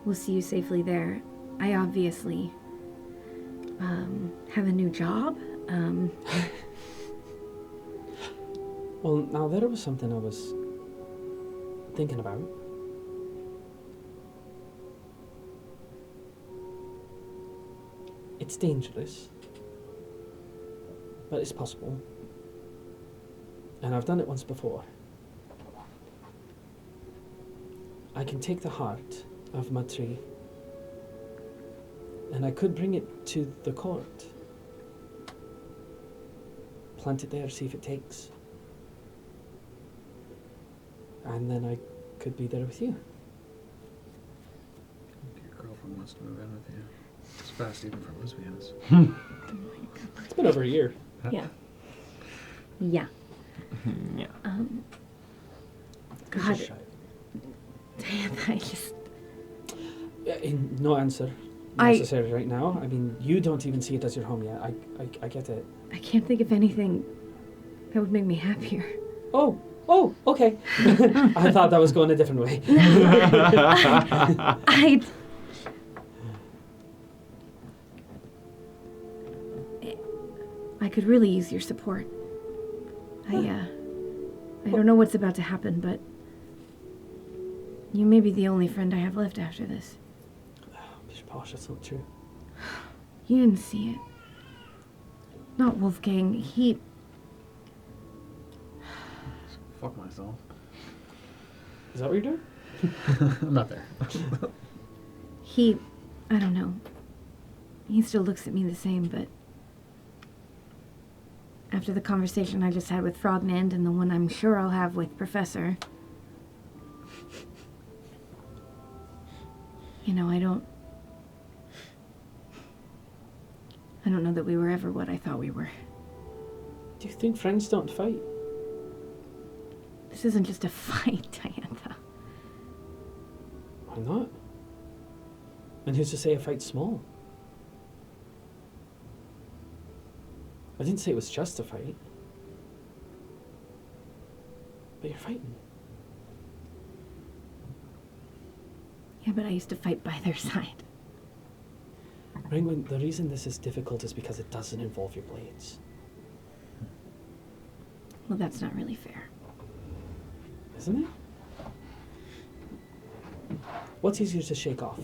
Speaker 4: will see you safely there. I obviously have a new job.
Speaker 1: Well, now there was something I was thinking about. It's dangerous, but it's possible. And I've done it once before. I can take the heart of my tree, and I could bring it to the court. Plant it there, see if it takes. And then I could be there with you.
Speaker 5: Your girlfriend wants to move in with you. It's fast even for lesbians.
Speaker 1: It's been over a year.
Speaker 4: Yeah. Yeah.
Speaker 3: Yeah.
Speaker 4: God,
Speaker 1: Just shy.
Speaker 4: I just...
Speaker 1: No answer
Speaker 4: I-
Speaker 1: necessary right now. I mean, you don't even see it as your home yet. I get it.
Speaker 4: I can't think of anything that would make me happier.
Speaker 1: Oh, okay. I thought that was going a different way.
Speaker 4: I could really use your support. I don't know what's about to happen, but you may be the only friend I have left after this.
Speaker 1: Posh, that's not true.
Speaker 4: You didn't see it. Not Wolfgang. He...
Speaker 5: Fuck myself.
Speaker 1: Is that what you're doing?
Speaker 5: I'm not there.
Speaker 4: I don't know. He still looks at me the same, but after the conversation I just had with Frognand and the one I'm sure I'll have with Professor, you know, I don't know that we were ever what I thought we were.
Speaker 1: Do you think friends don't fight?
Speaker 4: This isn't just a fight, Diantha.
Speaker 1: Why not? And who's to say a fight's small? I didn't say it was just a fight. But you're fighting.
Speaker 4: Yeah, but I used to fight by their side.
Speaker 1: Ringwin, the reason this is difficult is because it doesn't involve your blades.
Speaker 4: Well, that's not really fair.
Speaker 1: Isn't it? What's easier to shake off?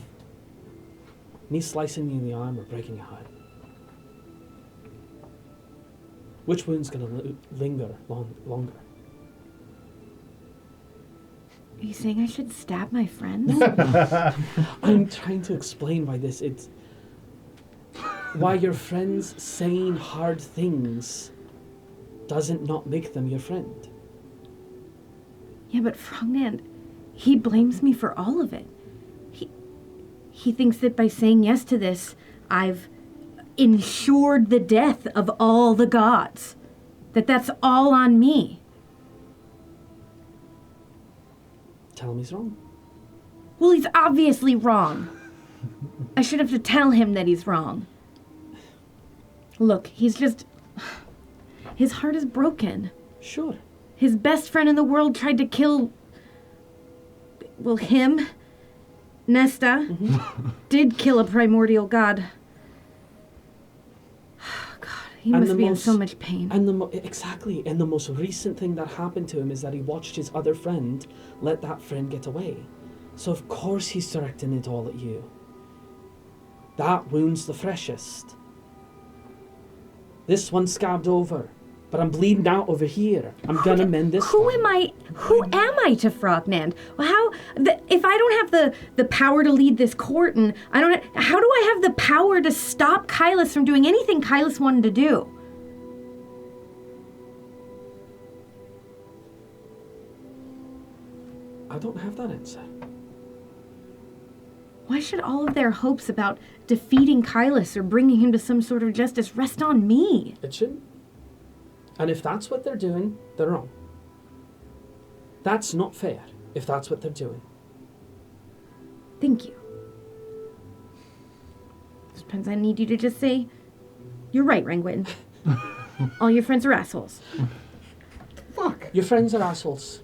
Speaker 1: Me slicing you in the arm or breaking your heart? Which wound's gonna linger longer?
Speaker 4: Are you saying I should stab my friends?
Speaker 1: I'm trying to explain why your friends saying hard things doesn't not make them your friend.
Speaker 4: Yeah, but Frognand, he blames me for all of it. He thinks that by saying yes to this, I've ensured the death of all the gods. That's all on me.
Speaker 1: Tell him he's wrong.
Speaker 4: Well, he's obviously wrong. I should have to tell him that he's wrong. Look, his heart is broken.
Speaker 1: Sure.
Speaker 4: His best friend in the world tried to kill, well, him. Nesta did kill a primordial god. God, he
Speaker 1: And
Speaker 4: must
Speaker 1: the
Speaker 4: be in
Speaker 1: most-
Speaker 4: so much pain.
Speaker 1: And exactly, and the most recent thing that happened to him is that he watched his other friend let that friend get away. So of course he's directing it all at you. That wound's the freshest. This one's scabbed over, but I'm bleeding out over here. I'm gonna mend this
Speaker 4: Who
Speaker 1: one.
Speaker 4: am I to Frognand? Well, if I don't have the power to lead this court, and how do I have the power to stop Kylus from doing anything Kylus wanted to do?
Speaker 1: I don't have that answer.
Speaker 4: Why should all of their hopes about defeating Kylus or bringing him to some sort of justice rest on me?
Speaker 1: It shouldn't. And if that's what they're doing, they're wrong. That's not fair, if that's what they're doing.
Speaker 4: Thank you. Sometimes I need you to just say, "You're right, Rangwin. All your friends are assholes."
Speaker 5: Fuck.
Speaker 1: Your friends are assholes.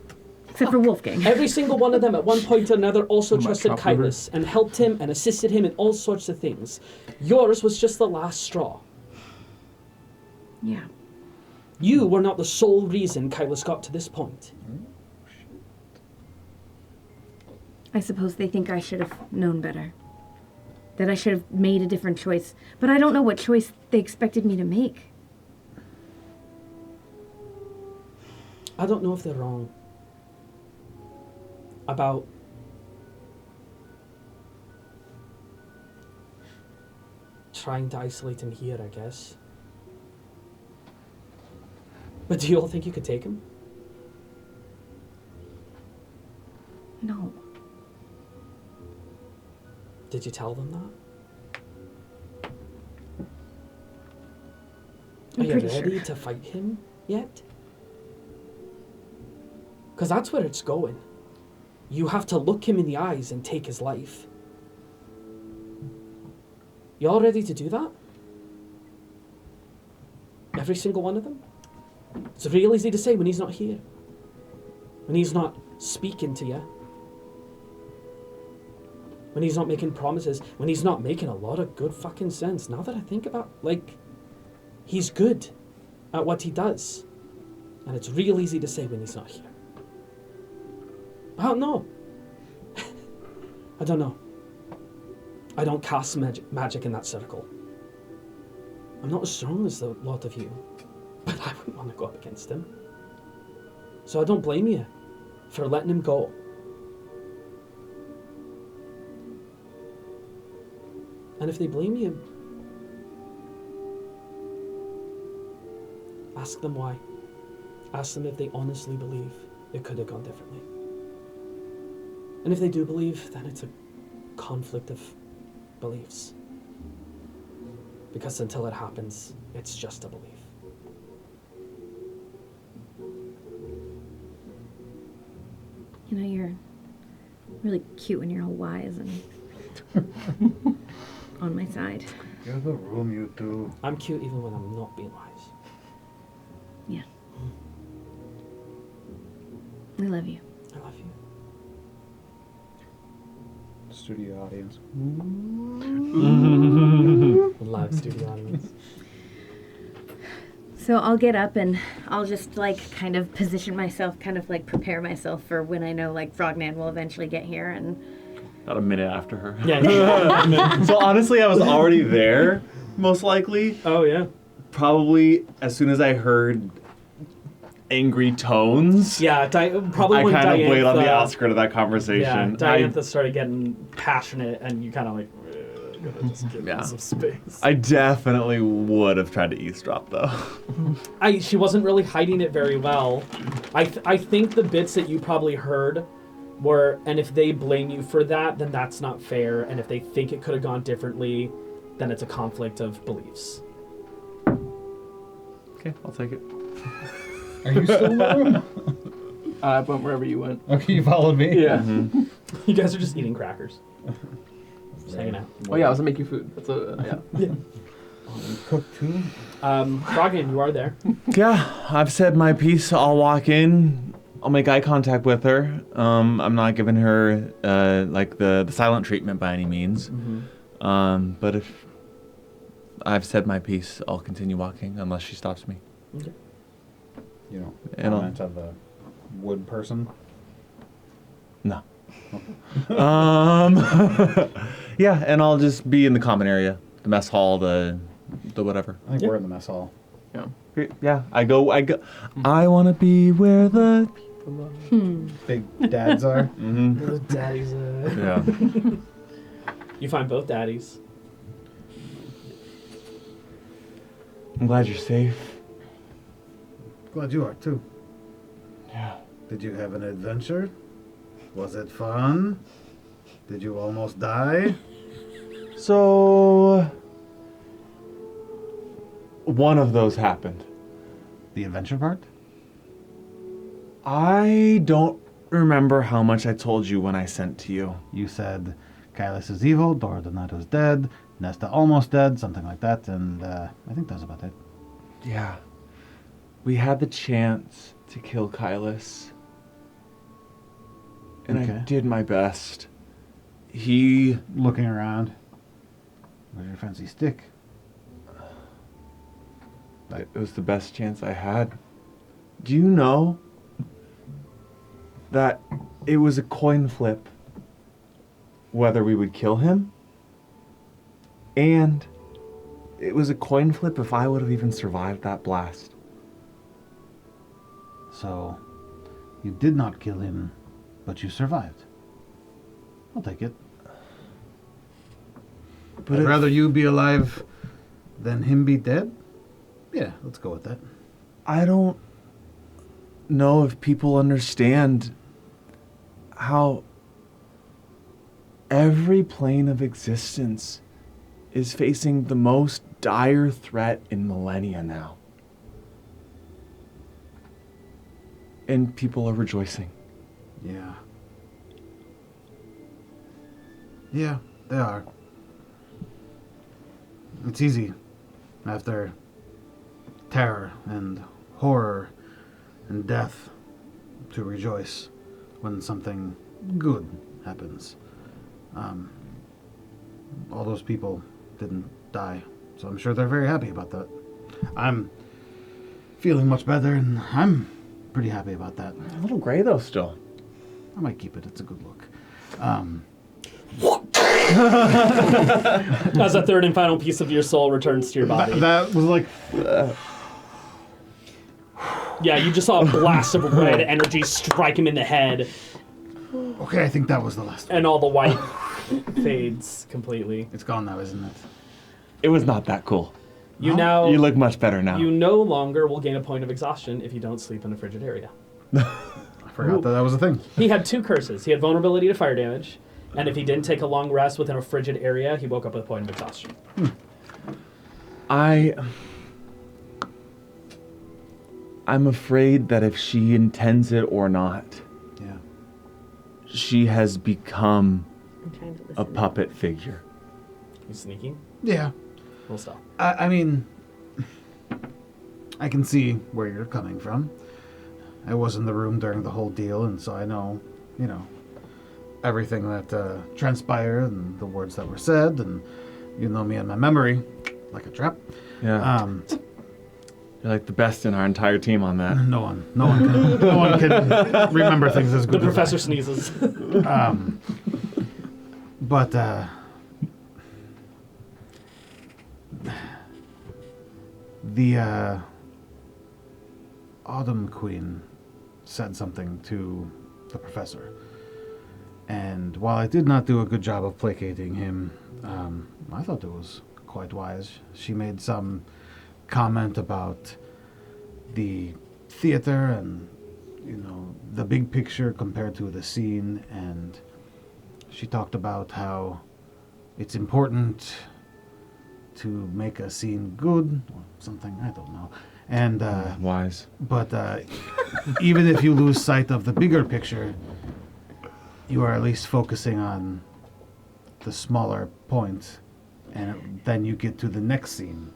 Speaker 4: Except for Wolfgang.
Speaker 1: Every single one of them at one point or another also
Speaker 3: My
Speaker 1: trusted
Speaker 3: chop liver.
Speaker 1: Kylus and helped him and assisted him in all sorts of things. Yours was just the last straw.
Speaker 4: Yeah.
Speaker 1: You were not the sole reason Kylus got to this point.
Speaker 4: I suppose they think I should have known better. That I should have made a different choice. But I don't know what choice they expected me to make.
Speaker 1: I don't know if they're wrong about trying to isolate him here, I guess. But do you all think you could take him?
Speaker 4: No.
Speaker 1: Did you tell them that?
Speaker 4: I'm
Speaker 1: Are you
Speaker 4: pretty
Speaker 1: ready
Speaker 4: sure.
Speaker 1: to fight him yet? Because that's where it's going. You have to look him in the eyes and take his life. You all ready to do that? Every single one of them? It's real easy to say when he's not here. When he's not speaking to you. When he's not making promises. When he's not making a lot of good fucking sense. Now that I think about, he's good at what he does. And it's real easy to say when he's not here. I don't know. I don't know. I don't cast magic in that circle. I'm not as strong as the lot of you, but I wouldn't want to go up against him. So I don't blame you for letting him go. And if they blame you, ask them why. Ask them if they honestly believe it could have gone differently. And if they do believe, then it's a conflict of beliefs. Because until it happens, it's just a belief.
Speaker 4: You know, you're really cute when you're all wise and on my side.
Speaker 5: You're the room, you two.
Speaker 1: I'm cute even when I'm not being wise.
Speaker 4: Yeah. I love you.
Speaker 1: I love you.
Speaker 5: Studio audience.
Speaker 1: Live studio audience.
Speaker 4: So I'll get up and I'll just kind of position myself, prepare myself for when I know Frogman will eventually get here and
Speaker 8: About a minute after her.
Speaker 1: Yeah.
Speaker 8: So honestly, I was already there, most likely.
Speaker 1: Oh, yeah.
Speaker 8: Probably as soon as I heard angry tones.
Speaker 1: Yeah, probably
Speaker 8: I
Speaker 1: when
Speaker 8: kind of wait on the
Speaker 1: Diantha-
Speaker 8: outskirt of that conversation.
Speaker 1: Yeah, Diantha started getting passionate, and you kind of gotta just give
Speaker 8: Yeah.
Speaker 1: him some space.
Speaker 8: I definitely would have tried to eavesdrop though.
Speaker 1: She wasn't really hiding it very well. I think the bits that you probably heard were, and if they blame you for that, then that's not fair, and if they think it could have gone differently, then it's a conflict of beliefs.
Speaker 8: Okay, I'll take it.
Speaker 5: Are you still in the room?
Speaker 3: I went wherever you went.
Speaker 5: Okay, you followed me?
Speaker 3: Yeah.
Speaker 8: Mm-hmm.
Speaker 1: You guys are just eating crackers. Just hanging out.
Speaker 3: Oh yeah, I was gonna make you food. That's yeah.
Speaker 5: You cook too?
Speaker 1: Froggen, you are there.
Speaker 8: Yeah, I've said my piece. I'll walk in. I'll make eye contact with her. I'm not giving her the silent treatment by any means.
Speaker 1: Mm-hmm.
Speaker 8: But if I've said my piece, I'll continue walking unless she stops me.
Speaker 1: Okay.
Speaker 5: You know,
Speaker 8: And I'll-
Speaker 5: comment of the wood person?
Speaker 8: No. Yeah, and I'll just be in the common area, the mess hall, the whatever.
Speaker 5: I think
Speaker 1: Yeah.
Speaker 5: we're in the mess hall.
Speaker 8: Yeah, I go. I want to be where the.
Speaker 5: Big dads are.
Speaker 8: Mm-hmm.
Speaker 1: The daddies.
Speaker 8: Yeah.
Speaker 1: You find both daddies.
Speaker 8: I'm glad you're safe.
Speaker 5: Glad you are too.
Speaker 8: Yeah.
Speaker 5: Did you have an adventure? Was it fun? Did you almost die?
Speaker 8: So, one of those happened.
Speaker 5: The adventure part?
Speaker 8: I don't remember how much I told you when I sent to you.
Speaker 5: You said Kylus is evil, Dora Donato's dead, Nesta almost dead, something like that, and I think that was about it.
Speaker 8: Yeah. We had the chance to kill Kylus. And I
Speaker 5: Okay.
Speaker 8: did my best. He...
Speaker 5: Looking around. Where's your fancy stick?
Speaker 8: It was the best chance I had. Do you know that it was a coin flip whether we would kill him? And it was a coin flip if I would have even survived that blast.
Speaker 5: So, you did not kill him, but you survived. I'll take it.
Speaker 8: But
Speaker 5: I'd rather you be alive than him be dead? Yeah, let's go with that.
Speaker 8: I don't know if people understand how every plane of existence is facing the most dire threat in millennia now. And people are rejoicing.
Speaker 5: Yeah. Yeah, they are. It's easy after terror and horror and death to rejoice when something good happens. All those people didn't die, so I'm sure they're very happy about that. I'm feeling much better, and I'm pretty happy about that.
Speaker 8: A little gray though still.
Speaker 5: I might keep it. It's a good look.
Speaker 1: As a third and final piece of your soul returns to your body.
Speaker 5: That was like...
Speaker 1: Yeah, you just saw a blast of red energy strike him in the head,
Speaker 5: Okay, I think that was the last one.
Speaker 1: and all the white fades completely.
Speaker 5: It's gone now, isn't it?
Speaker 8: It was not that cool.
Speaker 1: You now
Speaker 8: You look much better now.
Speaker 1: you no longer will gain a point of exhaustion if you don't sleep in a frigid area.
Speaker 5: I forgot that was a thing.
Speaker 1: He had two curses. He had vulnerability to fire damage, and if he didn't take a long rest within a frigid area, he woke up with a point of exhaustion.
Speaker 8: I'm afraid that if she intends it or not,
Speaker 5: Yeah.
Speaker 8: she has become
Speaker 4: I'm trying to listen.
Speaker 8: a puppet figure.
Speaker 1: You sneaking?
Speaker 5: Yeah.
Speaker 1: We'll stop.
Speaker 5: I mean, I can see where you're coming from. I was in the room during the whole deal, and so I know, everything that transpired and the words that were said, and you know me and my memory like a trap.
Speaker 8: Yeah. You're like the best in our entire team on that.
Speaker 5: No one can remember things as good
Speaker 1: The
Speaker 5: as
Speaker 1: professor sneezes.
Speaker 5: But the Autumn Queen said something to the professor, and while I did not do a good job of placating him, I thought it was quite wise. She made some comment about the theater and the big picture compared to the scene, and she talked about how it's important to make a scene good or something, I don't know. And
Speaker 8: Wise.
Speaker 5: but even if you lose sight of the bigger picture, you are at least focusing on the smaller point, and then you get to the next scene.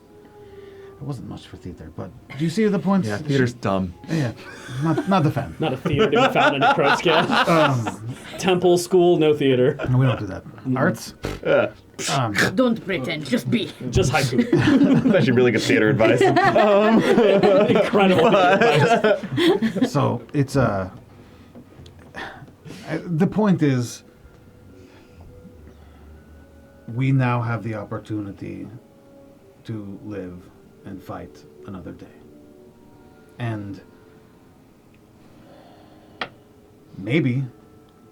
Speaker 5: It wasn't much for theater, but do you see the point?
Speaker 8: Yeah, theater's dumb.
Speaker 5: Yeah, not the fan.
Speaker 1: Not a theater to be found in a crowd scale. Temple, school, no theater.
Speaker 5: No, we don't do that. Arts.
Speaker 4: Don't pretend, just be.
Speaker 1: Just haiku.
Speaker 8: That's actually really good theater advice.
Speaker 1: Incredible. advice.
Speaker 5: So it's the point is, we now have the opportunity to live and fight another day. And maybe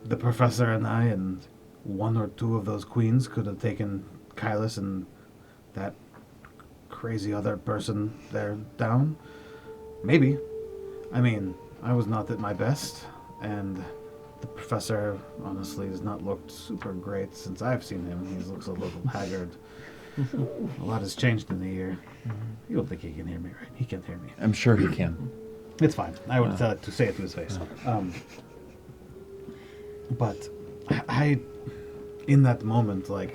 Speaker 5: the professor and I and one or two of those queens could have taken Kylus and that crazy other person there down. Maybe. I mean, I was not at my best, and The professor, honestly, has not looked super great since I've seen him. He looks a little haggard. A lot has changed in the year. You don't think he can hear me, right? He can't hear me.
Speaker 8: I'm sure he can.
Speaker 5: It's fine. I would tell it to say it to his face. But I, in that moment, like,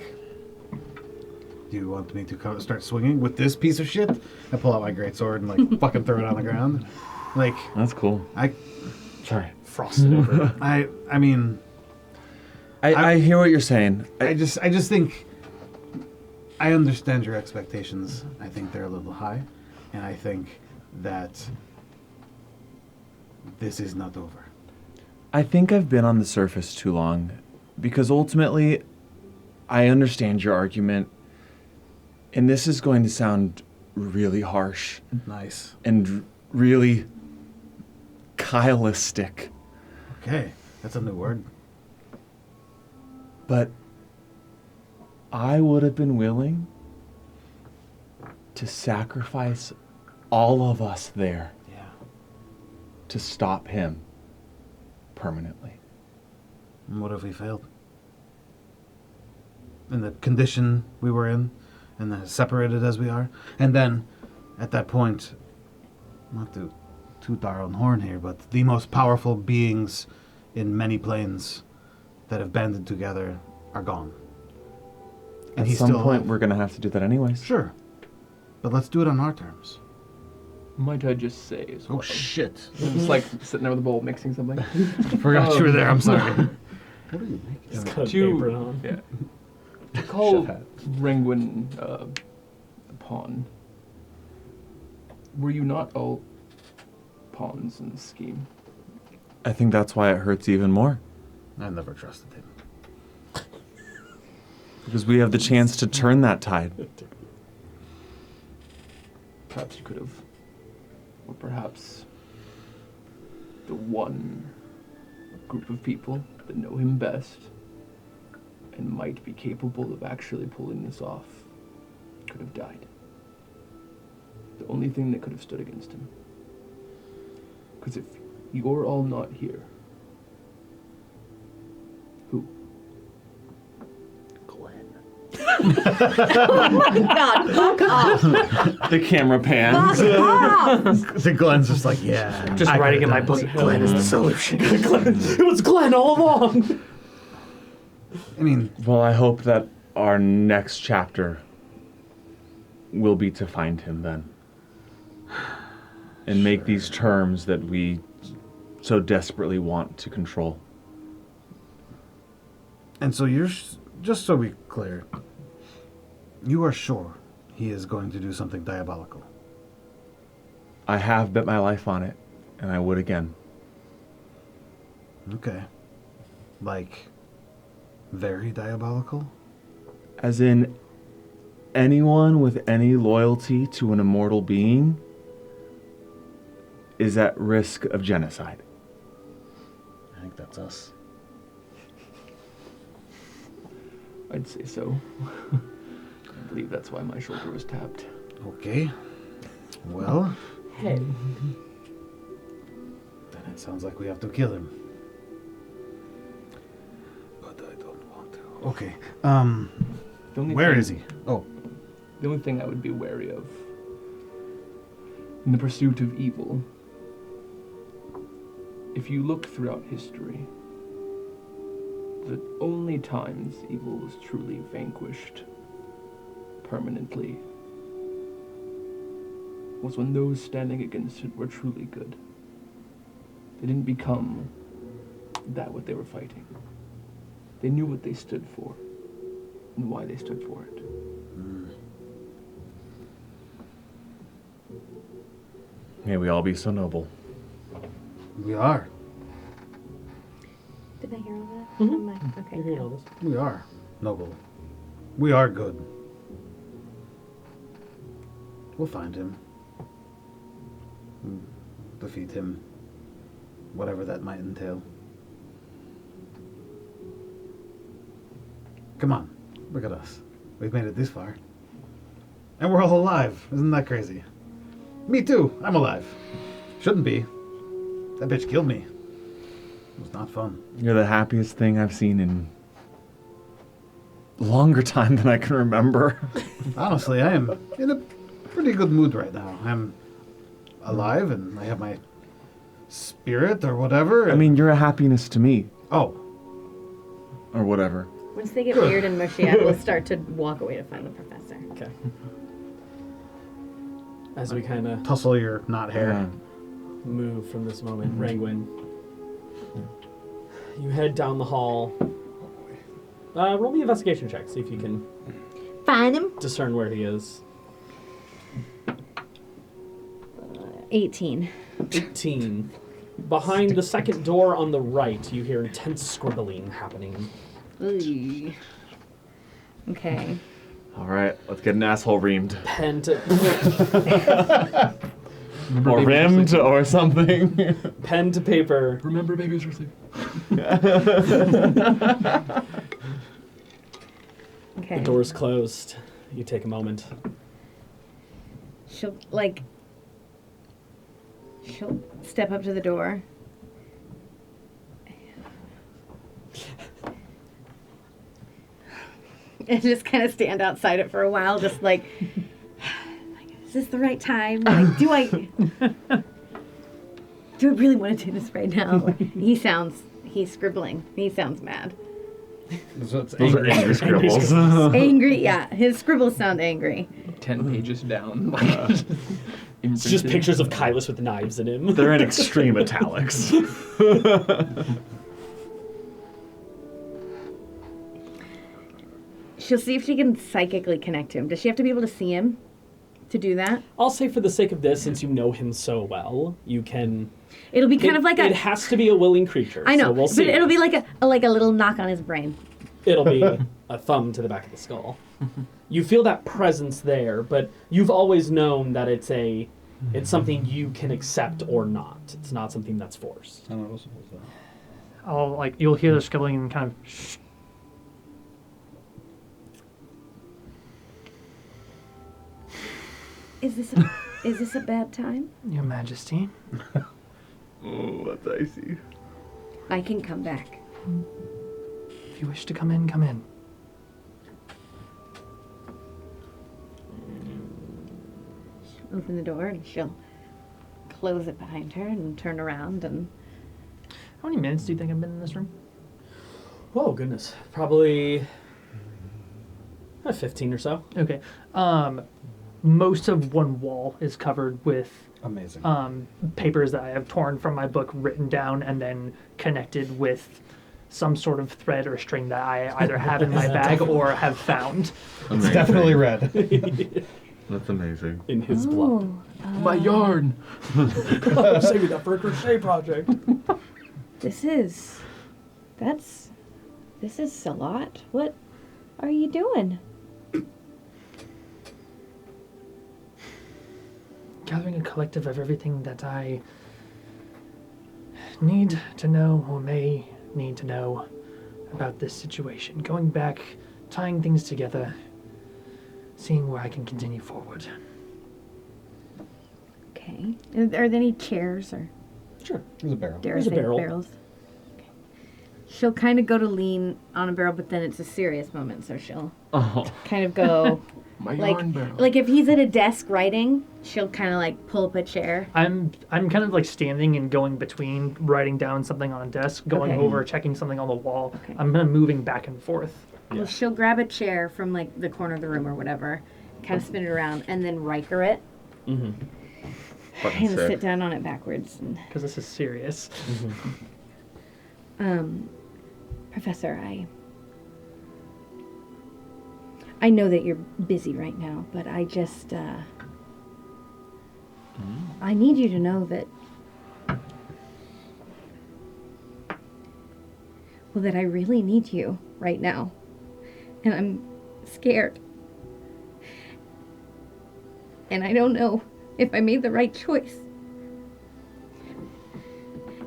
Speaker 5: do you want me to start swinging with this piece of shit? I pull out my greatsword and like fucking throw it on the ground. Like,
Speaker 8: That's cool. Sorry.
Speaker 1: Frosted over.
Speaker 5: I mean,
Speaker 8: I hear what you're saying.
Speaker 5: I just think I understand your expectations. I think they're a little high, and I think that this is not over.
Speaker 8: I think I've been on the surface too long, because ultimately, I understand your argument, and this is going to sound really harsh
Speaker 5: Nice.
Speaker 8: and really Kylistic,
Speaker 5: Okay, that's a new word.
Speaker 8: but I would have been willing to sacrifice all of us there
Speaker 5: Yeah.
Speaker 8: to stop him permanently.
Speaker 5: And what if we failed? In the condition we were in, and as separated as we are, and then at that point, not to toot our own horn here, but the most powerful beings in many planes that have banded together are gone. And
Speaker 8: At
Speaker 5: he's
Speaker 8: some
Speaker 5: still
Speaker 8: point,
Speaker 5: alive.
Speaker 8: we're going to have to do that anyways.
Speaker 5: Sure, but let's do it on our terms.
Speaker 3: Might I just say as well?
Speaker 5: Oh shit!
Speaker 3: Just like sitting there with a bowl mixing something.
Speaker 5: Forgot you were there. I'm sorry. What are you making?
Speaker 1: Just cut a
Speaker 3: To-
Speaker 1: apron on.
Speaker 3: Yeah. To call
Speaker 8: Chef hat.
Speaker 3: Rengwin a pawn, were you not all pawns in the scheme?
Speaker 8: I think that's why it hurts even more,
Speaker 5: I never trusted him.
Speaker 8: because we have the chance to turn that tide.
Speaker 3: Perhaps you could have. Or perhaps the one group of people that know him best and might be capable of actually pulling this off could have died. The only thing that could have stood against him. Because if you're all not here, who?
Speaker 4: God, fuck off.
Speaker 8: The camera pans.
Speaker 4: Fuck off.
Speaker 5: The Glenn's just like, yeah.
Speaker 6: Just
Speaker 5: I
Speaker 6: writing in
Speaker 5: could've
Speaker 6: my
Speaker 5: done
Speaker 6: book,
Speaker 5: it.
Speaker 6: Glenn is the solution.
Speaker 1: It was Glenn all along.
Speaker 5: I mean,
Speaker 8: Well, I hope that our next chapter will be to find him then. And make these terms that we so desperately want to control.
Speaker 5: and so you're just so we're clear, you are sure he is going to do something diabolical.
Speaker 8: I have bet my life on it, and I would again.
Speaker 5: Okay. Like, very diabolical?
Speaker 8: As in, anyone with any loyalty to an immortal being is at risk of genocide.
Speaker 5: I think that's us.
Speaker 3: I'd say so. I believe that's why my shoulder was tapped.
Speaker 5: Okay. Well,
Speaker 3: Hey.
Speaker 5: then it sounds like we have to kill him. But I don't want to. Okay.
Speaker 3: The only
Speaker 5: Where
Speaker 3: thing-
Speaker 5: is he? Oh,
Speaker 3: The only thing I would be wary of in the pursuit of evil, if you look throughout history, the only times evil was truly vanquished permanently was when those standing against it were truly good. They didn't become that what they were fighting. They knew what they stood for and why they stood for it.
Speaker 8: May we all be so noble.
Speaker 5: we are.
Speaker 4: Did I hear all that?
Speaker 1: Mhm.
Speaker 4: On my- Okay.
Speaker 1: You're hearing all this.
Speaker 5: We are noble. We are good. We'll find him. We'll defeat him. Whatever that might entail. Come on. Look at us. We've made it this far. And we're all alive. Isn't that crazy? Me too. I'm alive. Shouldn't be. That bitch killed me. It was not fun.
Speaker 8: You're the happiest thing I've seen in a longer time than I can remember.
Speaker 5: Honestly, I am in a pretty good mood right now. I'm alive and I have my spirit or whatever.
Speaker 8: I mean, you're a happiness to me,
Speaker 5: Oh,
Speaker 8: or whatever.
Speaker 4: Once they get weird and mushy, I will start to walk away to find the professor.
Speaker 1: Okay. As we kind of
Speaker 5: tussle your knot hair.
Speaker 8: Yeah.
Speaker 1: move from this moment, Rangwin, you head down the hall. Roll me an investigation check, see if you can
Speaker 4: Find him.
Speaker 1: discern where he is.
Speaker 4: 18.
Speaker 1: 18. Behind the second door on the right, you hear intense scribbling happening.
Speaker 4: Ooh. Okay.
Speaker 8: All right, let's get an asshole reamed.
Speaker 1: Pen to
Speaker 8: Or rimmed or something.
Speaker 1: pen to paper.
Speaker 7: Remember, babies are asleep.
Speaker 4: Okay.
Speaker 1: The door's closed. You take a moment.
Speaker 4: She'll step up to the door. And just kind of stand outside it for a while, just like, is this the right time? Like, do I really want to do this right now? He's scribbling. He sounds mad.
Speaker 5: So it's
Speaker 8: Those are
Speaker 5: angry.
Speaker 8: angry scribbles.
Speaker 4: Angry, yeah. His scribbles sound angry.
Speaker 3: 10 pages down.
Speaker 1: It's just pictures of Kylus with knives in him.
Speaker 8: They're in extreme italics.
Speaker 4: She'll see if she can psychically connect him. Does she have to be able to see him to do that?
Speaker 1: I'll say for the sake of this, since you know him so well, you can...
Speaker 4: It'll be kind of like
Speaker 1: It has to be a willing creature.
Speaker 4: I know,
Speaker 1: so we'll
Speaker 4: but
Speaker 1: see.
Speaker 4: it'll be like a little knock on his brain.
Speaker 1: It'll be a thumb to the back of the skull. You feel that presence there, but you've always known that it's something you can accept or not. It's not something that's forced.
Speaker 6: You'll hear the scribbling and kind of shh.
Speaker 4: Is this a bad time?
Speaker 6: Your Majesty.
Speaker 8: Oh, that's icy.
Speaker 4: I can come back.
Speaker 6: If you wish to come in, come in.
Speaker 4: She'll open the door and she'll close it behind her and turn around and...
Speaker 6: How many minutes do you think I've been in this room?
Speaker 1: Oh, goodness. Probably 15 or so.
Speaker 6: Okay. Most of one wall is covered with
Speaker 5: Amazing.
Speaker 6: papers that I have torn from my book, written down, and then connected with some sort of thread or string that I either have in my bag or have found.
Speaker 5: It's definitely red.
Speaker 8: That's amazing.
Speaker 1: In his blood.
Speaker 3: My yarn.
Speaker 1: I'm saving that for a crochet project.
Speaker 4: This is a lot. What are you doing?
Speaker 6: Gathering a collective of everything that I need to know or may need to know about this situation. Going back, tying things together, seeing where I can continue forward.
Speaker 4: Okay. Are there any chairs or
Speaker 1: Sure.
Speaker 5: There's a barrel.
Speaker 4: dare I
Speaker 1: There's a
Speaker 4: say
Speaker 1: barrel.
Speaker 4: barrels? Okay. She'll kind of go to lean on a barrel, but then it's a serious moment, so she'll
Speaker 8: Oh.
Speaker 4: kind of go
Speaker 3: My
Speaker 4: like
Speaker 3: yarn barrel.
Speaker 4: like if he's at a desk writing, she'll kind of like pull up a chair.
Speaker 6: I'm kind of like standing and going between writing down something on a desk, going
Speaker 4: Okay.
Speaker 6: over, checking something on the wall.
Speaker 4: Okay.
Speaker 6: I'm kind of moving back and forth.
Speaker 4: Well, she'll grab a chair from like the corner of the room or whatever, kind of spin it around, and then Riker it
Speaker 1: Mm-hmm.
Speaker 8: Fucking
Speaker 4: and sit
Speaker 8: sick.
Speaker 4: down on it backwards. And,
Speaker 6: Because this is serious.
Speaker 4: Professor, I know that you're busy right now, but I just I need you to know that I really need you right now. And I'm scared. And I don't know if I made the right choice.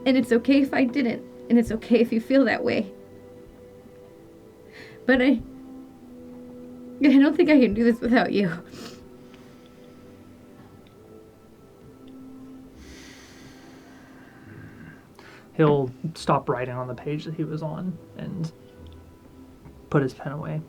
Speaker 4: And it's okay if I didn't. And it's okay if you feel that way. But I don't think I can do this without you.
Speaker 6: He'll stop writing on the page that he was on and put his pen away.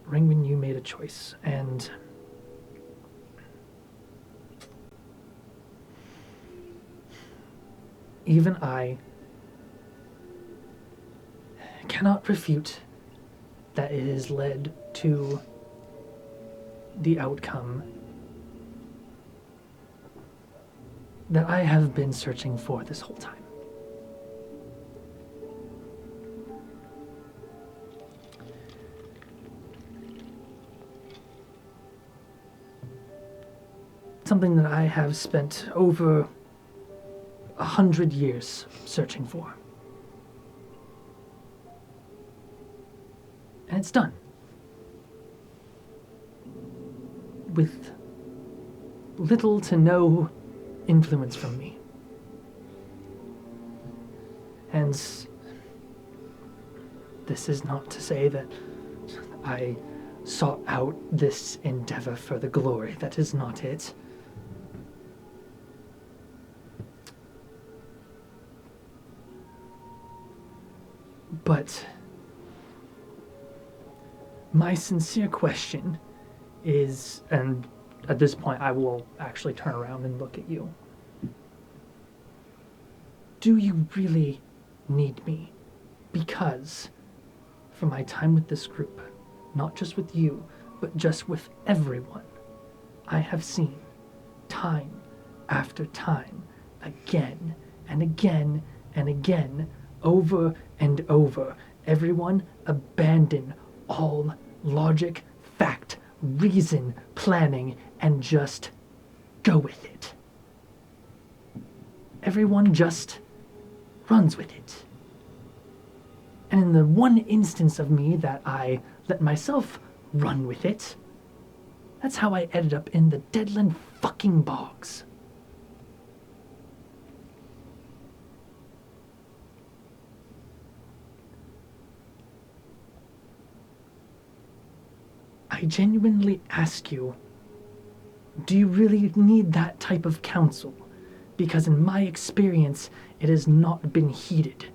Speaker 6: Ringwin, you made a choice, and even I cannot refute that it has led to the outcome that I have been searching for this whole time. Something that I have spent over 100 years searching for. And it's done. With little to no influence from me. And this is not to say that I sought out this endeavor for the glory. That is not it. But my sincere question is, and at this point I will actually turn around and look at you. Do you really need me? Because for my time with this group, not just with you, but just with everyone, I have seen time after time, again and again and again, over and over, everyone abandon all logic, fact, reason, planning, and just go with it. Everyone just runs with it. And in the one instance of me that I let myself run with it, that's how I ended up in the Deadland fucking bogs. I genuinely ask you, do you really need that type of counsel? Because in my experience, it has not been heeded.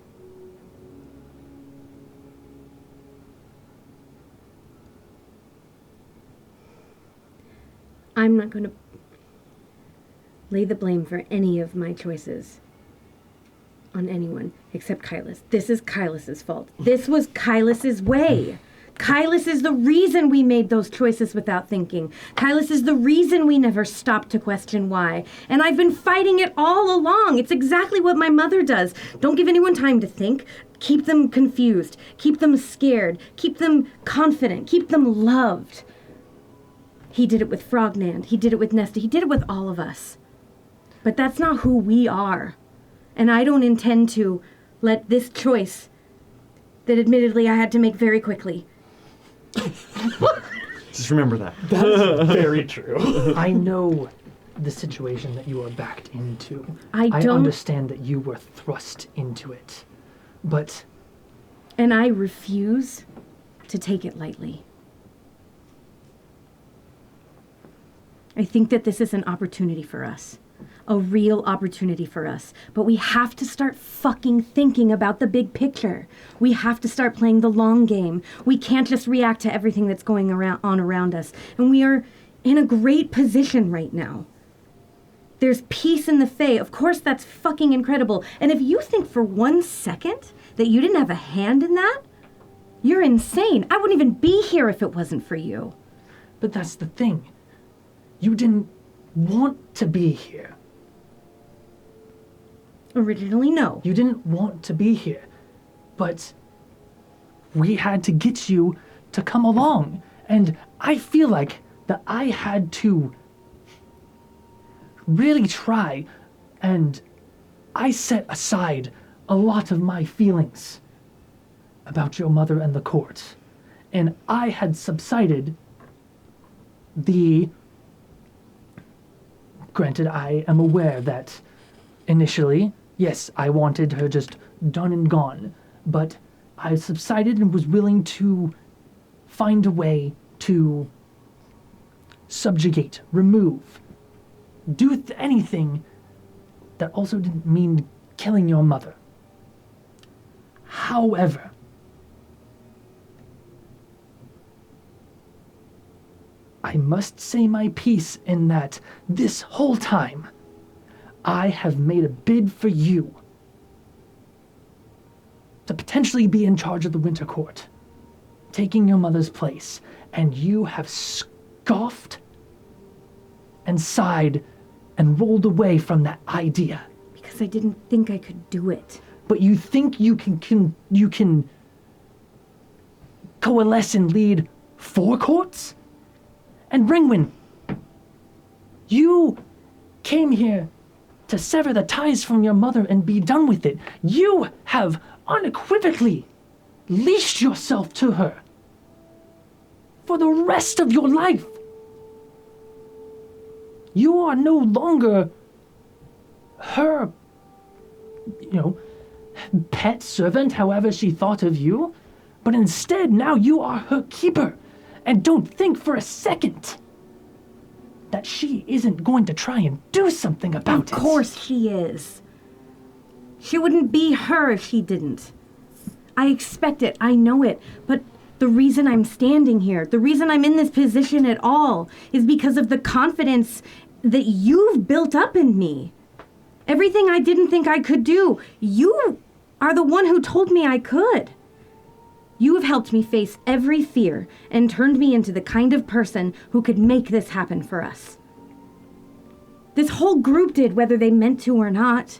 Speaker 4: I'm not going to lay the blame for any of my choices on anyone except Kylus. This is Kylus's fault. This was Kylus's way. Kylus is the reason we made those choices without thinking. Kylus is the reason we never stopped to question why. And I've been fighting it all along. It's exactly what my mother does. Don't give anyone time to think. Keep them confused. Keep them scared. Keep them confident. Keep them loved. He did it with Frognand. He did it with Nesta. He did it with all of us. But that's not who we are. And I don't intend to let this choice that admittedly I had to make very quickly.
Speaker 2: Just remember that.
Speaker 1: That's very true.
Speaker 6: I know the situation that you are backed into.
Speaker 4: I
Speaker 6: I
Speaker 4: don't-
Speaker 6: understand that you were thrust into it. But
Speaker 4: And I refuse to take it lightly. I think that this is an opportunity for us. A real opportunity for us. But we have to start fucking thinking about the big picture. We have to start playing the long game. We can't just react to everything that's going on around us. And we are in a great position right now. There's peace in the Fae. Of course, that's fucking incredible. And if you think for 1 second that you didn't have a hand in that, you're insane. I wouldn't even be here if it wasn't for you.
Speaker 6: But that's the thing. You didn't want to be here.
Speaker 4: Originally, no.
Speaker 6: You didn't want to be here. But we had to get you to come along. And I feel like that I had to really try, and I set aside a lot of my feelings about your mother and the court. And I had subsided the... Granted, I am aware that initially Yes, I wanted her just done and gone, but I subsided and was willing to find a way to subjugate, remove, do anything that also didn't mean killing your mother. However, I must say my piece in that this whole time, I have made a bid for you to potentially be in charge of the Winter Court, taking your mother's place, and you have scoffed and sighed and rolled away from that idea.
Speaker 4: Because I didn't think I could do it.
Speaker 6: But you think you can coalesce and lead 4 courts? And Ringwin, you came here to sever the ties from your mother and be done with it. You have unequivocally leashed yourself to her for the rest of your life. You are no longer her, pet servant, however she thought of you, but instead now you are her keeper. And don't think for a second that she isn't going to try and do something about it.
Speaker 4: Of course she is. She wouldn't be her if she didn't. I expect it, I know it, but the reason I'm standing here, the reason I'm in this position at all, is because of the confidence that you've built up in me. Everything I didn't think I could do, you are the one who told me I could. You have helped me face every fear and turned me into the kind of person who could make this happen for us. This whole group did, whether they meant to or not.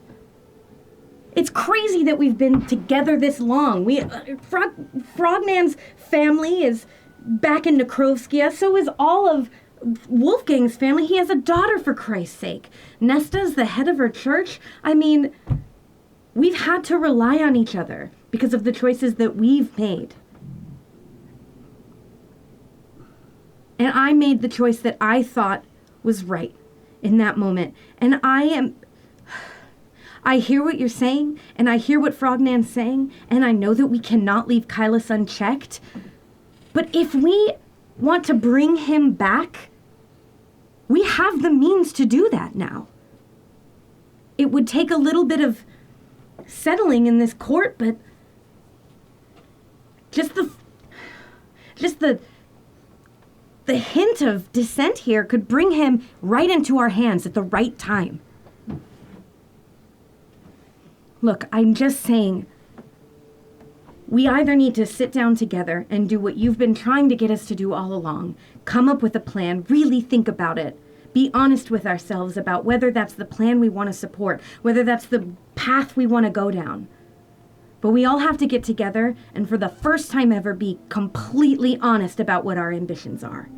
Speaker 4: It's crazy that we've been together this long. Frognan's family is back in Nekrovskia, so is all of Wolfgang's family. He has a daughter, for Christ's sake. Nesta's the head of her church. I mean, we've had to rely on each other because of the choices that we've made. And I made the choice that I thought was right in that moment. And I hear what you're saying, and I hear what Frognan's saying, and I know that we cannot leave Kylus unchecked. But if we want to bring him back, we have the means to do that now. It would take a little bit of settling in this court, but just the hint of dissent here could bring him right into our hands at the right time. Look, I'm just saying, we either need to sit down together and do what you've been trying to get us to do all along, come up with a plan, really think about it, be honest with ourselves about whether that's the plan we want to support, whether that's the path we want to go down. But we all have to get together and for the first time ever be completely honest about what our ambitions are.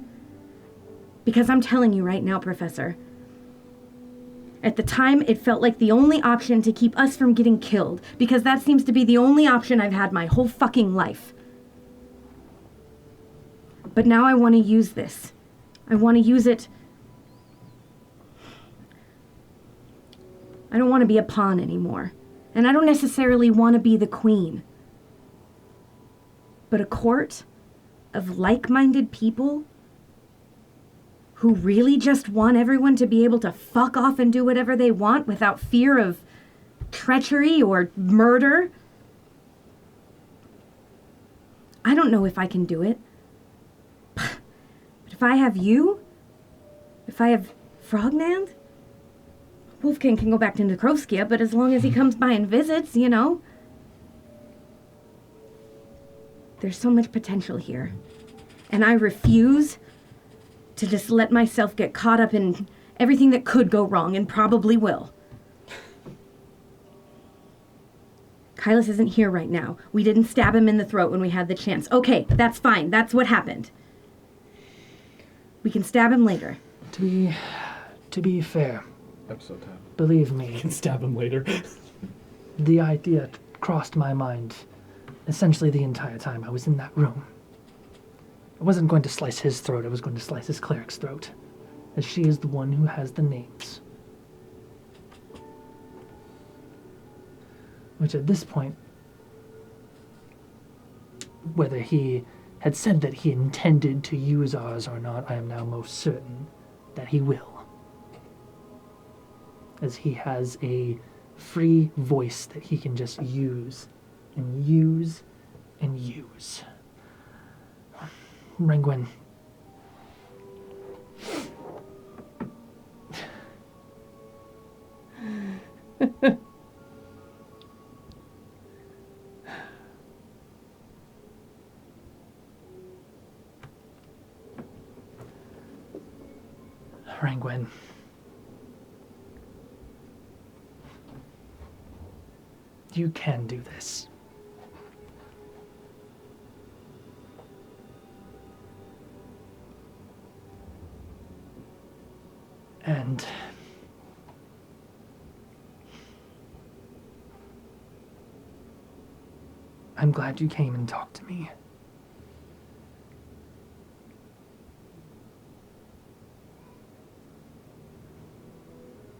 Speaker 4: Because I'm telling you right now, Professor, at the time it felt like the only option to keep us from getting killed, because that seems to be the only option I've had my whole fucking life. But now I want to use this. I want to use it. I don't want to be a pawn anymore. And I don't necessarily want to be the queen. But a court of like-minded people who really just want everyone to be able to fuck off and do whatever they want without fear of treachery or murder. I don't know if I can do it. But if I have you, if I have Frognand, Wolfgang can go back to Nekrovskia, but as long as he comes by and visits, there's so much potential here. And I refuse to just let myself get caught up in everything that could go wrong and probably will. Kylus isn't here right now. We didn't stab him in the throat when we had the chance. Okay, that's fine. That's what happened. We can stab him later.
Speaker 6: To be fair,
Speaker 2: Episode 10.
Speaker 6: believe me,
Speaker 1: You can stab him later.
Speaker 6: the idea crossed my mind essentially the entire time I was in that room. I wasn't going to slice his throat, I was going to slice his cleric's throat, as she is the one who has the names. Which at this point, whether he had said that he intended to use ours or not, I am now most certain that he will. As he has a free voice that he can just use and use and use. Rengwin. Rengwin. You can do this. And I'm glad you came and talked to me.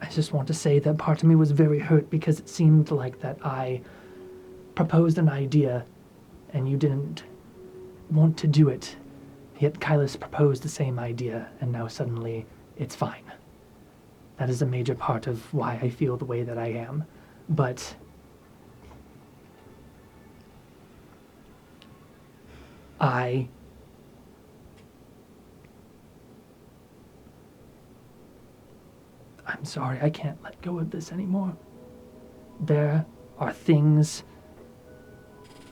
Speaker 6: I just want to say that part of me was very hurt because it seemed like that I proposed an idea and you didn't want to do it. Yet Kylus proposed the same idea and now suddenly it's fine. That is a major part of why I feel the way that I am. But I'm sorry, I can't let go of this anymore. There are things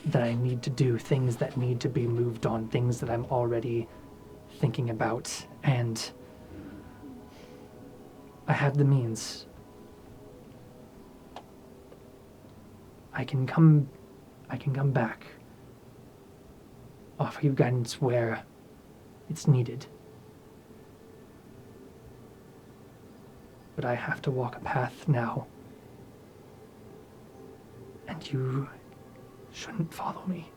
Speaker 6: that I need to do, things that need to be moved on, things that I'm already thinking about, and I have the means. I can come back, offer you guidance where it's needed. But I have to walk a path now. And you shouldn't follow me.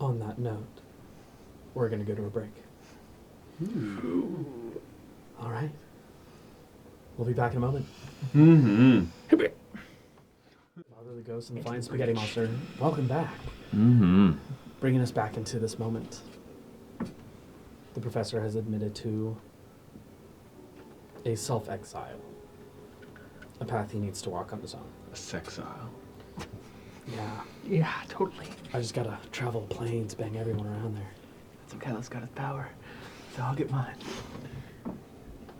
Speaker 1: On that note, we're going to go to a break. All right. We'll be back in a moment.
Speaker 8: Mm-hmm.
Speaker 1: Father the Ghost and the Flying Spaghetti Monster, welcome back.
Speaker 8: Mm-hmm.
Speaker 1: Bringing us back into this moment. The professor has admitted to a self-exile. A path he needs to walk on his own.
Speaker 8: A sexile.
Speaker 1: Yeah.
Speaker 6: Yeah, totally.
Speaker 1: I just gotta travel planes, bang everyone around there.
Speaker 3: That's okay, Kylus got his power. So I'll get mine.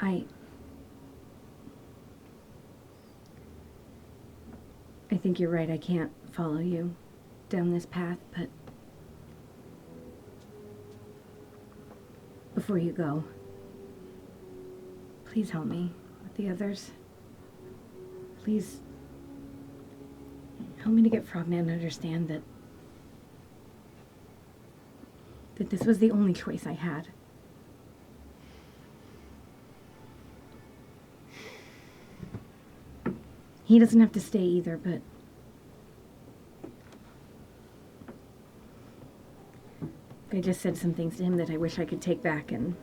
Speaker 4: I think you're right. I can't follow you down this path, but before you go, please help me with the others. Please help me to get Frogman to understand that this was the only choice I had. He doesn't have to stay either, but I just said some things to him that I wish I could take back, and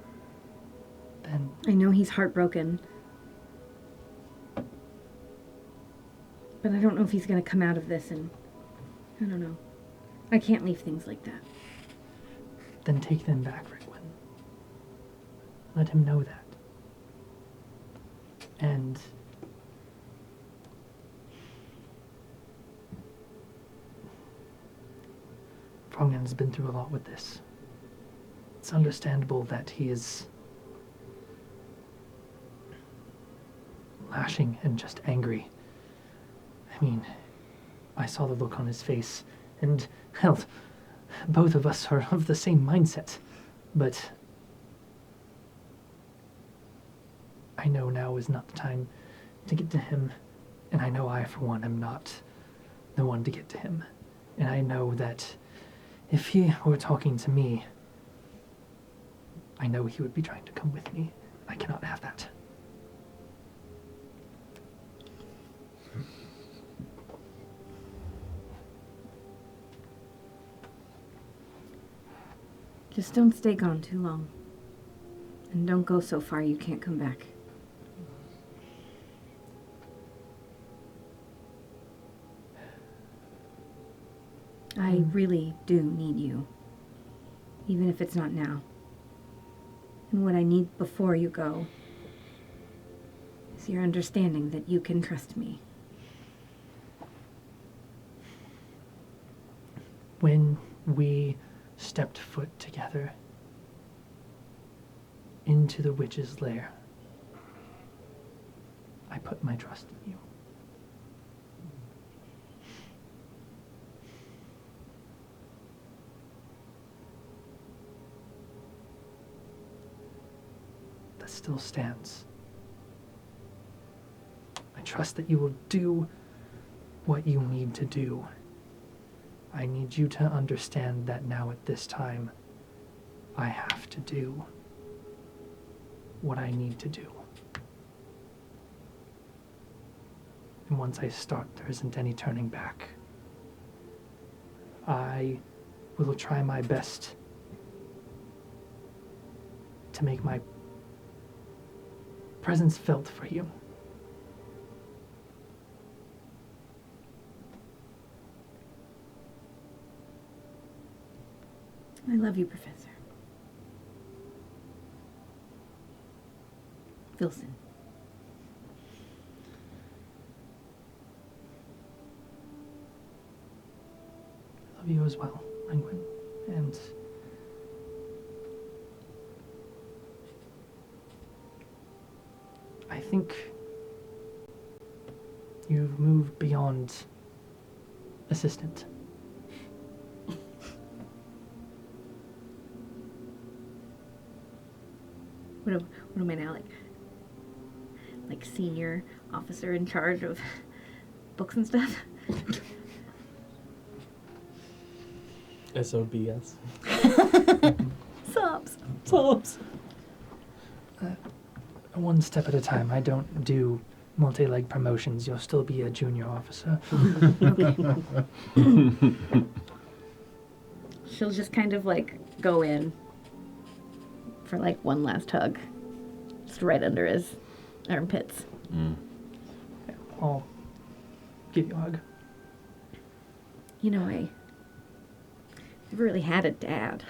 Speaker 6: Then
Speaker 4: I know he's heartbroken. But I don't know if he's going to come out of this, and I don't know. I can't leave things like that.
Speaker 6: take them back, Rengwin. Let him know that. And Frogman's been through a lot with this. It's understandable that he is lashing and just angry. I mean, I saw the look on his face, and hell, both of us are of the same mindset. But I know now is not the time to get to him, and I know I, for one, am not the one to get to him. And I know that if he were talking to me, I know he would be trying to come with me. I cannot have that.
Speaker 4: Just don't stay gone too long. And don't go so far you can't come back. I really do need you. Even if it's not now. And what I need before you go is your understanding that you can trust me.
Speaker 6: When we stepped foot together into the witch's lair, I put my trust in you. That still stands. I trust that you will do what you need to do. I need you to understand that now at this time, I have to do what I need to do. And once I start, there isn't any turning back. I will try my best to make my presence felt for you.
Speaker 4: I love you, Professor. Wilson.
Speaker 6: I love you as well, Penguin. And I think you've moved beyond assistant.
Speaker 4: What am I now, like senior officer in charge of books and stuff?
Speaker 1: SOBS.
Speaker 4: Subs.
Speaker 1: Subs.
Speaker 6: One step at a time. I don't do multi-leg promotions. You'll still be a junior officer.
Speaker 4: She'll just kind of like go in for like one last hug. Just right under his armpits.
Speaker 6: I'll give you a hug.
Speaker 4: You know, I never really had a dad.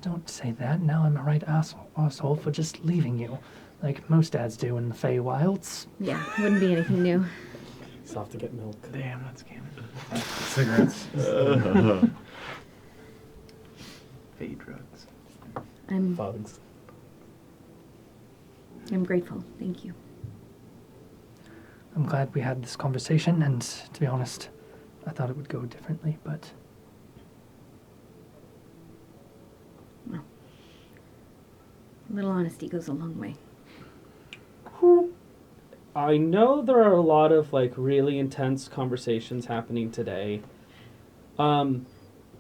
Speaker 6: Don't say that. Now I'm a right asshole for just leaving you. Like most dads do in the Feywilds.
Speaker 4: Yeah, wouldn't be anything new.
Speaker 1: He's off to get milk.
Speaker 3: Damn, that's canon.
Speaker 5: Cigarettes.
Speaker 3: Fade drugs.
Speaker 4: I'm
Speaker 1: Bugs.
Speaker 4: grateful. Thank you.
Speaker 6: I'm glad we had this conversation, and to be honest, I thought it would go differently, but
Speaker 4: A little honesty goes a long way.
Speaker 1: I know there are a lot of like really intense conversations happening today.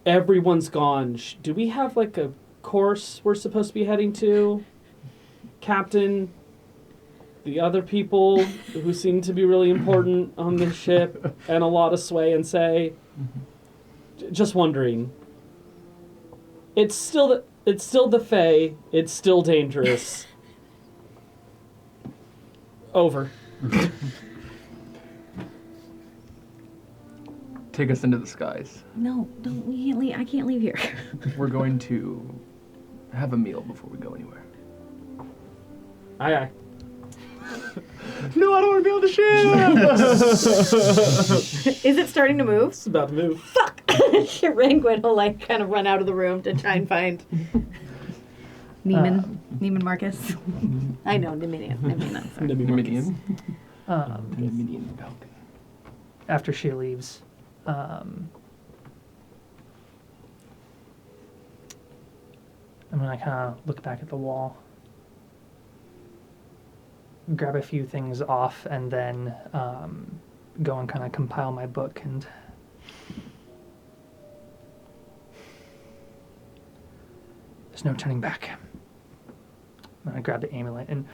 Speaker 1: Everyone's gone. Do we have like a course we're supposed to be heading to? Captain, the other people who seem to be really important on this ship, and a lot of sway and say. Just wondering. It's still the Fae. It's still dangerous. Over.
Speaker 3: Take us into the skies.
Speaker 4: No, don't. You can't leave. I can't leave here.
Speaker 3: We're going to have a meal before we go anywhere.
Speaker 1: Aye, aye.
Speaker 8: No, I don't want to be on the ship.
Speaker 4: Is it starting to move?
Speaker 1: It's about to move.
Speaker 4: Fuck! Ranguin will like kind of run out of the room to try and find Neiman Marcus. I know, Neminian. Sorry.
Speaker 3: Numidian.
Speaker 6: um,
Speaker 3: Numidian Falcon.
Speaker 6: after she leaves, I'm gonna kind of look back at the wall, grab a few things off, and then go and kind of compile my book. And there's no turning back. I'm gonna grab the amulet and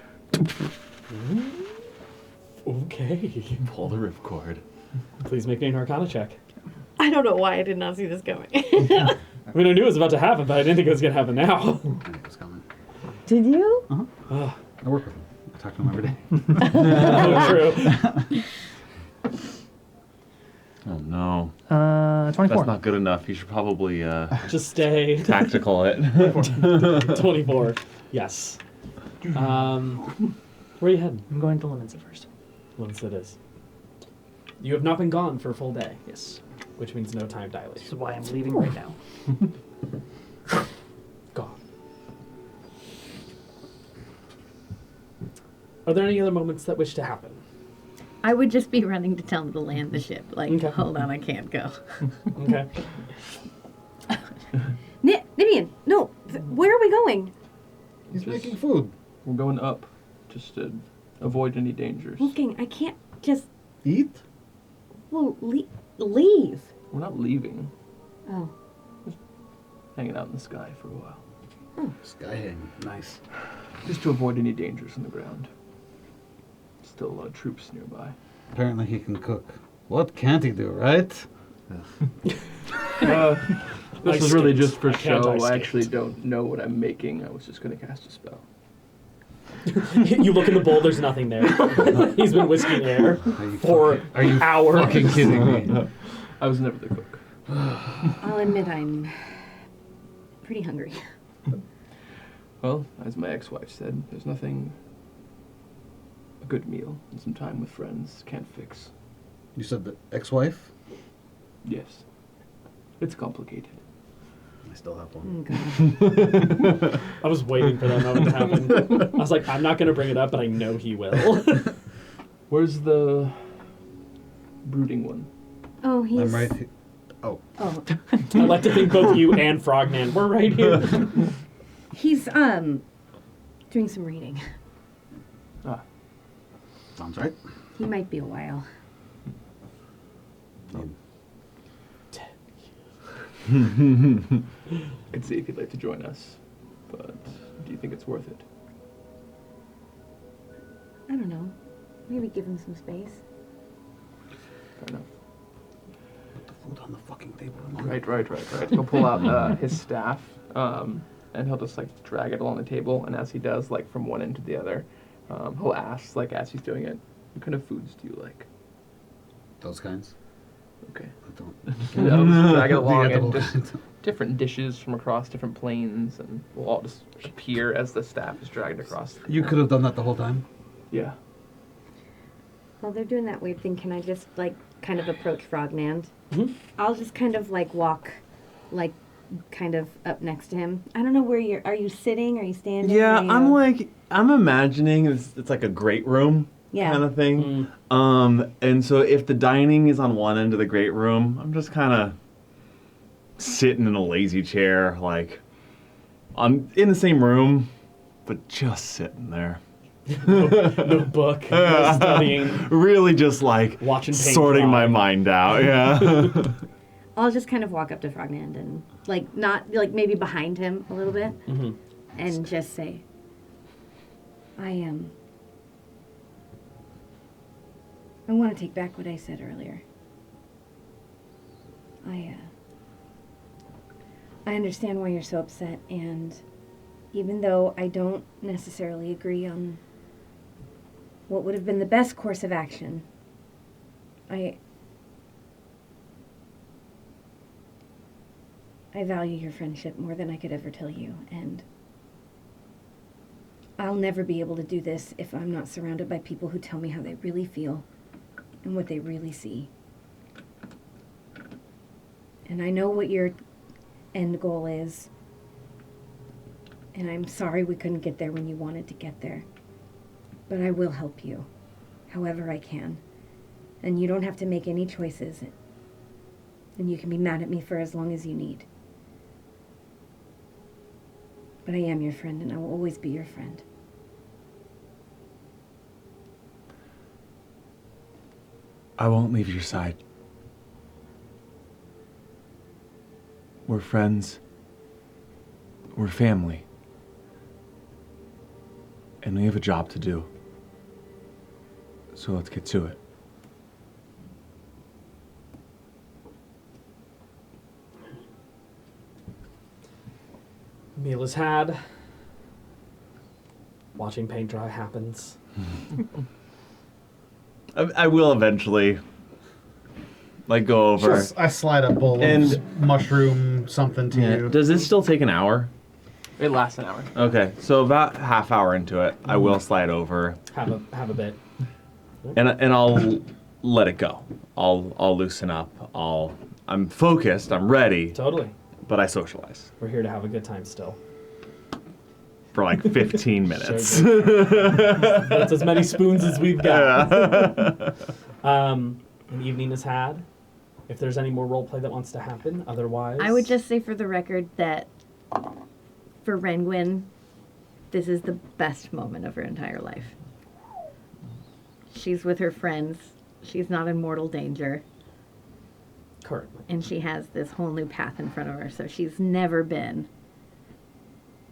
Speaker 1: Okay.
Speaker 8: Pull the ripcord.
Speaker 1: Please make me an Arcana check.
Speaker 4: I don't know why I did not see this coming.
Speaker 1: I mean, I knew it was about to happen, but I didn't think it was going to happen now.
Speaker 5: I knew it was coming.
Speaker 4: Did you?
Speaker 5: I work with him. I talk to him every day.
Speaker 1: Oh, true.
Speaker 8: Oh no.
Speaker 6: 24.
Speaker 8: That's not good enough. You should probably
Speaker 1: Just stay.
Speaker 8: tactical it.
Speaker 1: 24. Yes. Where are you heading?
Speaker 6: I'm going to Lemonster first.
Speaker 1: Once it is. You have not been gone for a full day,
Speaker 6: Yes.
Speaker 1: which means no time
Speaker 6: This
Speaker 1: dilation.
Speaker 6: is why I'm leaving right now.
Speaker 1: Gone. Are there any other moments that wish to happen?
Speaker 4: I would just be running to tell him to land the ship. Like,
Speaker 1: Okay.
Speaker 4: hold on, I can't go.
Speaker 1: Okay.
Speaker 4: Nibian, no. Where are we going?
Speaker 5: He's
Speaker 3: Just-
Speaker 5: making food.
Speaker 3: We're going up just to avoid any dangers.
Speaker 4: Wolfgang, I can't just,
Speaker 5: Eat?
Speaker 4: well, leave.
Speaker 3: We're not leaving.
Speaker 4: Oh.
Speaker 3: Hanging out in the sky for a while.
Speaker 5: Sky hang. Nice.
Speaker 3: Just to avoid any dangers on the ground. Still troops nearby.
Speaker 5: Apparently he can cook. What can't he do, right?
Speaker 3: This
Speaker 1: Ice
Speaker 3: is really
Speaker 1: skates.
Speaker 3: just for
Speaker 1: I can't
Speaker 3: show.
Speaker 1: ice
Speaker 3: I
Speaker 1: skate.
Speaker 3: actually don't know what I'm making. I was just going to cast a spell.
Speaker 1: You look in the bowl, there's nothing there. He's been whisking air for
Speaker 5: Are you
Speaker 1: hours.
Speaker 5: fucking kidding me?
Speaker 3: I was never the cook.
Speaker 4: I'll admit I'm pretty hungry.
Speaker 3: Well, as my ex-wife said, there's nothing a good meal and some time with friends can't fix.
Speaker 5: You said the ex-wife?
Speaker 3: Yes. It's complicated.
Speaker 5: I still have one.
Speaker 4: God.
Speaker 1: I was waiting for that moment to happen. I was like, I'm not going to bring it up, but I know he will.
Speaker 3: Where's the brooding one?
Speaker 4: Oh, he's...
Speaker 5: I'm right here. Oh.
Speaker 4: Oh,
Speaker 1: I like to think both you and Frogman were right here.
Speaker 4: he's, doing some reading.
Speaker 3: Ah,
Speaker 5: Sounds right.
Speaker 4: He might be a while.
Speaker 3: could see if you'd like to join us, but do you think it's worth it?
Speaker 4: I don't know. Maybe give him some space.
Speaker 3: Fair enough.
Speaker 5: Put the food on the fucking table.
Speaker 3: Right. He'll pull out his staff, and he'll just like drag it along the table. And as he does, like from one end to the other, he'll ask, like as he's doing it, "What kind of foods do you like?"
Speaker 5: Those kinds.
Speaker 3: Okay.
Speaker 5: I don't.
Speaker 3: And he'll just drag it
Speaker 5: The
Speaker 3: along, and
Speaker 5: edible
Speaker 3: just
Speaker 5: kind.
Speaker 3: different dishes from across different planes, and will all just appear as the staff is dragged across.
Speaker 5: You could have done that the whole time.
Speaker 3: Yeah.
Speaker 4: While they're doing that weird thing, can I just, like, kind of approach Frogman?
Speaker 1: Mhm.
Speaker 4: I'll just kind of, like, walk, like, kind of up next to him. I don't know where you're... Are you sitting? Are you standing?
Speaker 8: Yeah,
Speaker 4: Are you...
Speaker 8: I'm imagining it's like a great room
Speaker 4: Yeah.
Speaker 8: kind of thing. And so if the dining is on one end of the great room, I'm just kind of sitting in a lazy chair, like I'm in the same room, but just sitting there.
Speaker 1: No book, no studying.
Speaker 8: Really just like
Speaker 1: Watching paint
Speaker 8: sorting my
Speaker 1: dry.
Speaker 8: mind out, yeah.
Speaker 4: I'll just kind of walk up to Frogman and, like, not... Like, maybe behind him a little bit.
Speaker 1: Mm-hmm.
Speaker 4: And just say... I want to take back what I said earlier. I understand why you're so upset, and even though I don't necessarily agree on what would have been the best course of action, I value your friendship more than I could ever tell you, and I'll never be able to do this if I'm not surrounded by people who tell me how they really feel and what they really see. And I know what your end goal is, and I'm sorry we couldn't get there when you wanted to get there. But I will help you, however I can. And you don't have to make any choices. And you can be mad at me for as long as you need. But I am your friend, and I will always be your friend.
Speaker 8: I won't leave your side. We're friends. We're family. And we have a job to do. So let's get to it.
Speaker 1: Meal is had. Watching paint dry happens.
Speaker 8: I will eventually, like, go over.
Speaker 5: I slide a bowl of mushroom something to you.
Speaker 8: Does this still take an hour?
Speaker 3: It lasts an hour.
Speaker 8: Okay, so about half hour into it, I will slide over,
Speaker 1: Have a bit.
Speaker 8: and I'll let it go. I'll loosen up. I'm focused. I'm ready.
Speaker 1: Totally.
Speaker 8: But I socialize
Speaker 1: We're here to have a good time still.
Speaker 8: for like 15 minutes.
Speaker 1: That's as many spoons as we've got. An evening is had. If there's any more roleplay that wants to happen, otherwise...
Speaker 4: I would just say for the record that for Renwyn, this is the best moment of her entire life. She's with her friends. She's not in mortal danger.
Speaker 1: Currently.
Speaker 4: And she has this whole new path in front of her, so she's never been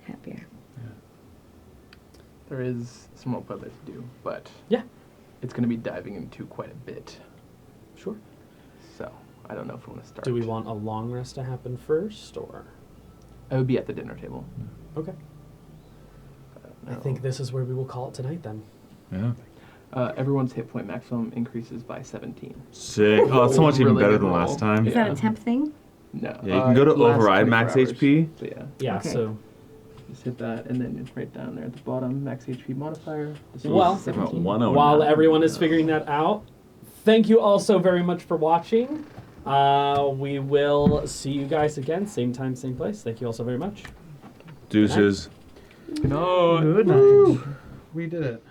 Speaker 4: happier.
Speaker 3: There is some roleplay to do, but
Speaker 1: Yeah.
Speaker 3: it's going to be diving into quite a bit.
Speaker 1: Sure.
Speaker 3: So I don't know if we want to start.
Speaker 1: Do we want a long rest to happen first, or...
Speaker 3: I would be at the dinner table.
Speaker 1: Okay. I think this is where we will call it tonight, then.
Speaker 8: Yeah.
Speaker 3: Everyone's hit point maximum increases by 17.
Speaker 8: Sick. Oh, it's so much even
Speaker 3: Really
Speaker 8: better
Speaker 3: good
Speaker 8: than
Speaker 3: roll.
Speaker 8: last time.
Speaker 4: Is that a temp thing?
Speaker 3: No.
Speaker 8: Yeah, you can go to
Speaker 3: it lasts
Speaker 8: override
Speaker 3: 24
Speaker 8: max
Speaker 3: hours.
Speaker 8: HP.
Speaker 3: So yeah,
Speaker 1: Yeah,
Speaker 4: Okay.
Speaker 1: so...
Speaker 3: just hit that, and then it's right down there at the bottom, max HP modifier. This
Speaker 1: Well,
Speaker 3: is
Speaker 8: About
Speaker 3: 17.
Speaker 8: 109.
Speaker 1: While everyone is figuring that out, thank you all so very much for watching. We will see you guys again, same time, same place. Thank you all so very much.
Speaker 8: Deuces.
Speaker 3: Good night.
Speaker 5: Good night. We did it.